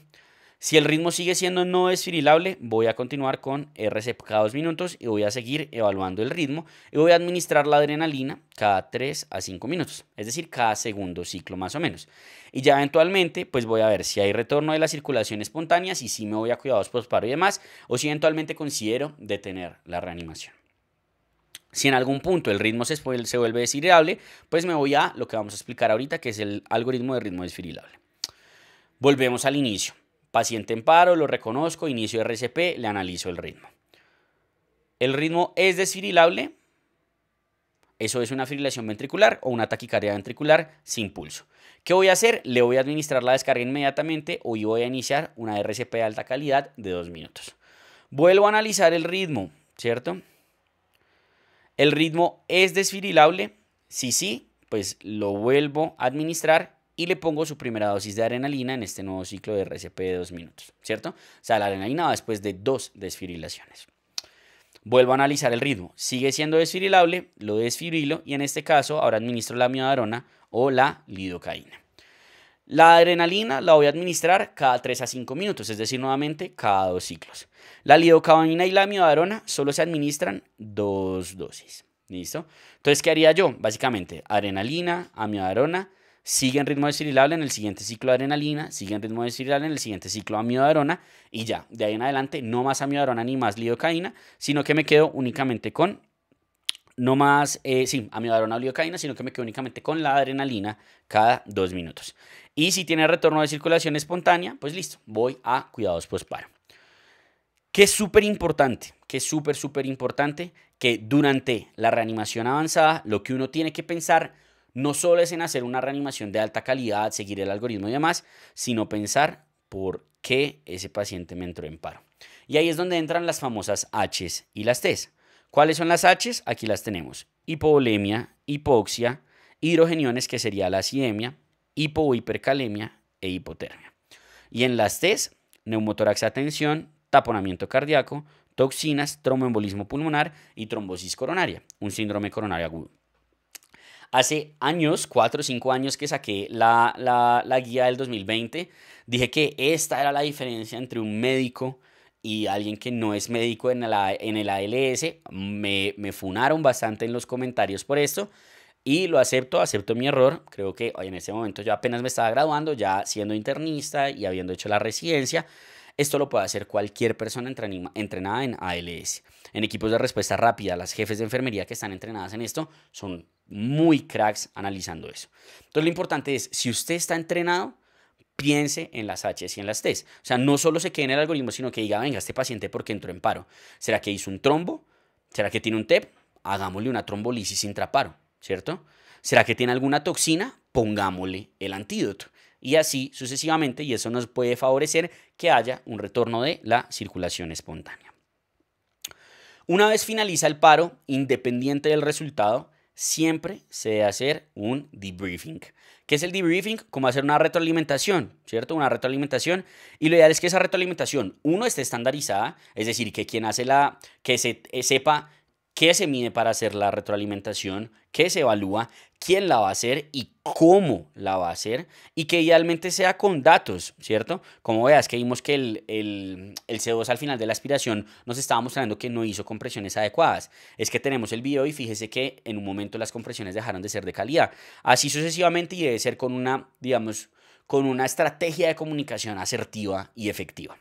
Si el ritmo sigue siendo no desfibrilable, voy a continuar con RCP cada 2 minutos y voy a seguir evaluando el ritmo y voy a administrar la adrenalina cada 3 a 5 minutos, es decir, cada segundo ciclo más o menos. Y ya eventualmente pues voy a ver si hay retorno de la circulación espontánea, si me voy a cuidados postparo y demás, o si eventualmente considero detener la reanimación. Si en algún punto el ritmo se vuelve desfibrilable, pues me voy a lo que vamos a explicar ahorita, que es el algoritmo de ritmo desfibrilable. Volvemos al inicio. Paciente en paro, lo reconozco, inicio RCP, le analizo el ritmo. ¿El ritmo es desfibrilable? Eso es una fibrilación ventricular o una taquicardia ventricular sin pulso. ¿Qué voy a hacer? Le voy a administrar la descarga inmediatamente o yo voy a iniciar una RCP de alta calidad de 2 minutos. Vuelvo a analizar el ritmo, ¿cierto? ¿El ritmo es desfibrilable? Sí, pues lo vuelvo a administrar y le pongo su primera dosis de adrenalina en este nuevo ciclo de RCP de 2 minutos, ¿cierto? O sea, la adrenalina va después de 2 desfibrilaciones. Vuelvo a analizar el ritmo. Sigue siendo desfibrilable, lo desfibrilo y en este caso ahora administro la amiodarona o la lidocaína. La adrenalina la voy a administrar cada 3 a 5 minutos, es decir, nuevamente cada 2 ciclos. La lidocaína y la amiodarona solo se administran 2 dosis. ¿Listo? Entonces, ¿qué haría yo? Básicamente, adrenalina, amiodarona, sigue en ritmo desfibrilable en el siguiente ciclo de adrenalina, sigue en ritmo desfibrilable en el siguiente ciclo de amiodarona y ya, de ahí en adelante no más amiodarona ni más lidocaína, sino que me quedo únicamente con, no más, amiodarona o lidocaína, sino que me quedo únicamente con la adrenalina cada 2 minutos. Y si tiene retorno de circulación espontánea, pues listo, voy a cuidados postparo. Que es súper importante, que es súper importante que durante la reanimación avanzada lo que uno tiene que pensar no solo es en hacer una reanimación de alta calidad, seguir el algoritmo y demás, sino pensar por qué ese paciente me entró en paro. Y ahí es donde entran las famosas H's y las T's. ¿Cuáles son las H's? Aquí las tenemos. Hipovolemia, hipoxia, hidrogeniones, que sería la acidemia, hipohipercalemia e hipotermia. Y en las T's, neumotórax atención, taponamiento cardíaco, toxinas, tromboembolismo pulmonar y trombosis coronaria, un síndrome coronario agudo. Hace años, 4 o 5 años que saqué la guía del 2020, dije que esta era la diferencia entre un médico y alguien que no es médico en el ALS. Me funaron bastante en los comentarios por esto y lo acepto mi error. Creo que en ese momento yo apenas me estaba graduando, ya siendo internista y habiendo hecho la residencia. Esto lo puede hacer cualquier persona entrenada en ALS. En equipos de respuesta rápida, las jefes de enfermería que están entrenadas en esto son muy cracks analizando eso. Entonces lo importante es, si usted está entrenado, piense en las H's y en las T's. O sea, no solo se quede en el algoritmo, sino que diga, venga, este paciente, ¿por qué entró en paro? ¿Será que hizo un trombo? ¿Será que tiene un TEP? Hagámosle una trombolisis intraparo, ¿cierto? ¿Será que tiene alguna toxina? Pongámosle el antídoto. Y así sucesivamente, y eso nos puede favorecer que haya un retorno de la circulación espontánea. Una vez finaliza el paro, independiente del resultado, siempre se debe hacer un debriefing. ¿Qué es el debriefing? Como hacer una retroalimentación, ¿cierto? Una retroalimentación. Y lo ideal es que esa retroalimentación, uno, esté estandarizada, es decir, que quien hace que sepa qué se mide para hacer la retroalimentación, qué se evalúa, quién la va a hacer y cómo la va a hacer, y que idealmente sea con datos, ¿cierto? Como veas que vimos que el CO2 al final de la aspiración nos estaba mostrando que no hizo compresiones adecuadas. Es que tenemos el video y fíjese que en un momento las compresiones dejaron de ser de calidad. Así sucesivamente, y debe ser con una, digamos, con una estrategia de comunicación asertiva y efectiva.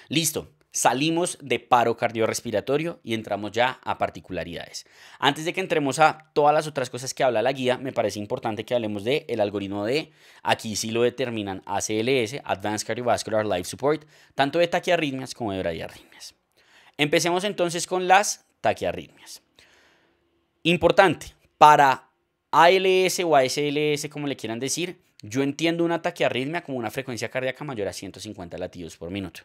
Listo. Salimos de paro cardiorrespiratorio y entramos ya a particularidades. Antes de que entremos a todas las otras cosas que habla la guía, me parece importante que hablemos del algoritmo de, aquí sí lo determinan ACLS, Advanced Cardiovascular Life Support, tanto de taquiarritmias como de bradiarritmias. Empecemos entonces con las taquiarritmias. Importante, para ALS o ASLS, como le quieran decir, yo entiendo una taquiarritmia como una frecuencia cardíaca mayor a 150 latidos por minuto.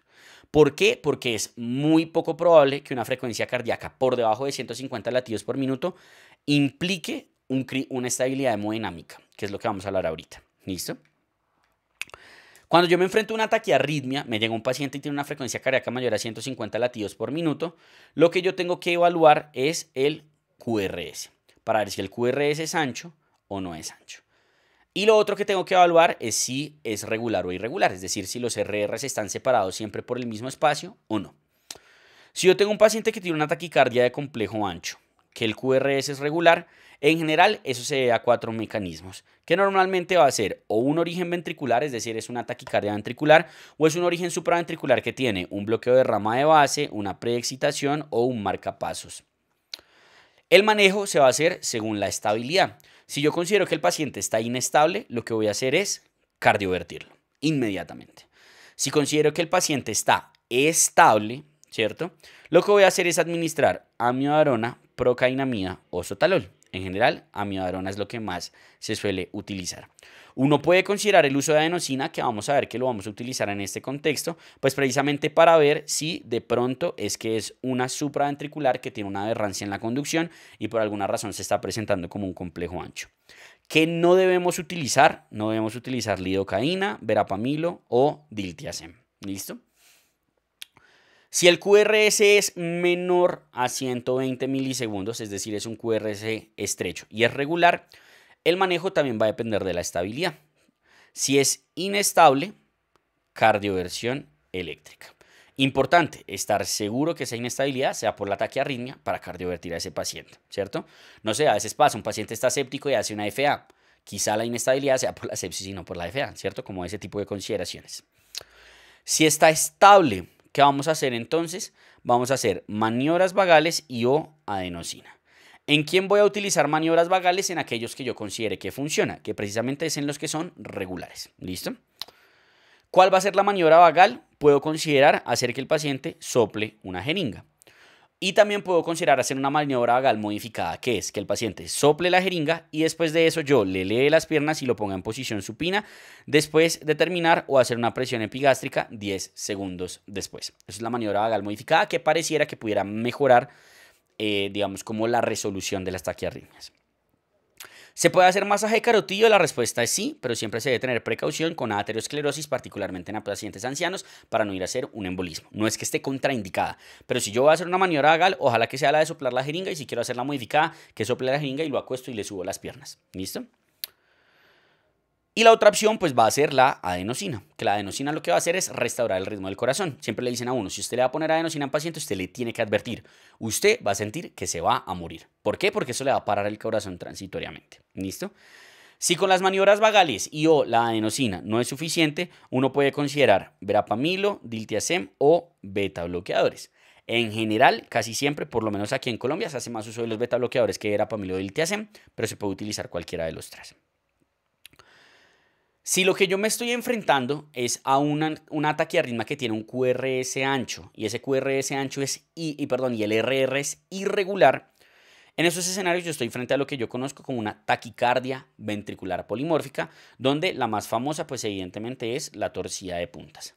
¿Por qué? Porque es muy poco probable que una frecuencia cardíaca por debajo de 150 latidos por minuto implique una estabilidad hemodinámica, que es lo que vamos a hablar ahorita. ¿Listo? Cuando yo me enfrento a una taquiarritmia, me llega un paciente y tiene una frecuencia cardíaca mayor a 150 latidos por minuto, lo que yo tengo que evaluar es el QRS, para ver si el QRS es ancho o no es ancho. Y lo otro que tengo que evaluar es si es regular o irregular, es decir, si los RRs están separados siempre por el mismo espacio o no. Si yo tengo un paciente que tiene una taquicardia de complejo ancho, que el QRS es regular, en general eso se debe a 4 mecanismos, que normalmente va a ser o un origen ventricular, es decir, es una taquicardia ventricular, o es un origen supraventricular que tiene un bloqueo de rama de base, una preexcitación o un marcapasos. El manejo se va a hacer según la estabilidad. Si yo considero que el paciente está inestable, lo que voy a hacer es cardiovertirlo inmediatamente. Si considero que el paciente está estable, ¿cierto? Lo que voy a hacer es administrar amiodarona, procainamida o sotalol. En general, amiodarona es lo que más se suele utilizar. Uno puede considerar el uso de adenosina, que vamos a ver que lo vamos a utilizar en este contexto, pues precisamente para ver si de pronto es que es una supraventricular que tiene una aberrancia en la conducción y por alguna razón se está presentando como un complejo ancho. ¿Qué no debemos utilizar? No debemos utilizar lidocaína, verapamilo o diltiazem. ¿Listo? Si el QRS es menor a 120 milisegundos, es decir, es un QRS estrecho y es regular, el manejo también va a depender de la estabilidad. Si es inestable, cardioversión eléctrica. Importante, estar seguro que esa inestabilidad sea por la taquiarritmia para cardiovertir a ese paciente, ¿cierto? No sé, a veces pasa, un paciente está séptico y hace una FA. Quizá la inestabilidad sea por la sepsis y no por la FA, ¿cierto? Como ese tipo de consideraciones. Si está estable, ¿qué vamos a hacer entonces? Vamos a hacer maniobras vagales y o adenosina. ¿En quién voy a utilizar maniobras vagales? En aquellos que yo considere que funciona, que precisamente es en los que son regulares. ¿Listo? ¿Cuál va a ser la maniobra vagal? Puedo considerar hacer que el paciente sople una jeringa. Y también puedo considerar hacer una maniobra vagal modificada, que es que el paciente sople la jeringa y después de eso yo le lee las piernas y lo ponga en posición supina después de terminar o hacer una presión epigástrica 10 segundos después. Esa es la maniobra vagal modificada que pareciera que pudiera mejorar, digamos, como la resolución de las taquiarritmias. ¿Se puede hacer masaje carotillo? La respuesta es sí, pero siempre se debe tener precaución con aterosclerosis, particularmente en pacientes ancianos, para no ir a hacer un embolismo. No es que esté contraindicada, pero si yo voy a hacer una maniobra vagal, ojalá que sea la de soplar la jeringa, y si quiero hacerla modificada, que sople la jeringa y lo acuesto y le subo las piernas. ¿Listo? Y la otra opción pues va a ser la adenosina, que la adenosina lo que va a hacer es restaurar el ritmo del corazón. Siempre le dicen a uno, si usted le va a poner adenosina a un paciente, usted le tiene que advertir, usted va a sentir que se va a morir. ¿Por qué? Porque eso le va a parar el corazón transitoriamente. ¿Listo? Si con las maniobras vagales y o la adenosina no es suficiente, uno puede considerar verapamilo, diltiazem o beta bloqueadores. En general, casi siempre, por lo menos aquí en Colombia, se hace más uso de los beta bloqueadores que verapamilo o diltiazem, pero se puede utilizar cualquiera de los tres. Si lo que yo me estoy enfrentando es a una taquiarritmia que tiene un QRS ancho y ese QRS ancho es y el RR es irregular, en esos escenarios yo estoy frente a lo que yo conozco como una taquicardia ventricular polimórfica, donde la más famosa pues evidentemente es la torcida de puntas.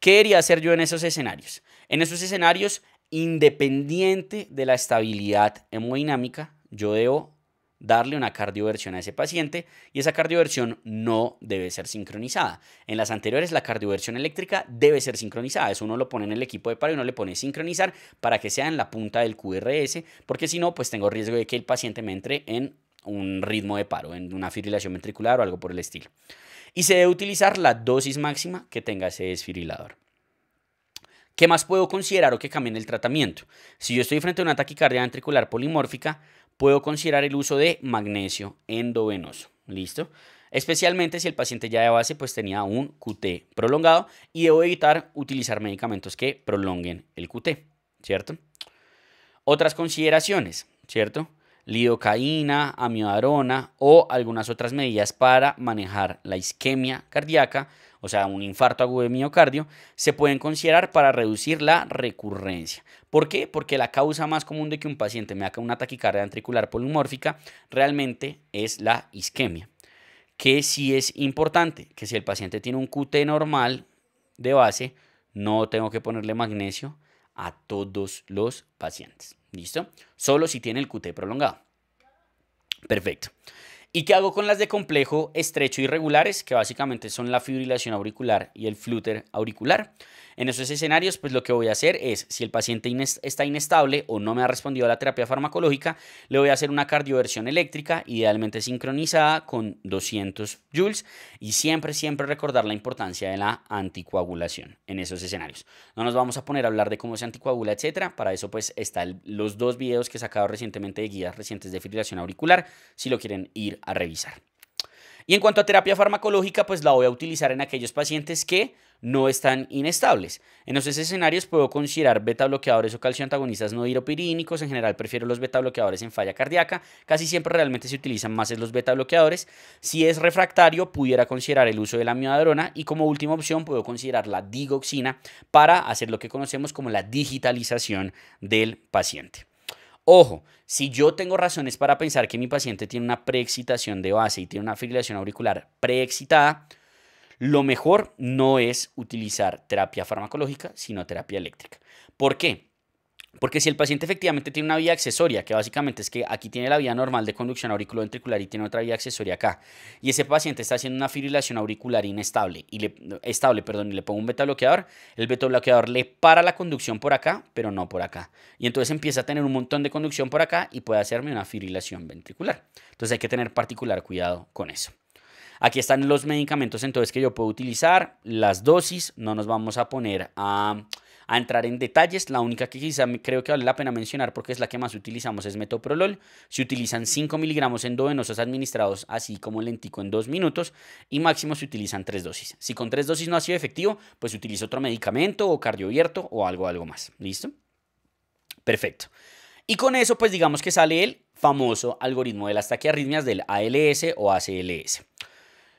¿Qué debería hacer yo en esos escenarios? En esos escenarios, independiente de la estabilidad hemodinámica, yo debo darle una cardioversión a ese paciente y esa cardioversión no debe ser sincronizada. En las anteriores la cardioversión eléctrica debe ser sincronizada, eso uno lo pone en el equipo de paro y uno le pone sincronizar para que sea en la punta del QRS, porque si no pues tengo riesgo de que el paciente me entre en un ritmo de paro, en una fibrilación ventricular o algo por el estilo. Y se debe utilizar la dosis máxima que tenga ese desfibrilador. ¿Qué más puedo considerar o que cambie en el tratamiento? Si yo estoy frente a una taquicardia ventricular polimórfica, puedo considerar el uso de magnesio endovenoso. ¿Listo? Especialmente si el paciente ya de base pues tenía un QT prolongado y debo evitar utilizar medicamentos que prolonguen el QT, ¿cierto? Otras consideraciones, ¿cierto? Lidocaína, amiodarona o algunas otras medidas para manejar la isquemia cardíaca, o sea, un infarto agudo de miocardio, se pueden considerar para reducir la recurrencia. ¿Por qué? Porque la causa más común de que un paciente me haga una taquicardia ventricular polimórfica realmente es la isquemia. Que sí es importante, que si el paciente tiene un QT normal de base, no tengo que ponerle magnesio a todos los pacientes. ¿Listo? Solo si tiene el QT prolongado. Perfecto. ¿Y qué hago con las de complejo estrecho irregulares? Que básicamente son la fibrilación auricular y el flúter auricular. En esos escenarios, pues lo que voy a hacer es, si el paciente está inestable o no me ha respondido a la terapia farmacológica, le voy a hacer una cardioversión eléctrica, idealmente sincronizada con 200 joules, y siempre recordar la importancia de la anticoagulación en esos escenarios. No nos vamos a poner a hablar de cómo se anticoagula, etcétera. Para eso, pues, están los dos videos que he sacado recientemente de guías recientes de fibrilación auricular, si lo quieren ir a revisar. Y en cuanto a terapia farmacológica, pues la voy a utilizar en aquellos pacientes que no están inestables. En esos escenarios puedo considerar beta bloqueadores o calcio antagonistas no diropirínicos. En general prefiero los beta bloqueadores en falla cardíaca. Casi siempre realmente se utilizan más los beta bloqueadores. Si es refractario, pudiera considerar el uso de la amiodarona. Y como última opción, puedo considerar la digoxina para hacer lo que conocemos como la digitalización del paciente. Ojo, si yo tengo razones para pensar que mi paciente tiene una preexcitación de base y tiene una fibrilación auricular preexcitada, lo mejor no es utilizar terapia farmacológica, sino terapia eléctrica. ¿Por qué? Porque si el paciente efectivamente tiene una vía accesoria, que básicamente es que aquí tiene la vía normal de conducción auriculoventricular y tiene otra vía accesoria acá, y ese paciente está haciendo una fibrilación auricular inestable y le pongo un beta bloqueador, el beta bloqueador le para la conducción por acá, pero no por acá. Y entonces empieza a tener un montón de conducción por acá y puede hacerme una fibrilación ventricular. Entonces hay que tener particular cuidado con eso. Aquí están los medicamentos entonces que yo puedo utilizar, las dosis, no nos vamos a poner a a entrar en detalles. La única que quizá creo que vale la pena mencionar porque es la que más utilizamos es metoprolol. Se utilizan 5 miligramos endovenosos administrados así como lentico en 2 minutos y máximo se utilizan 3 dosis. Si con 3 dosis no ha sido efectivo, pues utilizo otro medicamento o cardiovierto o algo más. ¿Listo? Perfecto. Y con eso pues digamos que sale el famoso algoritmo de las taquiarritmias del ALS o ACLS.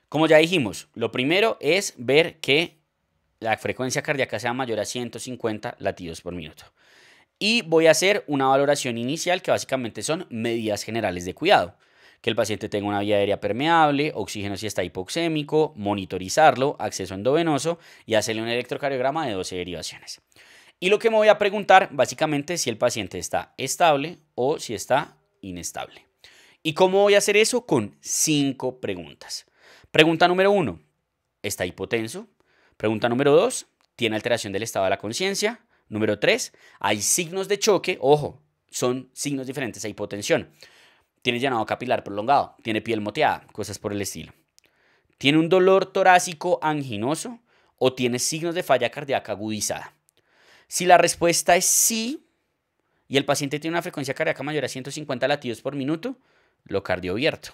Como ya dijimos, lo primero es ver que la frecuencia cardíaca sea mayor a 150 latidos por minuto. Y voy a hacer una valoración inicial que básicamente son medidas generales de cuidado. Que el paciente tenga una vía aérea permeable, oxígeno si está hipoxémico, monitorizarlo, acceso endovenoso y hacerle un electrocardiograma de 12 derivaciones. Y lo que me voy a preguntar básicamente es si el paciente está estable o si está inestable. ¿Y cómo voy a hacer eso? Con 5 preguntas. Pregunta número 1, ¿está hipotenso? Pregunta número 2, ¿tiene alteración del estado de la conciencia? Número 3, ¿hay signos de choque? Ojo, son signos diferentes a hipotensión. ¿Tiene llenado capilar prolongado? ¿Tiene piel moteada? Cosas por el estilo. ¿Tiene un dolor torácico anginoso? ¿O tiene signos de falla cardíaca agudizada? Si la respuesta es sí, y el paciente tiene una frecuencia cardíaca mayor a 150 latidos por minuto, lo cardiovierto.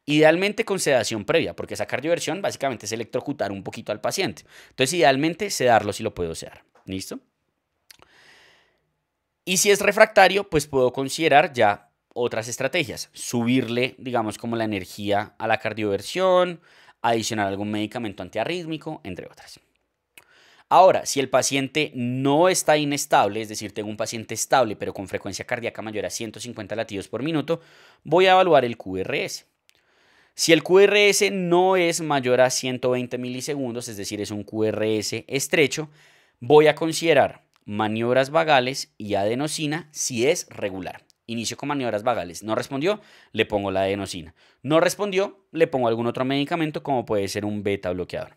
Idealmente con sedación previa, porque esa cardioversión básicamente es electrocutar un poquito al paciente. Entonces, idealmente sedarlo si lo puedo sedar. ¿Listo? Y si es refractario, pues puedo considerar ya otras estrategias. Subirle, digamos, como la energía a la cardioversión, adicionar algún medicamento antiarrítmico, entre otras. Ahora, si el paciente no está inestable, es decir, tengo un paciente estable pero con frecuencia cardíaca mayor a 150 latidos por minuto, voy a evaluar el QRS. Si el QRS no es mayor a 120 milisegundos, es decir, es un QRS estrecho, voy a considerar maniobras vagales y adenosina si es regular. Inicio con maniobras vagales. No respondió, le pongo la adenosina. No respondió, le pongo algún otro medicamento como puede ser un beta bloqueador.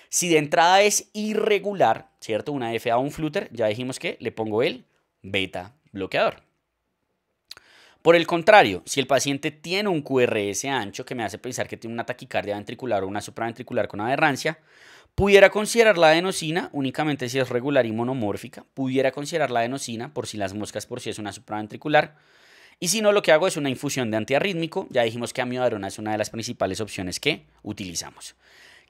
Si de entrada es irregular, ¿cierto? Una FA o un flutter, ya dijimos que le pongo el beta bloqueador. Por el contrario, si el paciente tiene un QRS ancho que me hace pensar que tiene una taquicardia ventricular o una supraventricular con aberrancia, pudiera considerar la adenosina únicamente si es regular y monomórfica. Pudiera considerar la adenosina por si las moscas por si es una supraventricular. Y si no, lo que hago es una infusión de antiarrítmico. Ya dijimos que amiodarona es una de las principales opciones que utilizamos.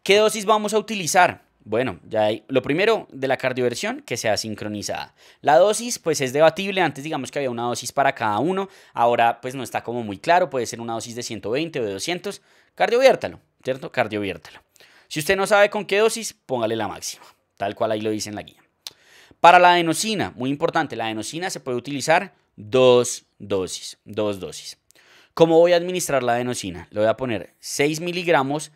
¿Qué dosis vamos a utilizar? Bueno, ya hay lo primero de la cardioversión que sea sincronizada. La dosis pues es debatible, antes digamos que había una dosis para cada uno, ahora pues no está como muy claro, puede ser una dosis de 120 o de 200, cardioviértalo, ¿cierto? Cardioviértalo. Si usted no sabe con qué dosis, póngale la máxima, tal cual ahí lo dice en la guía. Para la adenosina, muy importante, la adenosina se puede utilizar dos dosis. ¿Cómo voy a administrar la adenosina? Le voy a poner 6 miligramos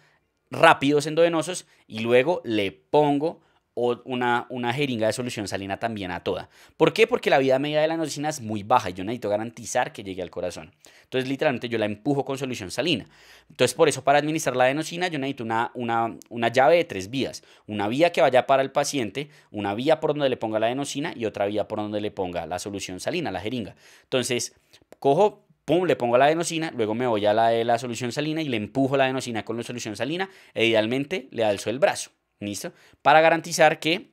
rápidos endovenosos y luego le pongo una jeringa de solución salina también a toda. ¿Por qué? Porque la vida media de la adenosina es muy baja y yo necesito garantizar que llegue al corazón. Entonces, literalmente yo la empujo con solución salina. Entonces, por eso para administrar la adenosina yo necesito una llave de 3 vías. Una vía que vaya para el paciente, una vía por donde le ponga la adenosina y otra vía por donde le ponga la solución salina, la jeringa. Entonces, cojo, pum, le pongo la adenosina, luego me voy a la de la solución salina y le empujo la adenosina con la solución salina e idealmente le alzo el brazo, ¿listo? Para garantizar que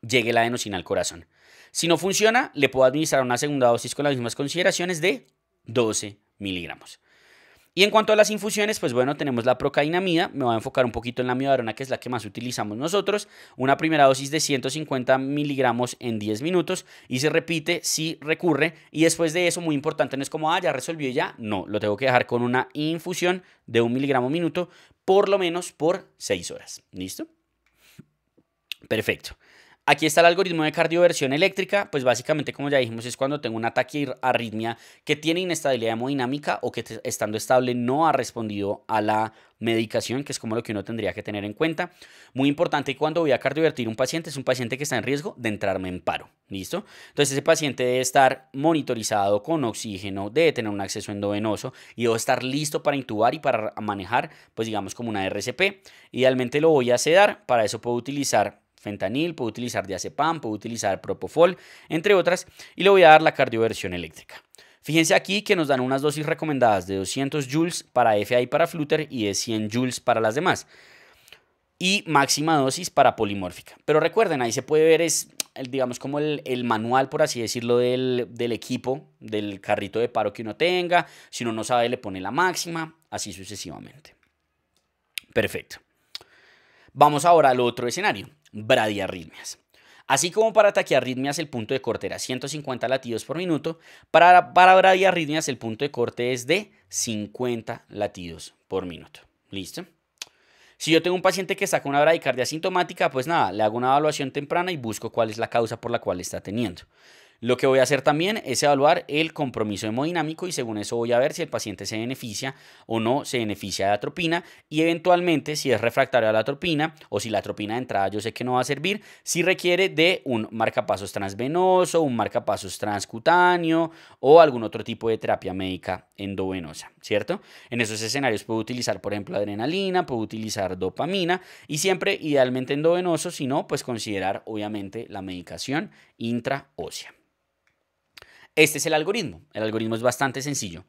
llegue la adenosina al corazón. Si no funciona, le puedo administrar una segunda dosis con las mismas consideraciones de 12 miligramos. Y en cuanto a las infusiones, pues bueno, tenemos la procainamida, me voy a enfocar un poquito en la amiodarona, que es la que más utilizamos nosotros, una primera dosis de 150 miligramos en 10 minutos y se repite si recurre y después de eso, muy importante, no es como, ya resolvió ya, no, lo tengo que dejar con una infusión de 1 miligramo minuto, por lo menos por 6 horas, ¿listo? Perfecto. Aquí está el algoritmo de cardioversión eléctrica, pues básicamente como ya dijimos es cuando tengo una taquiarritmia que tiene inestabilidad hemodinámica o que estando estable no ha respondido a la medicación, que es como lo que uno tendría que tener en cuenta. Muy importante cuando voy a cardiovertir un paciente, es un paciente que está en riesgo de entrarme en paro, ¿listo? Entonces ese paciente debe estar monitorizado con oxígeno, debe tener un acceso endovenoso y debe estar listo para intubar y para manejar, pues digamos como una RCP. Idealmente lo voy a sedar, para eso puedo utilizar fentanil, puedo utilizar diazepam, puedo utilizar propofol, entre otras, y le voy a dar la cardioversión eléctrica. Fíjense aquí que nos dan unas dosis recomendadas de 200 joules para FA y para flutter y de 100 joules para las demás. Y máxima dosis para polimórfica. Pero recuerden, ahí se puede ver es digamos, como el manual, por así decirlo, del equipo, del carrito de paro que uno tenga. Si uno no sabe, le pone la máxima, así sucesivamente. Perfecto. Vamos ahora al otro escenario, bradiarritmias. Así como para taquiarritmias el punto de corte era 150 latidos por minuto, para bradiarritmias el punto de corte es de 50 latidos por minuto. ¿Listo? Si yo tengo un paciente que está con una bradicardia asintomática, pues nada, le hago una evaluación temprana y busco cuál es la causa por la cual está teniendo. Lo que voy a hacer también es evaluar el compromiso hemodinámico y según eso voy a ver si el paciente se beneficia o no se beneficia de atropina y eventualmente si es refractario a la atropina o si la atropina de entrada yo sé que no va a servir, si requiere de un marcapasos transvenoso, un marcapasos transcutáneo o algún otro tipo de terapia médica endovenosa, ¿cierto? En esos escenarios puedo utilizar, por ejemplo, adrenalina, puedo utilizar dopamina y siempre idealmente endovenoso, si no, pues considerar obviamente la medicación intraósea. Este es el algoritmo. El algoritmo es bastante sencillo.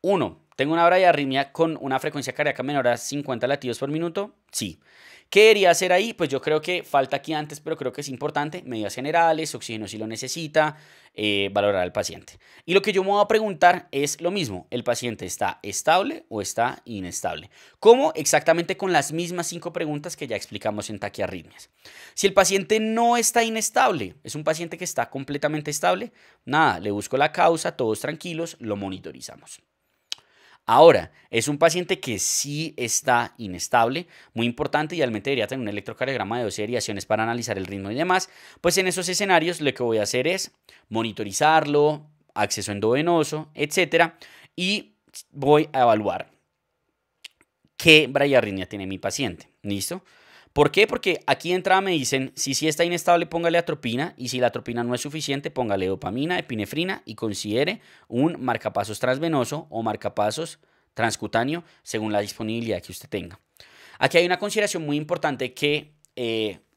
1. ¿Tengo una bradiarritmia con una frecuencia cardíaca menor a 50 latidos por minuto? Sí. ¿Qué debería hacer ahí? Pues yo creo que falta aquí antes, pero creo que es importante. Medidas generales, oxígeno si lo necesita, valorar al paciente. Y lo que yo me voy a preguntar es lo mismo. ¿El paciente está estable o está inestable? ¿Cómo? Exactamente con las mismas 5 preguntas que ya explicamos en taquiarritmias. Si el paciente no está inestable, es un paciente que está completamente estable, nada, le busco la causa, todos tranquilos, lo monitorizamos. Ahora, es un paciente que sí está inestable, muy importante, idealmente debería tener un electrocardiograma de 12 derivaciones para analizar el ritmo y demás, pues en esos escenarios lo que voy a hacer es monitorizarlo, acceso endovenoso, etcétera, y voy a evaluar qué bradiarritmia tiene mi paciente, ¿listo? ¿Por qué? Porque aquí de entrada me dicen, si está inestable, póngale atropina, y si la atropina no es suficiente, póngale dopamina, epinefrina y considere un marcapasos transvenoso o marcapasos transcutáneo según la disponibilidad que usted tenga. Aquí hay una consideración muy importante que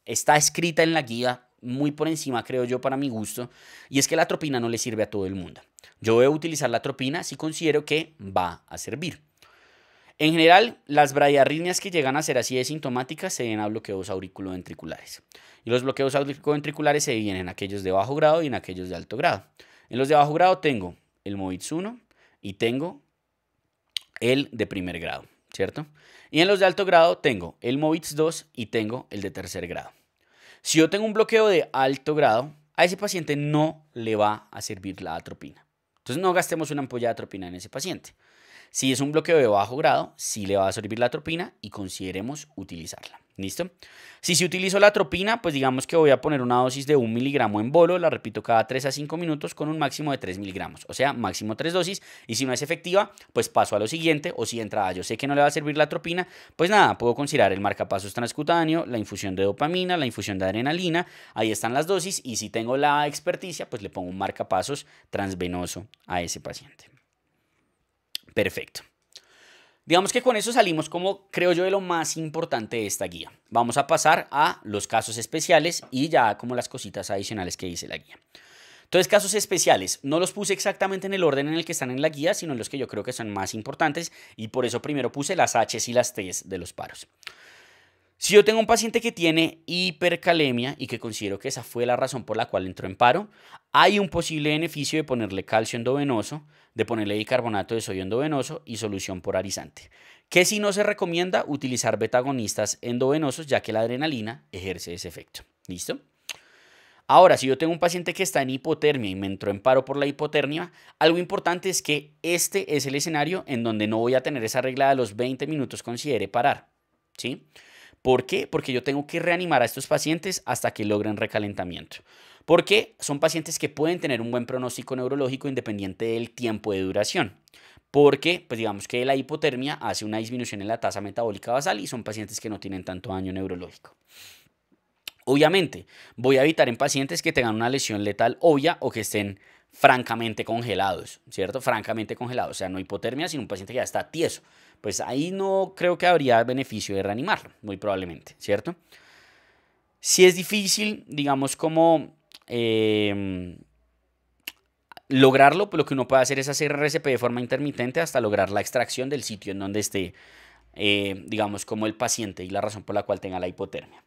está escrita en la guía, muy por encima creo yo para mi gusto, y es que la atropina no le sirve a todo el mundo. Yo voy a utilizar la atropina si considero que va a servir. En general, las bradiarritmias que llegan a ser así de sintomáticas se deben a bloqueos auriculoventriculares. Y los bloqueos auriculoventriculares se dividen en aquellos de bajo grado y en aquellos de alto grado. En los de bajo grado tengo el MOVITS 1 y tengo el de primer grado, ¿cierto? Y en los de alto grado tengo el MOVITS 2 y tengo el de tercer grado. Si yo tengo un bloqueo de alto grado, a ese paciente no le va a servir la atropina. Entonces no gastemos una ampolla de atropina en ese paciente. Si es un bloqueo de bajo grado, sí le va a servir la atropina y consideremos utilizarla. ¿Listo? Si utilizo la atropina, pues digamos que voy a poner una dosis de 1 miligramo en bolo, la repito cada 3 a 5 minutos con un máximo de 3 miligramos, o sea, máximo 3 dosis, y si no es efectiva, pues paso a lo siguiente, o si de entrada yo sé que no le va a servir la atropina, pues nada, puedo considerar el marcapasos transcutáneo, la infusión de dopamina, la infusión de adrenalina, ahí están las dosis, y si tengo la experticia, pues le pongo un marcapasos transvenoso a ese paciente. Perfecto. Digamos que con eso salimos como creo yo de lo más importante de esta guía. Vamos a pasar a los casos especiales y ya como las cositas adicionales que dice la guía. Entonces, casos especiales, no los puse exactamente en el orden en el que están en la guía, sino en los que yo creo que son más importantes y por eso primero puse las H's y las T's de los paros. Si yo tengo un paciente que tiene hipercalemia y que considero que esa fue la razón por la cual entró en paro, hay un posible beneficio de ponerle calcio endovenoso, de ponerle bicarbonato de sodio endovenoso y solución polarizante. Que si no se recomienda utilizar beta-agonistas endovenosos ya que la adrenalina ejerce ese efecto. ¿Listo? Ahora, si yo tengo un paciente que está en hipotermia y me entró en paro por la hipotermia, algo importante es que este es el escenario en donde no voy a tener esa regla de los 20 minutos considere parar. ¿Sí? ¿Por qué? Porque yo tengo que reanimar a estos pacientes hasta que logren recalentamiento. Porque son pacientes que pueden tener un buen pronóstico neurológico independiente del tiempo de duración. Porque, pues digamos que la hipotermia hace una disminución en la tasa metabólica basal y son pacientes que no tienen tanto daño neurológico. Obviamente, voy a evitar en pacientes que tengan una lesión letal obvia o que estén francamente congelados, ¿cierto? Francamente congelados, o sea, no hipotermia, sino un paciente que ya está tieso. Pues ahí no creo que habría beneficio de reanimarlo, muy probablemente, ¿cierto? Si es difícil, digamos, como lograrlo, pues lo que uno puede hacer es hacer RCP de forma intermitente hasta lograr la extracción del sitio en donde esté, digamos, como el paciente y la razón por la cual tenga la hipotermia.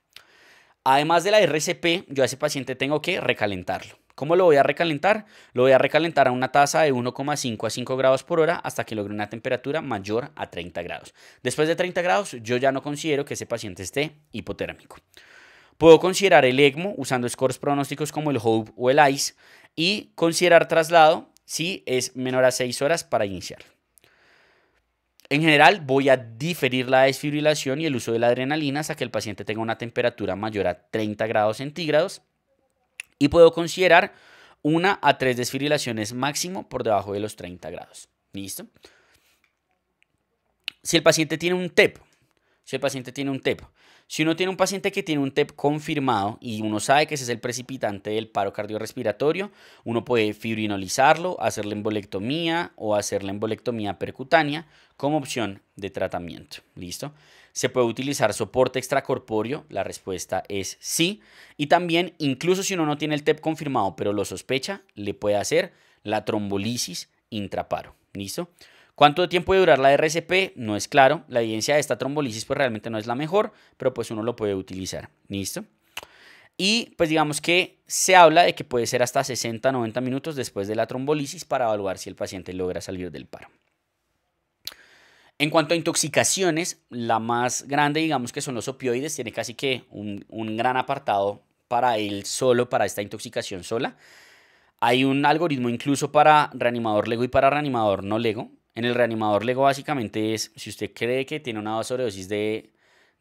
Además de la RCP, yo a ese paciente tengo que recalentarlo. ¿Cómo lo voy a recalentar? Lo voy a recalentar a una tasa de 1,5 a 5 grados por hora hasta que logre una temperatura mayor a 30 grados. Después de 30 grados, yo ya no considero que ese paciente esté hipotérmico. Puedo considerar el ECMO usando scores pronósticos como el HOPE o el ICE y considerar traslado si es menor a 6 horas para iniciarlo. En general, voy a diferir la desfibrilación y el uso de la adrenalina hasta que el paciente tenga una temperatura mayor a 30 grados centígrados. Y puedo considerar 1 a 3 desfibrilaciones máximo por debajo de los 30 grados. ¿Listo? Si el paciente tiene un TEP, si uno tiene un paciente que tiene un TEP confirmado y uno sabe que ese es el precipitante del paro cardiorrespiratorio, uno puede fibrinolizarlo, hacerle embolectomía o hacerle embolectomía percutánea como opción de tratamiento. ¿Listo? ¿Se puede utilizar soporte extracorpóreo? La respuesta es sí. Y también, incluso si uno no tiene el TEP confirmado, pero lo sospecha, le puede hacer la trombolisis intraparo. ¿Listo? ¿Cuánto tiempo puede durar la RCP? No es claro. La evidencia de esta trombolisis pues realmente no es la mejor, pero pues uno lo puede utilizar. ¿Listo? Y pues digamos que se habla de que puede ser hasta 60 a 90 minutos después de la trombolisis para evaluar si el paciente logra salir del paro. En cuanto a intoxicaciones, la más grande, digamos que son los opioides, tiene casi que un gran apartado para él solo, para esta intoxicación sola. Hay un algoritmo incluso para reanimador LEGO y para reanimador no LEGO. En el reanimador LEGO básicamente es, si usted cree que tiene una sobredosis de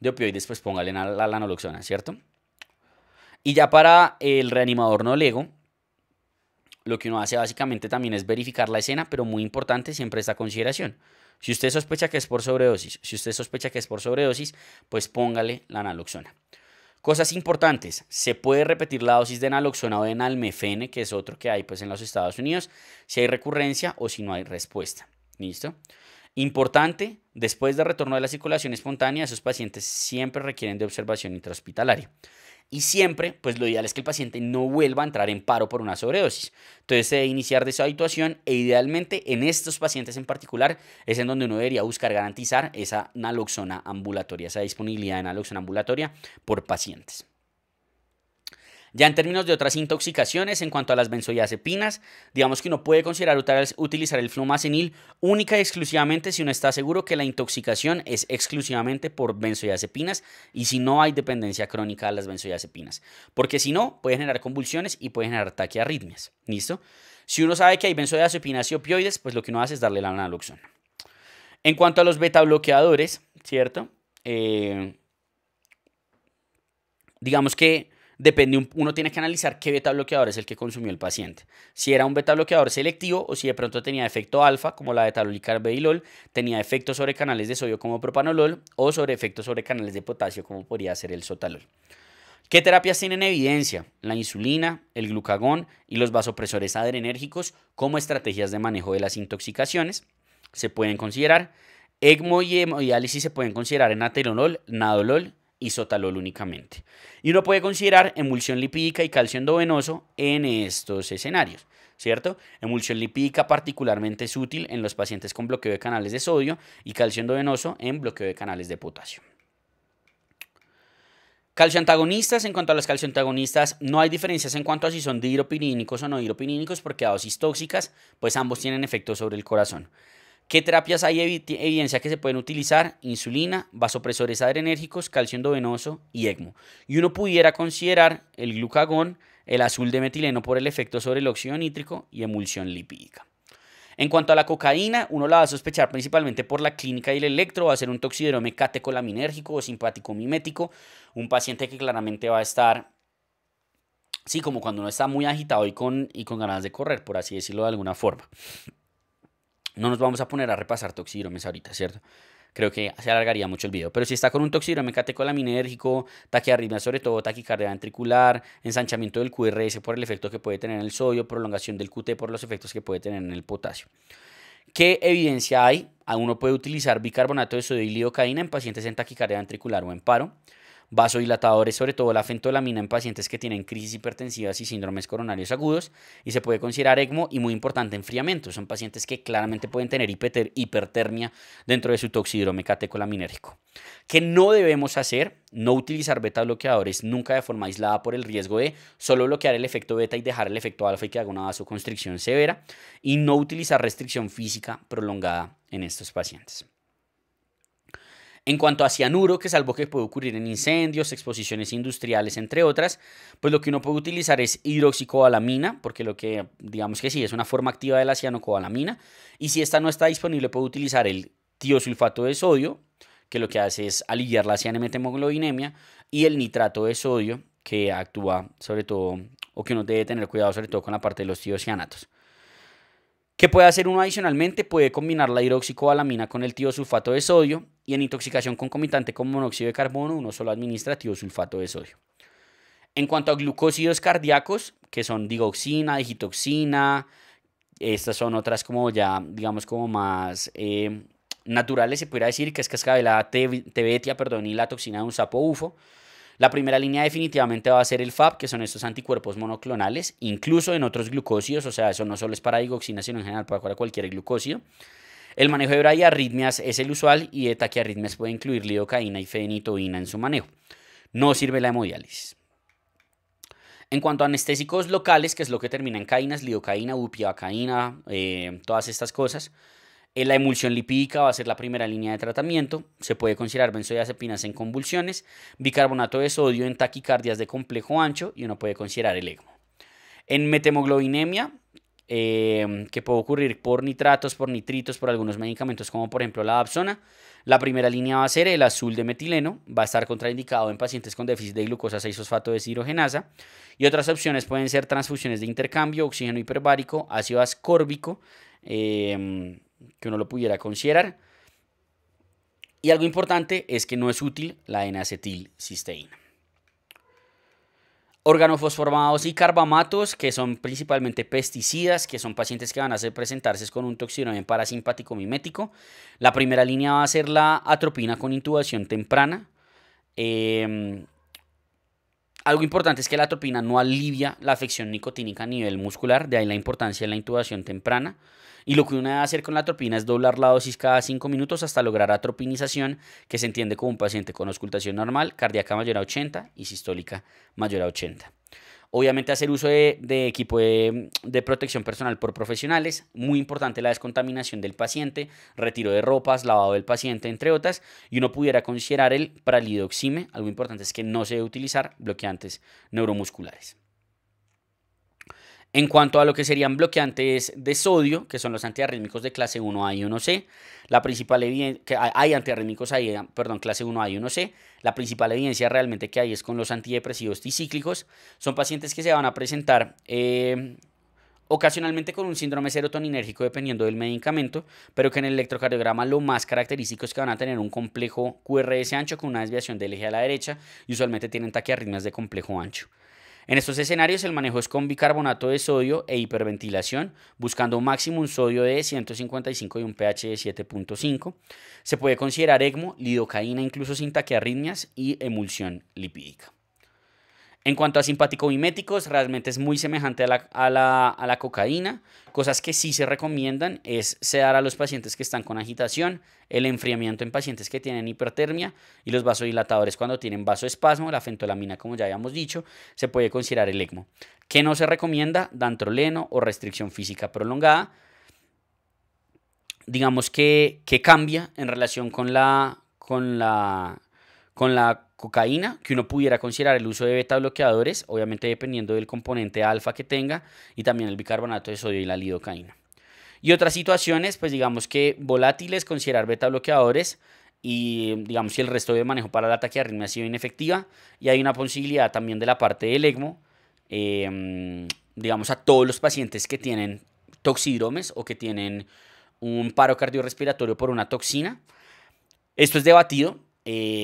opioides, pues póngale la naloxona, ¿cierto? Y ya para el reanimador no LEGO, lo que uno hace básicamente también es verificar la escena, pero muy importante siempre esta consideración. Si usted sospecha que es por sobredosis, pues póngale la naloxona. Cosas importantes, se puede repetir la dosis de naloxona o de nalmefene, que es otro que hay pues en los Estados Unidos, si hay recurrencia o si no hay respuesta. ¿Listo? Importante, después de retorno de la circulación espontánea, esos pacientes siempre requieren de observación intrahospitalaria. Y siempre, pues lo ideal es que el paciente no vuelva a entrar en paro por una sobredosis. Entonces se debe iniciar de esa habituación e idealmente en estos pacientes en particular es en donde uno debería buscar garantizar esa naloxona ambulatoria, esa disponibilidad de naloxona ambulatoria por pacientes. Ya en términos de otras intoxicaciones, en cuanto a las benzodiazepinas, digamos que uno puede considerar utilizar el flumazenil única y exclusivamente si uno está seguro que la intoxicación es exclusivamente por benzodiazepinas y si no hay dependencia crónica de las benzodiazepinas. Porque si no, puede generar convulsiones y puede generar taquiarritmias. ¿Listo? Si uno sabe que hay benzodiazepinas y opioides, pues lo que uno hace es darle la naloxona. En cuanto a los beta bloqueadores, ¿cierto? Digamos que depende, uno tiene que analizar qué beta bloqueador es el que consumió el paciente. Si era un beta bloqueador selectivo o si de pronto tenía efecto alfa, como la betalol, tenía efectos sobre canales de sodio como propanolol o sobre efectos sobre canales de potasio como podría ser el sotalol. ¿Qué terapias tienen evidencia? La insulina, el glucagón y los vasopresores adrenérgicos como estrategias de manejo de las intoxicaciones. Se pueden considerar. ECMO y hemodiálisis se pueden considerar en atenolol, nadolol y sotalol únicamente. Y uno puede considerar emulsión lipídica y calcio endovenoso en estos escenarios, ¿cierto? Emulsión lipídica particularmente es útil en los pacientes con bloqueo de canales de sodio y calcio endovenoso en bloqueo de canales de potasio. Calcioantagonistas, en cuanto a los calcioantagonistas, no hay diferencias en cuanto a si son dihidropirínicos o no dihidropirínicos porque a dosis tóxicas, pues ambos tienen efecto sobre el corazón. ¿Qué terapias hay evidencia que se pueden utilizar? Insulina, vasopresores adrenérgicos, calcio endovenoso y ECMO. Y uno pudiera considerar el glucagón, el azul de metileno por el efecto sobre el óxido nítrico y emulsión lipídica. En cuanto a la cocaína, uno la va a sospechar principalmente por la clínica y el electro, va a ser un toxidrome catecolaminérgico o simpático mimético, un paciente que claramente va a estar, sí, como cuando uno está muy agitado y con ganas de correr, por así decirlo de alguna forma. No nos vamos a poner a repasar toxidromes ahorita, ¿cierto? Creo que se alargaría mucho el video. Pero si está con un toxidrome catecolaminérgico, taquiarritmia, sobre todo taquicardia ventricular, ensanchamiento del QRS por el efecto que puede tener en el sodio, prolongación del QT por los efectos que puede tener en el potasio. ¿Qué evidencia hay? Uno puede utilizar bicarbonato de sodio y lidocaína en pacientes en taquicardia ventricular o en paro. vasodilatadores, sobre todo la fentolamina en pacientes que tienen crisis hipertensivas y síndromes coronarios agudos, y se puede considerar ECMO y muy importante enfriamiento. Son pacientes que claramente pueden tener hipertermia dentro de su toxidrome catecolaminérgico. ¿Qué no debemos hacer? No utilizar beta bloqueadores nunca de forma aislada por el riesgo de solo bloquear el efecto beta y dejar el efecto alfa y que haga una vasoconstricción severa, y no utilizar restricción física prolongada en estos pacientes. En cuanto a cianuro, que es algo que puede ocurrir en incendios, exposiciones industriales, entre otras, pues lo que uno puede utilizar es hidroxicobalamina, porque lo que digamos que sí es una forma activa de la cianocobalamina, y si esta no está disponible puede utilizar el tiosulfato de sodio, que lo que hace es aliviar la cianemetemoglobinemia, y el nitrato de sodio, que actúa sobre todo, o que uno debe tener cuidado sobre todo con la parte de los tiocianatos. ¿Qué puede hacer uno adicionalmente? Puede combinar la hidroxicobalamina con el tiosulfato de sodio, y en intoxicación concomitante con monóxido de carbono uno solo administra tiosulfato de sodio. En cuanto a glucósidos cardíacos, que son digoxina, digitoxina, estas son otras como ya, digamos, como más naturales, se podría decir, que es cascabel tebetia, y la toxina de un sapo bufo. La primera línea definitivamente va a ser el FAB, que son estos anticuerpos monoclonales, incluso en otros glucósidos, o sea, eso no solo es para digoxina, sino en general para cualquier glucósido. El manejo de bradiarritmias es el usual, y de taquiarritmias puede incluir lidocaína y fenitoína en su manejo. No sirve la hemodiálisis. En cuanto a anestésicos locales, que es lo que termina en caínas, lidocaína, bupivacaína, todas estas cosas, la emulsión lipídica va a ser la primera línea de tratamiento. Se puede considerar benzodiazepinas en convulsiones, bicarbonato de sodio en taquicardias de complejo ancho, y uno puede considerar el ECMO. En metemoglobinemia, que puede ocurrir por nitratos, por nitritos, por algunos medicamentos como por ejemplo la dapsona, la primera línea va a ser el azul de metileno, va a estar contraindicado en pacientes con déficit de glucosa 6-fosfato deshidrogenasa, y otras opciones pueden ser transfusiones de intercambio, oxígeno hiperbárico, ácido ascórbico, que uno lo pudiera considerar. Y algo importante es que no es útil la N-acetilcisteína. Organofosformados y carbamatos, que son principalmente pesticidas, que son pacientes que van a presentarse con un toxidrome parasimpático mimético. La primera línea va a ser la atropina con intubación temprana. Algo importante es que la atropina no alivia la afección nicotínica a nivel muscular, de ahí la importancia de la intubación temprana. Y lo que uno debe hacer con la atropina es doblar la dosis cada 5 minutos hasta lograr atropinización, que se entiende como un paciente con auscultación normal, cardíaca mayor a 80 y sistólica mayor a 80. Obviamente hacer uso de equipo de protección personal por profesionales, muy importante la descontaminación del paciente, retiro de ropas, lavado del paciente, entre otras, y uno pudiera considerar el pralidoxime. Algo importante es que no se debe utilizar bloqueantes neuromusculares. En cuanto a lo que serían bloqueantes de sodio, que son los antiarrítmicos de clase 1A y 1C, la principal evidencia que hay antiarrítmicos ahí, clase 1A y 1C, la principal evidencia realmente que hay es con los antidepresivos tricíclicos. Son pacientes que se van a presentar ocasionalmente con un síndrome serotoninérgico dependiendo del medicamento, pero que en el electrocardiograma lo más característico es que van a tener un complejo QRS ancho con una desviación del eje a la derecha, y usualmente tienen taquiarritmias de complejo ancho. En estos escenarios el manejo es con bicarbonato de sodio e hiperventilación, buscando máximo un sodio de 155 y un pH de 7.5. Se puede considerar ECMO, lidocaína incluso sin taquiarritmias, y emulsión lipídica. En cuanto a simpático-miméticos, realmente es muy semejante a la cocaína. Cosas que sí se recomiendan es sedar a los pacientes que están con agitación, el enfriamiento en pacientes que tienen hipertermia, y los vasodilatadores cuando tienen vasoespasmo, la fentolamina, como ya habíamos dicho, se puede considerar el ECMO. ¿Qué no se recomienda? Dantroleno o restricción física prolongada. Digamos que cambia en relación con la cocaína, que uno pudiera considerar el uso de beta bloqueadores, obviamente dependiendo del componente alfa que tenga, y también el bicarbonato de sodio y la lidocaína. Y otras situaciones, pues digamos que volátiles, considerar beta bloqueadores, y digamos si el resto de manejo para la taquiarritmia ha sido inefectiva, y hay una posibilidad también de la parte del ECMO, digamos a todos los pacientes que tienen toxidromes o que tienen un paro cardiorrespiratorio por una toxina. Esto es debatido.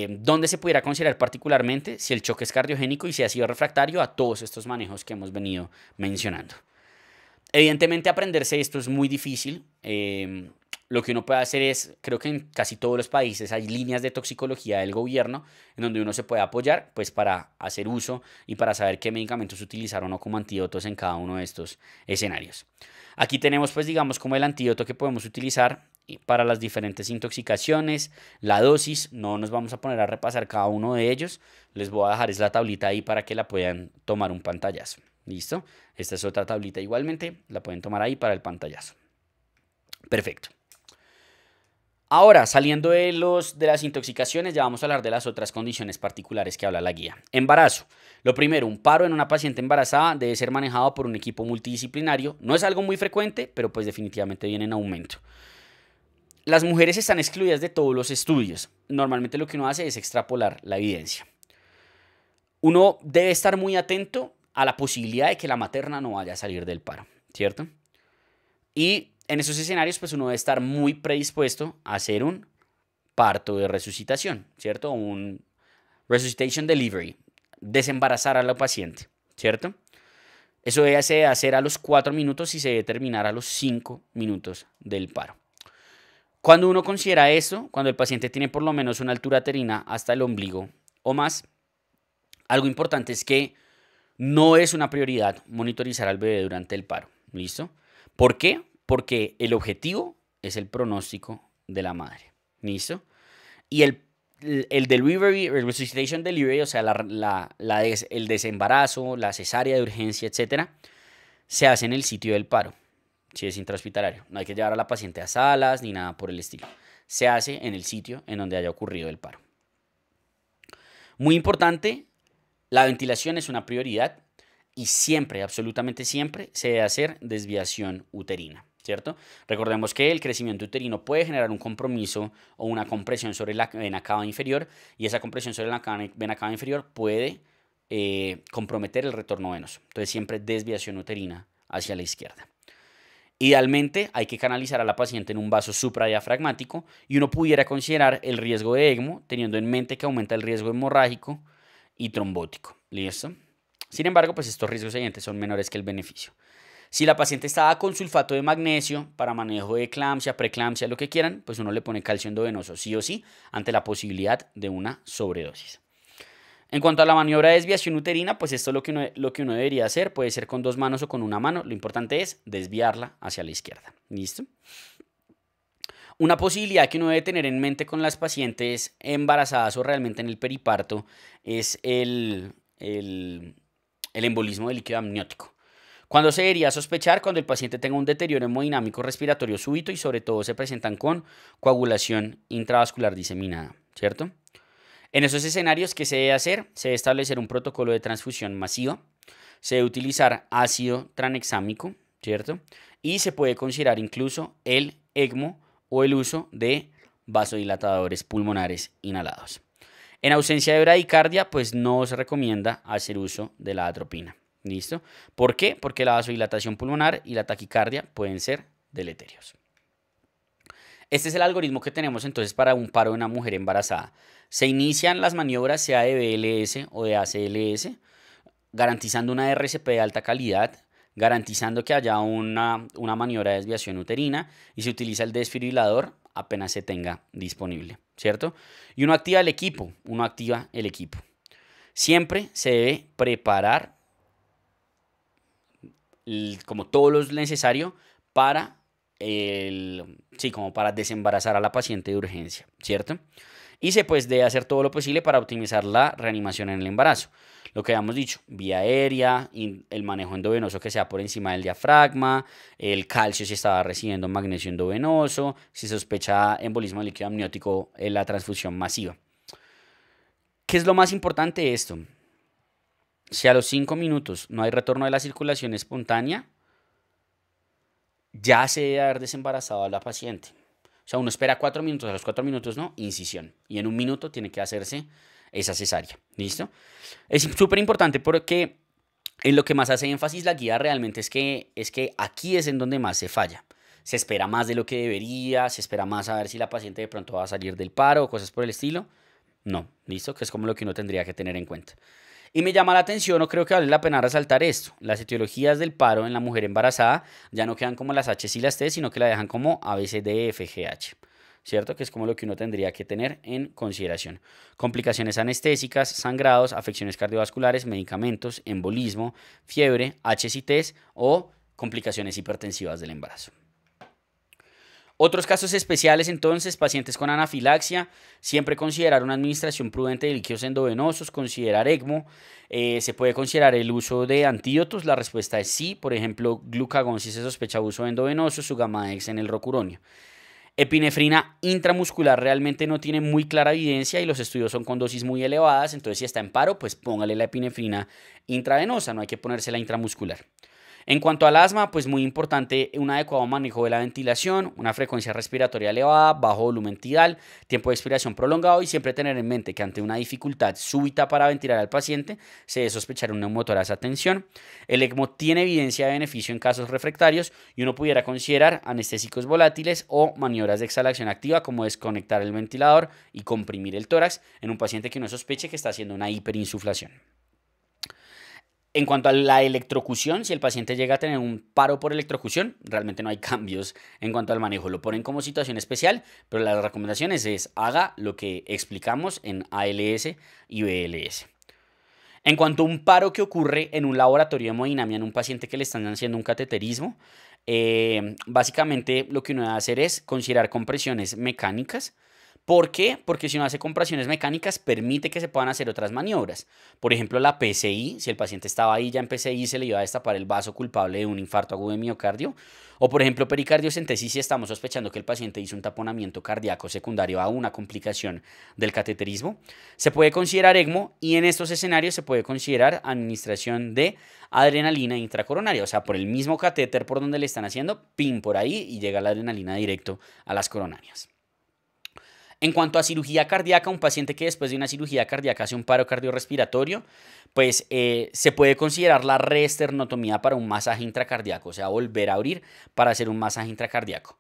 ¿Dónde se pudiera considerar particularmente si el choque es cardiogénico y si ha sido refractario a todos estos manejos que hemos venido mencionando? Evidentemente aprenderse esto es muy difícil. lo que uno puede hacer es, creo que en casi todos los países hay líneas de toxicología del gobierno en donde uno se puede apoyar pues para hacer uso y para saber qué medicamentos utilizar o no como antídotos en cada uno de estos escenarios. Aquí tenemos pues digamos como el antídoto que podemos utilizar para las diferentes intoxicaciones, la dosis, no nos vamos a poner a repasar cada uno de ellos, les voy a dejar es la tablita ahí para que la puedan tomar un pantallazo. ¿Listo? Esta es otra tablita igualmente, la pueden tomar ahí para el pantallazo. Perfecto. Ahora, saliendo de las intoxicaciones, ya vamos a hablar de las otras condiciones particulares que habla la guía. Embarazo. Lo primero, un paro en una paciente embarazada debe ser manejado por un equipo multidisciplinario. No es algo muy frecuente, pero pues definitivamente viene en aumento. Las mujeres están excluidas de todos los estudios. Normalmente lo que uno hace es extrapolar la evidencia. Uno debe estar muy atento a la posibilidad de que la materna no vaya a salir del paro, ¿cierto? Y en esos escenarios, pues uno debe estar muy predispuesto a hacer un parto de resucitación, ¿cierto? Un resuscitation delivery, desembarazar a la paciente, ¿cierto? Eso debe hacer a los 4 minutos y se debe terminar a los 5 minutos del paro. Cuando uno considera esto, cuando el paciente tiene por lo menos una altura uterina hasta el ombligo o más, algo importante es que no es una prioridad monitorizar al bebé durante el paro, ¿listo? ¿Por qué? Porque el objetivo es el pronóstico de la madre, ¿listo? Y el delivery, el resuscitation delivery, o sea, el desembarazo, la cesárea de urgencia, etcétera, se hace en el sitio del paro, si es intrahospitalario. No hay que llevar a la paciente a salas ni nada por el estilo. Se hace en el sitio en donde haya ocurrido el paro. Muy importante, la ventilación es una prioridad y siempre, absolutamente siempre, se debe hacer desviación uterina, ¿cierto? Recordemos que el crecimiento uterino puede generar un compromiso o una compresión sobre la vena cava inferior y esa compresión sobre la vena cava inferior puede comprometer el retorno venoso. Entonces siempre desviación uterina hacia la izquierda. Idealmente hay que canalizar a la paciente en un vaso supradiafragmático y uno pudiera considerar el riesgo de ECMO teniendo en mente que aumenta el riesgo hemorrágico y trombótico. ¿Listo? Sin embargo, pues estos riesgos evidentes son menores que el beneficio. Si la paciente estaba con sulfato de magnesio para manejo de eclampsia, preeclampsia, lo que quieran, pues uno le pone calcio endovenoso sí o sí ante la posibilidad de una sobredosis. En cuanto a la maniobra de desviación uterina, pues esto lo que uno debería hacer puede ser con 2 manos o con una mano. Lo importante es desviarla hacia la izquierda. ¿Listo? Una posibilidad que uno debe tener en mente con las pacientes embarazadas o realmente en el periparto es el embolismo del líquido amniótico. ¿Cuándo se debería sospechar? Cuando el paciente tenga un deterioro hemodinámico respiratorio súbito y sobre todo se presentan con coagulación intravascular diseminada, ¿cierto? En esos escenarios, ¿qué se debe hacer? Se debe establecer un protocolo de transfusión masiva, se debe utilizar ácido tranexámico, ¿cierto? Y se puede considerar incluso el ECMO o el uso de vasodilatadores pulmonares inhalados. En ausencia de bradicardia, pues no se recomienda hacer uso de la atropina. ¿Listo? ¿Por qué? Porque la vasodilatación pulmonar y la taquicardia pueden ser deleterios. Este es el algoritmo que tenemos entonces para un paro de una mujer embarazada. Se inician las maniobras sea de BLS o de ACLS, garantizando una RCP de alta calidad, garantizando que haya una maniobra de desviación uterina y se utiliza el desfibrilador apenas se tenga disponible, ¿cierto? Y uno activa el equipo, Siempre se debe preparar como todo lo necesario para como para desembarazar a la paciente de urgencia, ¿cierto? Y se pues debe hacer todo lo posible para optimizar la reanimación en el embarazo. Lo que habíamos dicho, vía aérea, el manejo endovenoso que sea por encima del diafragma, el calcio si estaba recibiendo magnesio endovenoso, si sospecha embolismo del líquido amniótico, la transfusión masiva. ¿Qué es lo más importante de esto? Si a los 5 minutos no hay retorno de la circulación espontánea, ya se debe haber desembarazado a la paciente. O sea, uno espera 4 minutos, a los 4 minutos no, incisión. Y en 1 minuto tiene que hacerse esa cesárea. ¿Listo? Es súper importante porque en lo que más hace énfasis la guía realmente es que aquí es en donde más se falla. Se espera más de lo que debería, se espera más a ver si la paciente de pronto va a salir del paro o cosas por el estilo. No, ¿listo? Que es como lo que uno tendría que tener en cuenta. Y me llama la atención, o creo que vale la pena resaltar esto. Las etiologías del paro en la mujer embarazada ya no quedan como las H y las T, sino que la dejan como A, B, C, D, E, F, G, H. ¿Cierto? Que es como lo que uno tendría que tener en consideración. Complicaciones anestésicas, sangrados, afecciones cardiovasculares, medicamentos, embolismo, fiebre, H y T o complicaciones hipertensivas del embarazo. Otros casos especiales entonces, pacientes con anafilaxia, siempre considerar una administración prudente de líquidos endovenosos, considerar ECMO, se puede considerar el uso de antídotos, la respuesta es sí, por ejemplo, glucagón si se sospecha uso endovenoso, Sugamadex en el rocuronio. Epinefrina intramuscular realmente no tiene muy clara evidencia y los estudios son con dosis muy elevadas, entonces si está en paro, pues póngale la epinefrina intravenosa, no hay que ponérsela intramuscular. En cuanto al asma, pues muy importante un adecuado manejo de la ventilación, una frecuencia respiratoria elevada, bajo volumen tidal, tiempo de expiración prolongado y siempre tener en mente que ante una dificultad súbita para ventilar al paciente se debe sospechar un neumotórax a tensión. El ECMO tiene evidencia de beneficio en casos refractarios y uno pudiera considerar anestésicos volátiles o maniobras de exhalación activa como desconectar el ventilador y comprimir el tórax en un paciente que uno sospeche que está haciendo una hiperinsuflación. En cuanto a la electrocución, si el paciente llega a tener un paro por electrocución, realmente no hay cambios en cuanto al manejo. Lo ponen como situación especial, pero las recomendaciones es haga lo que explicamos en ALS y BLS. En cuanto a un paro que ocurre en un laboratorio de hemodinamia en un paciente que le están haciendo un cateterismo, básicamente lo que uno debe hacer es considerar compresiones mecánicas. ¿Por qué? Porque si uno hace compresiones mecánicas permite que se puedan hacer otras maniobras. Por ejemplo, la PCI, si el paciente estaba ahí ya en PCI se le iba a destapar el vaso culpable de un infarto agudo de miocardio. O por ejemplo, pericardiocentesis si estamos sospechando que el paciente hizo un taponamiento cardíaco secundario a una complicación del cateterismo. Se puede considerar ECMO y en estos escenarios se puede considerar administración de adrenalina intracoronaria. O sea, por el mismo catéter por donde le están haciendo, pin por ahí y llega la adrenalina directo a las coronarias. En cuanto a cirugía cardíaca, un paciente que después de una cirugía cardíaca hace un paro cardiorrespiratorio, pues se puede considerar la reesternotomía para un masaje intracardíaco, o sea, volver a abrir para hacer un masaje intracardíaco.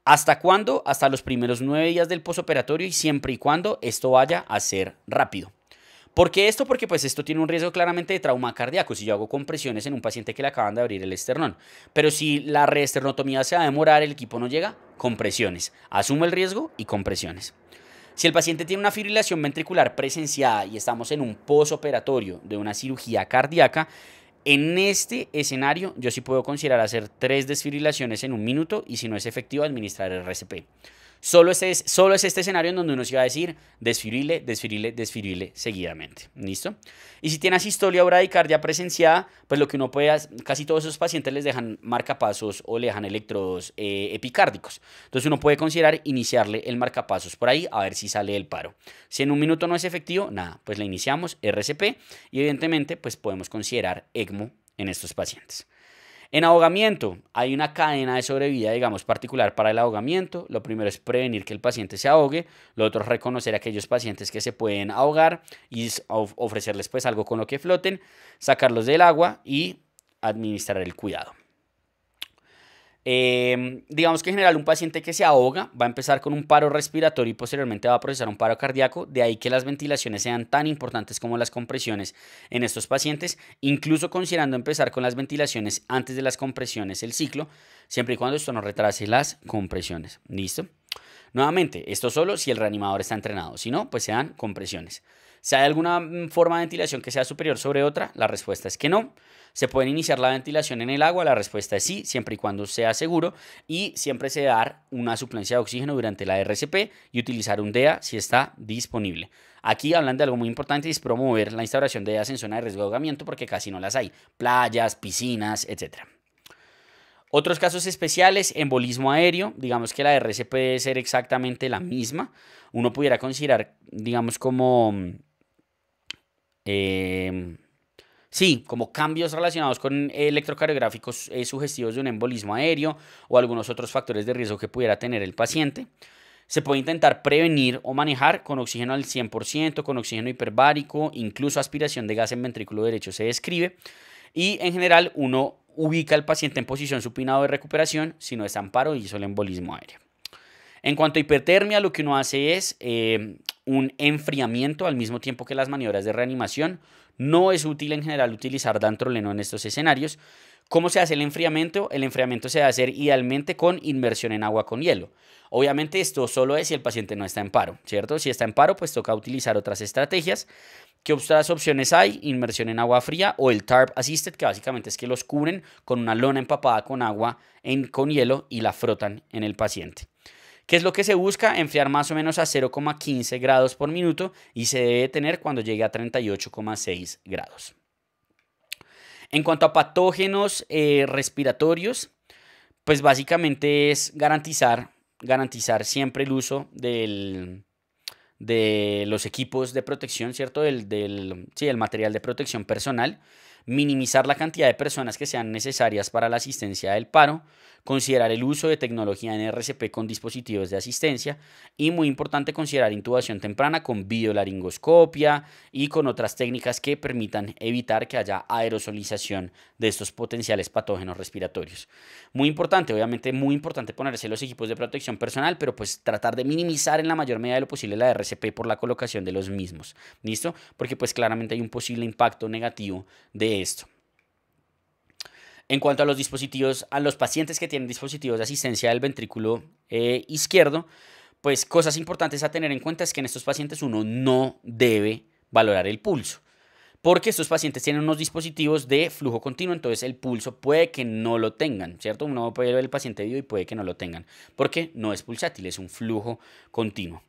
¿Hasta cuándo? Hasta los primeros 9 días del posoperatorio y siempre y cuando esto vaya a ser rápido. ¿Por qué esto? Porque pues esto tiene un riesgo claramente de trauma cardíaco si yo hago compresiones en un paciente que le acaban de abrir el esternón. Pero si la reesternotomía se va a demorar, el equipo no llega, compresiones. Asumo el riesgo y compresiones. Si el paciente tiene una fibrilación ventricular presenciada y estamos en un posoperatorio de una cirugía cardíaca, en este escenario yo sí puedo considerar hacer 3 desfibrilaciones en un minuto y si no es efectivo administrar RCP. Solo es este escenario en donde uno se va a decir desfibrile, desfibrile, desfibrile seguidamente. ¿Listo? Y si tiene asistolia o bradicardia presenciada, pues lo que uno puede hacer, casi todos esos pacientes les dejan marcapasos o le dejan electrodos epicárdicos. Entonces uno puede considerar iniciarle el marcapasos por ahí a ver si sale el paro. Si en un minuto no es efectivo, nada, pues le iniciamos RCP y evidentemente pues podemos considerar ECMO en estos pacientes. En ahogamiento, hay una cadena de sobrevida, digamos, particular para el ahogamiento. Lo primero es prevenir que el paciente se ahogue. Lo otro es reconocer a aquellos pacientes que se pueden ahogar y ofrecerles pues algo con lo que floten, sacarlos del agua y administrar el cuidado. Digamos que en general un paciente que se ahoga va a empezar con un paro respiratorio y posteriormente va a procesar un paro cardíaco, de ahí que las ventilaciones sean tan importantes como las compresiones en estos pacientes, incluso considerando empezar con las ventilaciones antes de las compresiones el ciclo, siempre y cuando esto no retrase las compresiones. ¿Listo? Nuevamente, esto solo si el reanimador está entrenado, si no, pues se dan compresiones. Si hay alguna forma de ventilación que sea superior sobre otra, la respuesta es que no. ¿Se puede iniciar la ventilación en el agua? La respuesta es sí, siempre y cuando sea seguro y siempre se debe dar una suplencia de oxígeno durante la RCP y utilizar un DEA si está disponible. Aquí hablan de algo muy importante y es promover la instauración de DEAs en zona de riesgo de ahogamiento porque casi no las hay. Playas, piscinas, etc. Otros casos especiales, embolismo aéreo, digamos que la RCP debe ser exactamente la misma. Uno pudiera considerar, digamos, como como cambios relacionados con electrocardiográficos sugestivos de un embolismo aéreo o algunos otros factores de riesgo que pudiera tener el paciente. Se puede intentar prevenir o manejar con oxígeno al 100%, con oxígeno hiperbárico, incluso aspiración de gas en ventrículo derecho se describe. Y en general uno ubica al paciente en posición supinado de recuperación si no es amparo y hizo el embolismo aéreo. En cuanto a hipertermia, lo que uno hace es un enfriamiento al mismo tiempo que las maniobras de reanimación. No es útil en general utilizar dantroleno en estos escenarios. ¿Cómo se hace el enfriamiento? El enfriamiento se va a hacer idealmente con inmersión en agua con hielo. Obviamente esto solo es si el paciente no está en paro, ¿cierto? Si está en paro, pues toca utilizar otras estrategias. ¿Qué otras opciones hay? Inmersión en agua fría o el TARP Assisted, que básicamente es que los cubren con una lona empapada con agua con hielo y la frotan en el paciente. ¿Qué es lo que se busca? Enfriar más o menos a 0,15 grados por minuto y se debe tener cuando llegue a 38,6 grados. En cuanto a patógenos respiratorios, pues básicamente es garantizar siempre el uso de los equipos de protección, ¿cierto? El material de protección personal, minimizar la cantidad de personas que sean necesarias para la asistencia del paro, considerar el uso de tecnología en RCP con dispositivos de asistencia y, muy importante, considerar intubación temprana con videolaringoscopia y con otras técnicas que permitan evitar que haya aerosolización de estos potenciales patógenos respiratorios. Muy importante, obviamente muy importante ponerse los equipos de protección personal, pero pues tratar de minimizar en la mayor medida de lo posible la RCP por la colocación de los mismos, ¿listo? Porque pues claramente hay un posible impacto negativo de esto. En cuanto a los dispositivos, a los pacientes que tienen dispositivos de asistencia del ventrículo izquierdo, pues cosas importantes a tener en cuenta es que en estos pacientes uno no debe valorar el pulso, porque estos pacientes tienen unos dispositivos de flujo continuo, entonces el pulso puede que no lo tengan, ¿cierto? Uno puede ver el paciente vivo y puede que no lo tengan, porque no es pulsátil, es un flujo continuo.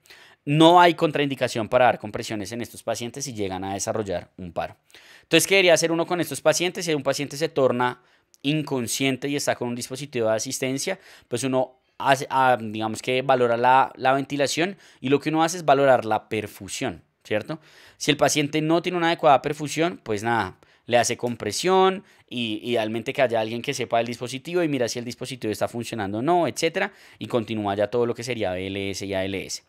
No hay contraindicación para dar compresiones en estos pacientes si llegan a desarrollar un paro. Entonces, ¿qué debería hacer uno con estos pacientes? Si un paciente se torna inconsciente y está con un dispositivo de asistencia, pues uno hace, digamos que valora la ventilación y lo que uno hace es valorar la perfusión, ¿cierto? Si el paciente no tiene una adecuada perfusión, pues nada, le hace compresión y idealmente que haya alguien que sepa del dispositivo y mira si el dispositivo está funcionando o no, etcétera, y continúa ya todo lo que sería BLS y ALS.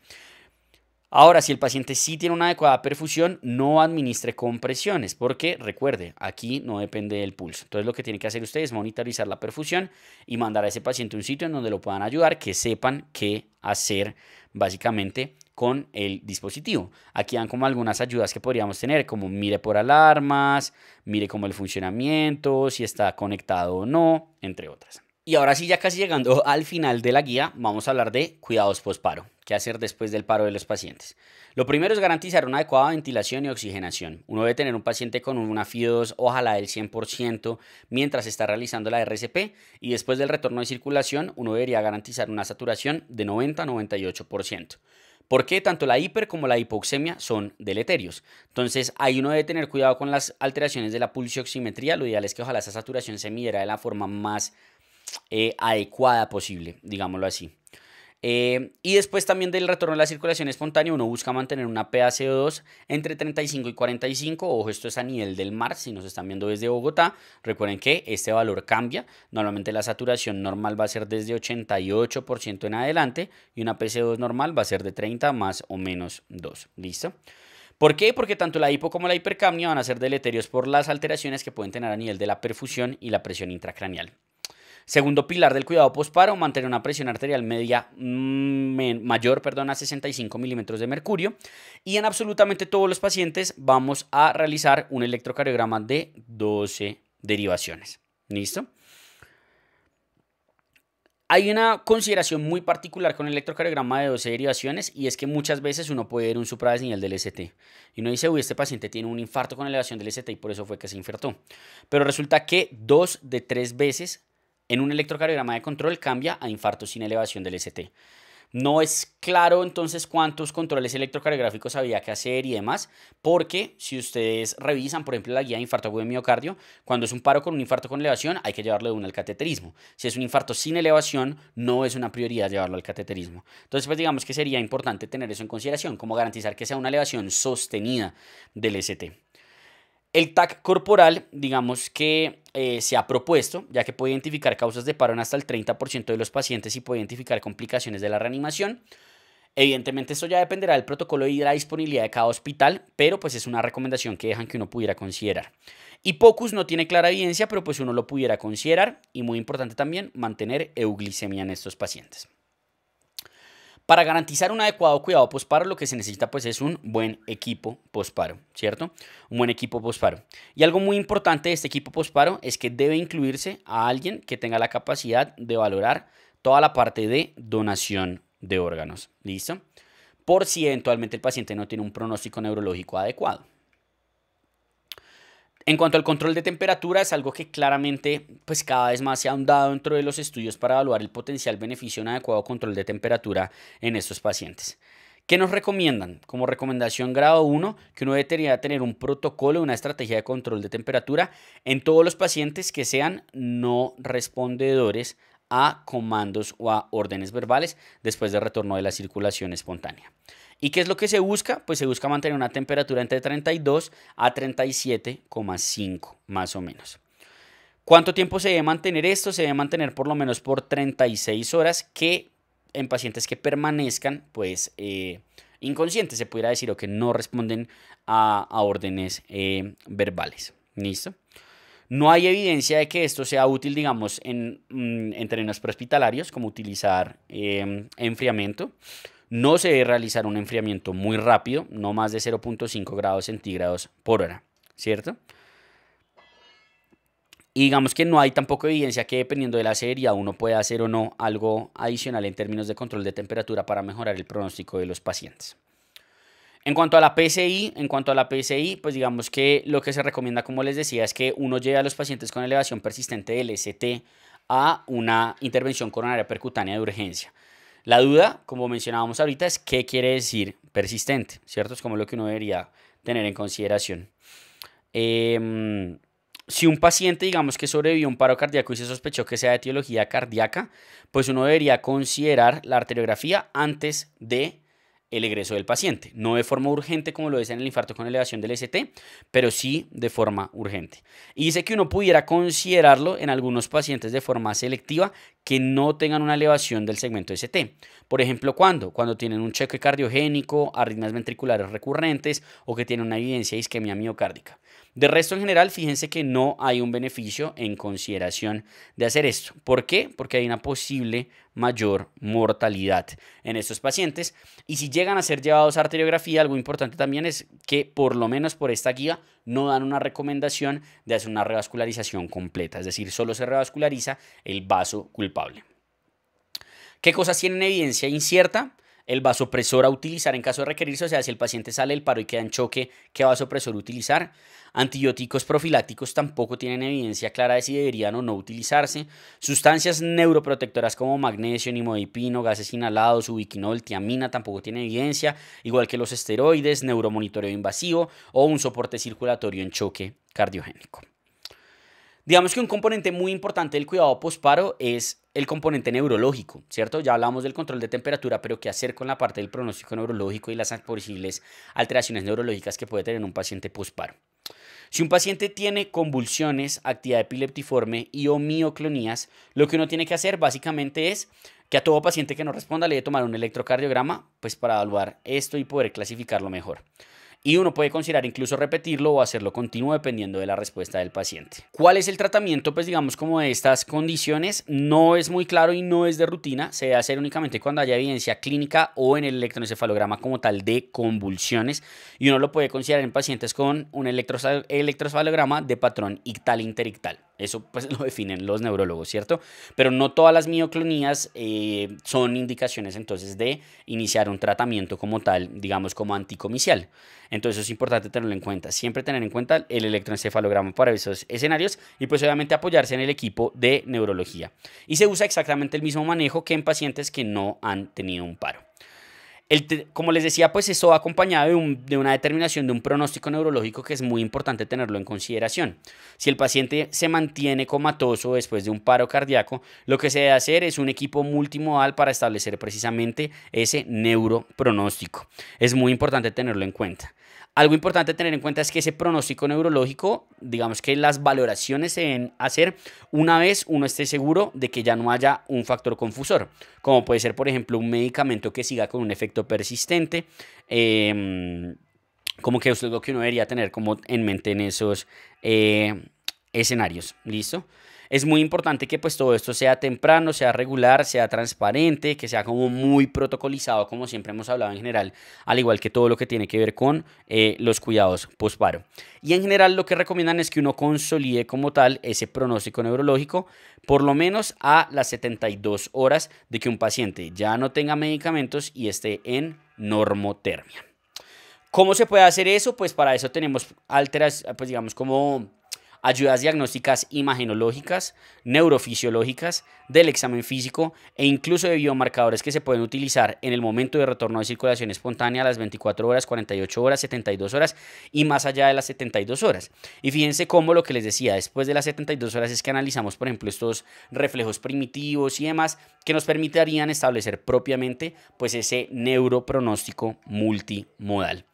Ahora, si el paciente sí tiene una adecuada perfusión, no administre compresiones, porque recuerde, aquí no depende del pulso. Entonces, lo que tiene que hacer usted es monitorizar la perfusión y mandar a ese paciente a un sitio en donde lo puedan ayudar, que sepan qué hacer básicamente con el dispositivo. Aquí dan como algunas ayudas que podríamos tener, como mire por alarmas, mire como el funcionamiento, si está conectado o no, entre otras. Y ahora sí, ya casi llegando al final de la guía, vamos a hablar de cuidados post-paro. ¿Qué hacer después del paro de los pacientes? Lo primero es garantizar una adecuada ventilación y oxigenación. Uno debe tener un paciente con una FIO2, ojalá del 100%, mientras está realizando la RCP, y después del retorno de circulación, uno debería garantizar una saturación de 90-98%. ¿Por qué? Tanto la hiper como la hipoxemia son deleterios. Entonces, ahí uno debe tener cuidado con las alteraciones de la pulsioximetría. Lo ideal es que ojalá esa saturación se midiera de la forma más adecuada posible, digámoslo así. Y después también del retorno de la circulación espontánea, uno busca mantener una PaCO2 entre 35 y 45. Ojo, esto es a nivel del mar, si nos están viendo desde Bogotá. Recuerden que este valor cambia. Normalmente la saturación normal va a ser desde 88% en adelante y una PaCO2 normal va a ser de 30 más o menos 2. ¿Listo? ¿Por qué? Porque tanto la hipo como la hipercapnia van a ser deleterios por las alteraciones que pueden tener a nivel de la perfusión y la presión intracraneal. Segundo pilar del cuidado postparo, mantener una presión arterial media mayor a 65 milímetros de mercurio. Y en absolutamente todos los pacientes vamos a realizar un electrocardiograma de 12 derivaciones. ¿Listo? Hay una consideración muy particular con el electrocardiograma de 12 derivaciones y es que muchas veces uno puede ver un supradesnivel del ST y uno dice, uy, este paciente tiene un infarto con elevación del ST y por eso fue que se infartó. Pero resulta que 2 de 3 veces en un electrocardiograma de control cambia a infarto sin elevación del ST. No es claro entonces cuántos controles electrocardiográficos había que hacer y demás, porque si ustedes revisan, por ejemplo, la guía de infarto agudo de miocardio, cuando es un paro con un infarto con elevación, hay que llevarlo de uno al cateterismo. Si es un infarto sin elevación, no es una prioridad llevarlo al cateterismo. Entonces, pues digamos que sería importante tener eso en consideración, como garantizar que sea una elevación sostenida del ST. El TAC corporal, digamos que se ha propuesto, ya que puede identificar causas de paro en hasta el 30% de los pacientes y puede identificar complicaciones de la reanimación. Evidentemente esto ya dependerá del protocolo y de la disponibilidad de cada hospital, pero pues es una recomendación que dejan que uno pudiera considerar. Y POCUS no tiene clara evidencia, pero pues uno lo pudiera considerar y muy importante también mantener euglicemia en estos pacientes. Para garantizar un adecuado cuidado posparo, lo que se necesita pues es un buen equipo posparo, ¿cierto? Un buen equipo posparo. Y algo muy importante de este equipo posparo es que debe incluirse a alguien que tenga la capacidad de valorar toda la parte de donación de órganos, ¿listo? Por si eventualmente el paciente no tiene un pronóstico neurológico adecuado. En cuanto al control de temperatura, es algo que claramente pues cada vez más se ha ahondado dentro de los estudios para evaluar el potencial beneficio de un adecuado control de temperatura en estos pacientes. ¿Qué nos recomiendan? Como recomendación grado 1, que uno debería tener un protocolo, una estrategia de control de temperatura en todos los pacientes que sean no respondedores a comandos o a órdenes verbales después del retorno de la circulación espontánea. ¿Y qué es lo que se busca? Pues se busca mantener una temperatura entre 32 a 37,5 más o menos. ¿Cuánto tiempo se debe mantener esto? Se debe mantener por lo menos por 36 horas que en pacientes que permanezcan pues inconscientes, se pudiera decir, o que no responden a órdenes verbales. ¿Listo? No hay evidencia de que esto sea útil, digamos, en términos prehospitalarios, como utilizar enfriamiento. No se debe realizar un enfriamiento muy rápido, no más de 0,5 grados centígrados por hora, ¿cierto? Y digamos que no hay tampoco evidencia que dependiendo de la severidad uno pueda hacer o no algo adicional en términos de control de temperatura para mejorar el pronóstico de los pacientes. En cuanto a la PSI, pues digamos que lo que se recomienda, como les decía, es que uno lleve a los pacientes con elevación persistente del ST a una intervención coronaria percutánea de urgencia. La duda, como mencionábamos ahorita, es qué quiere decir persistente, ¿cierto? Es como lo que uno debería tener en consideración. Si un paciente, digamos que sobrevivió a un paro cardíaco y se sospechó que sea de etiología cardíaca, pues uno debería considerar la arteriografía antes de el egreso del paciente. No de forma urgente como lo es en el infarto con elevación del ST, pero sí de forma urgente. Y dice que uno pudiera considerarlo en algunos pacientes de forma selectiva que no tengan una elevación del segmento ST. Por ejemplo, cuando tienen un cheque cardiogénico, arritmias ventriculares recurrentes o que tienen una evidencia de isquemia miocárdica. De resto, en general, fíjense que no hay un beneficio en consideración de hacer esto. ¿Por qué? Porque hay una posible mayor mortalidad en estos pacientes. Y si llegan a ser llevados a arteriografía, algo importante también es que por lo menos por esta guía no dan una recomendación de hacer una revascularización completa. Es decir, solo se revasculariza el vaso culpable. ¿Qué cosas tienen evidencia incierta? El vasopresor a utilizar en caso de requerirse, o sea, si el paciente sale del paro y queda en choque, ¿qué vasopresor utilizar? Antibióticos profilácticos tampoco tienen evidencia clara de si deberían o no utilizarse. Sustancias neuroprotectoras como magnesio, nimodipino, gases inhalados, ubiquinol, tiamina tampoco tienen evidencia, igual que los esteroides, neuromonitoreo invasivo o un soporte circulatorio en choque cardiogénico. Digamos que un componente muy importante del cuidado posparo es el componente neurológico, ¿cierto? Ya hablamos del control de temperatura, pero ¿qué hacer con la parte del pronóstico neurológico y las posibles alteraciones neurológicas que puede tener un paciente posparo? Si un paciente tiene convulsiones, actividad epileptiforme y o mioclonías, lo que uno tiene que hacer básicamente es que a todo paciente que no responda le debe tomar un electrocardiograma pues para evaluar esto y poder clasificarlo mejor. Y uno puede considerar incluso repetirlo o hacerlo continuo dependiendo de la respuesta del paciente. ¿Cuál es el tratamiento? Pues digamos como de estas condiciones no es muy claro y no es de rutina. Se debe hacer únicamente cuando haya evidencia clínica o en el electroencefalograma como tal de convulsiones. Y uno lo puede considerar en pacientes con un electroencefalograma de patrón ictal-interictal. Eso pues lo definen los neurólogos, ¿cierto? Pero no todas las mioclonías son indicaciones entonces de iniciar un tratamiento como tal, digamos como anticomicial. Entonces es importante tenerlo en cuenta. Siempre tener en cuenta el electroencefalograma para esos escenarios y pues obviamente apoyarse en el equipo de neurología. Y se usa exactamente el mismo manejo que en pacientes que no han tenido un paro. Como les decía, pues esto va acompañado de una determinación de un pronóstico neurológico que es muy importante tenerlo en consideración. Si el paciente se mantiene comatoso después de un paro cardíaco, lo que se debe hacer es un equipo multimodal para establecer precisamente ese neuropronóstico. Es muy importante tenerlo en cuenta. Algo importante tener en cuenta es que ese pronóstico neurológico, digamos que las valoraciones se deben hacer una vez uno esté seguro de que ya no haya un factor confusor, como puede ser, por ejemplo, un medicamento que siga con un efecto persistente, como que esto es lo que uno debería tener como en mente en esos escenarios, ¿listo? Es muy importante que pues todo esto sea temprano, sea regular, sea transparente, que sea como muy protocolizado, como siempre hemos hablado en general, al igual que todo lo que tiene que ver con los cuidados posparo. Y en general lo que recomiendan es que uno consolide como tal ese pronóstico neurológico por lo menos a las 72 horas de que un paciente ya no tenga medicamentos y esté en normotermia. ¿Cómo se puede hacer eso? Pues para eso tenemos pues digamos como ayudas diagnósticas imagenológicas, neurofisiológicas, del examen físico e incluso de biomarcadores que se pueden utilizar en el momento de retorno de circulación espontánea a las 24 horas, 48 horas, 72 horas y más allá de las 72 horas. Y fíjense cómo lo que les decía, después de las 72 horas es que analizamos, por ejemplo, estos reflejos primitivos y demás que nos permitirían establecer propiamente pues ese neuropronóstico multimodal.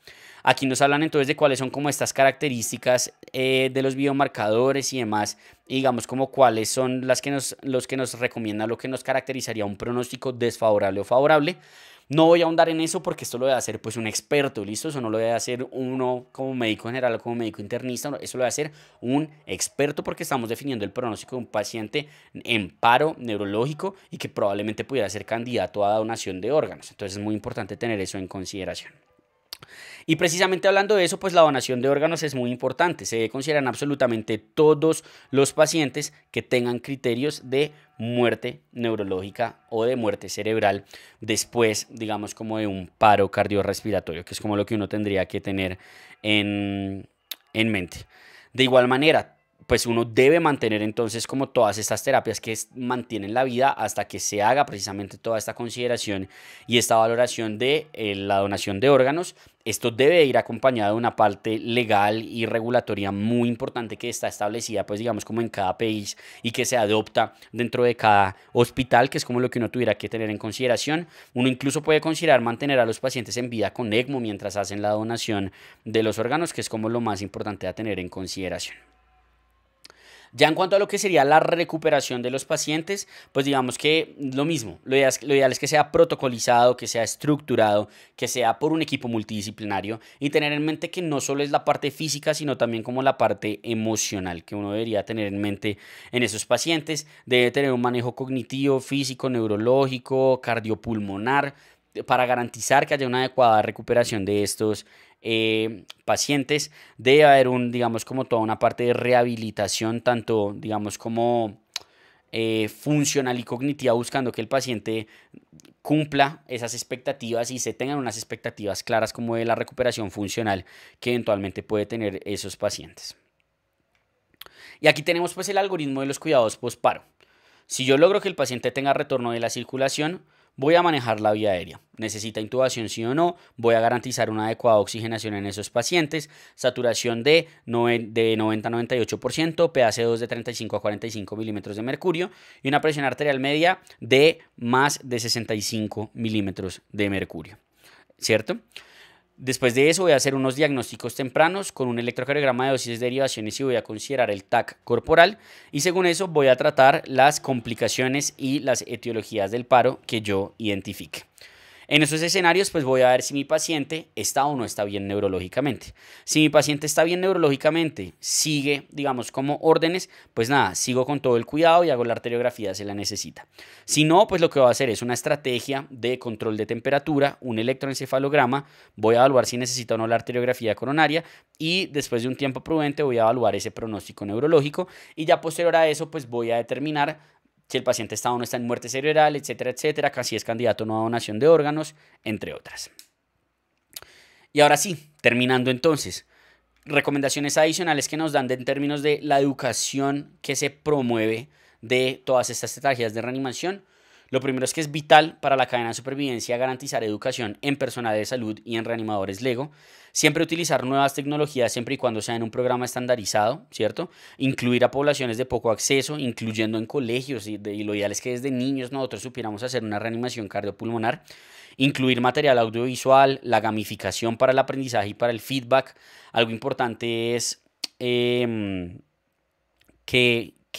Aquí nos hablan entonces de cuáles son como estas características de los biomarcadores y demás, y digamos como cuáles son los que nos recomiendan, lo que nos caracterizaría un pronóstico desfavorable o favorable. No voy a ahondar en eso porque esto lo debe hacer pues un experto, ¿listo? Eso no lo debe hacer uno como médico general o como médico internista, eso lo debe hacer un experto porque estamos definiendo el pronóstico de un paciente en paro neurológico y que probablemente pudiera ser candidato a donación de órganos. Entonces es muy importante tener eso en consideración. Y precisamente hablando de eso, pues la donación de órganos es muy importante. Se debe considerar absolutamente todos los pacientes que tengan criterios de muerte neurológica o de muerte cerebral después, digamos, como de un paro cardiorrespiratorio, que es como lo que uno tendría que tener en mente. De igual manera, pues uno debe mantener entonces como todas estas terapias que mantienen la vida hasta que se haga precisamente toda esta consideración y esta valoración de la donación de órganos. Esto debe ir acompañado de una parte legal y regulatoria muy importante que está establecida, pues digamos como en cada país y que se adopta dentro de cada hospital, que es como lo que uno tuviera que tener en consideración. Uno incluso puede considerar mantener a los pacientes en vida con ECMO mientras hacen la donación de los órganos, que es como lo más importante a tener en consideración. Ya en cuanto a lo que sería la recuperación de los pacientes, pues digamos que lo mismo, lo ideal es que sea protocolizado, que sea estructurado, que sea por un equipo multidisciplinario y tener en mente que no solo es la parte física, sino también como la parte emocional que uno debería tener en mente en esos pacientes. Debe tener un manejo cognitivo, físico, neurológico, cardiopulmonar, para garantizar que haya una adecuada recuperación de estos pacientes. Debe haber digamos, como toda una parte de rehabilitación, tanto, digamos, como funcional y cognitiva, buscando que el paciente cumpla esas expectativas y se tengan unas expectativas claras como de la recuperación funcional que eventualmente puede tener esos pacientes. Y aquí tenemos pues el algoritmo de los cuidados posparo. Si yo logro que el paciente tenga retorno de la circulación, voy a manejar la vía aérea. ¿Necesita intubación sí o no? Voy a garantizar una adecuada oxigenación en esos pacientes, saturación de 90 a 98%, PaC2 de 35 a 45 milímetros de mercurio y una presión arterial media de más de 65 milímetros de mercurio, ¿cierto? Después de eso voy a hacer unos diagnósticos tempranos con un electrocardiograma de dosis de derivaciones y voy a considerar el TAC corporal y según eso voy a tratar las complicaciones y las etiologías del paro que yo identifique. En esos escenarios pues voy a ver si mi paciente está o no está bien neurológicamente. Si mi paciente está bien neurológicamente, sigue digamos como órdenes, pues nada, sigo con todo el cuidado y hago la arteriografía si la necesita. Si no, pues lo que voy a hacer es una estrategia de control de temperatura, un electroencefalograma, voy a evaluar si necesita o no la arteriografía coronaria y después de un tiempo prudente voy a evaluar ese pronóstico neurológico y ya posterior a eso pues voy a determinar si el paciente está o no está en muerte cerebral, etcétera, etcétera, casi es candidato no a donación de órganos, entre otras. Y ahora sí, terminando entonces, recomendaciones adicionales que nos dan en términos de la educación que se promueve de todas estas estrategias de reanimación. Lo primero es que es vital para la cadena de supervivencia garantizar educación en personal de salud y en reanimadores LEGO. Siempre utilizar nuevas tecnologías siempre y cuando sea en un programa estandarizado, ¿cierto? Incluir a poblaciones de poco acceso, incluyendo en colegios y lo ideal es que desde niños nosotros supiéramos hacer una reanimación cardiopulmonar. Incluir material audiovisual, la gamificación para el aprendizaje y para el feedback. Algo importante es que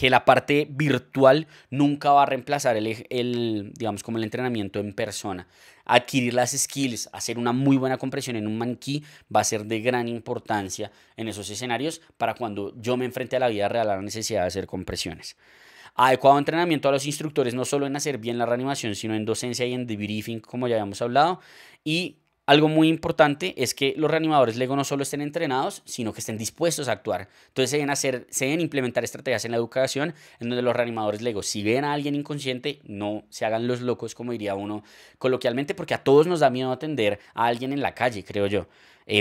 que la parte virtual nunca va a reemplazar digamos, como el entrenamiento en persona. Adquirir las skills, hacer una muy buena compresión en un maniquí va a ser de gran importancia en esos escenarios para cuando yo me enfrente a la vida real a la necesidad de hacer compresiones. Adecuado entrenamiento a los instructores, no solo en hacer bien la reanimación, sino en docencia y en debriefing, como ya habíamos hablado. Y algo muy importante es que los reanimadores LEGO no solo estén entrenados, sino que estén dispuestos a actuar. Entonces se deben implementar estrategias en la educación en donde los reanimadores LEGO, si ven a alguien inconsciente, no se hagan los locos, como diría uno coloquialmente, porque a todos nos da miedo atender a alguien en la calle, creo yo.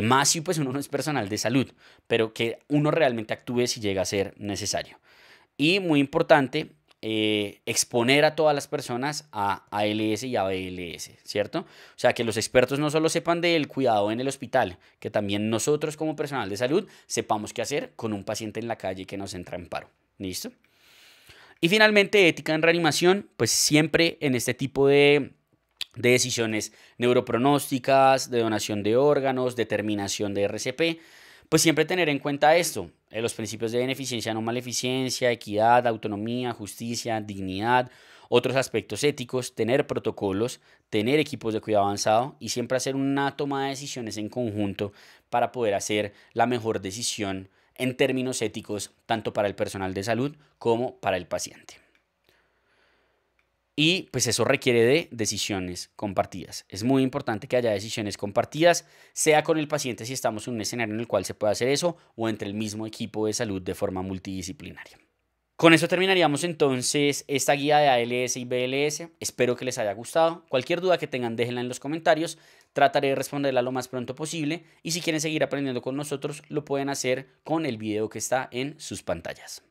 Más si pues uno no es personal de salud, pero que uno realmente actúe si llega a ser necesario. Y muy importante, exponer a todas las personas a ALS y a BLS, ¿cierto? O sea, que los expertos no solo sepan del cuidado en el hospital, que también nosotros como personal de salud sepamos qué hacer con un paciente en la calle que nos entra en paro. ¿Listo? Y finalmente, ética en reanimación, pues siempre en este tipo de decisiones neuropronósticas, de donación de órganos, determinación de RCP, pues siempre tener en cuenta esto, los principios de beneficencia, no maleficencia, equidad, autonomía, justicia, dignidad, otros aspectos éticos, tener protocolos, tener equipos de cuidado avanzado y siempre hacer una toma de decisiones en conjunto para poder hacer la mejor decisión en términos éticos, tanto para el personal de salud como para el paciente. Y pues eso requiere de decisiones compartidas. Es muy importante que haya decisiones compartidas, sea con el paciente si estamos en un escenario en el cual se puede hacer eso o entre el mismo equipo de salud de forma multidisciplinaria. Con eso terminaríamos entonces esta guía de ALS y BLS. Espero que les haya gustado. Cualquier duda que tengan, déjenla en los comentarios. Trataré de responderla lo más pronto posible. Y si quieren seguir aprendiendo con nosotros, lo pueden hacer con el video que está en sus pantallas.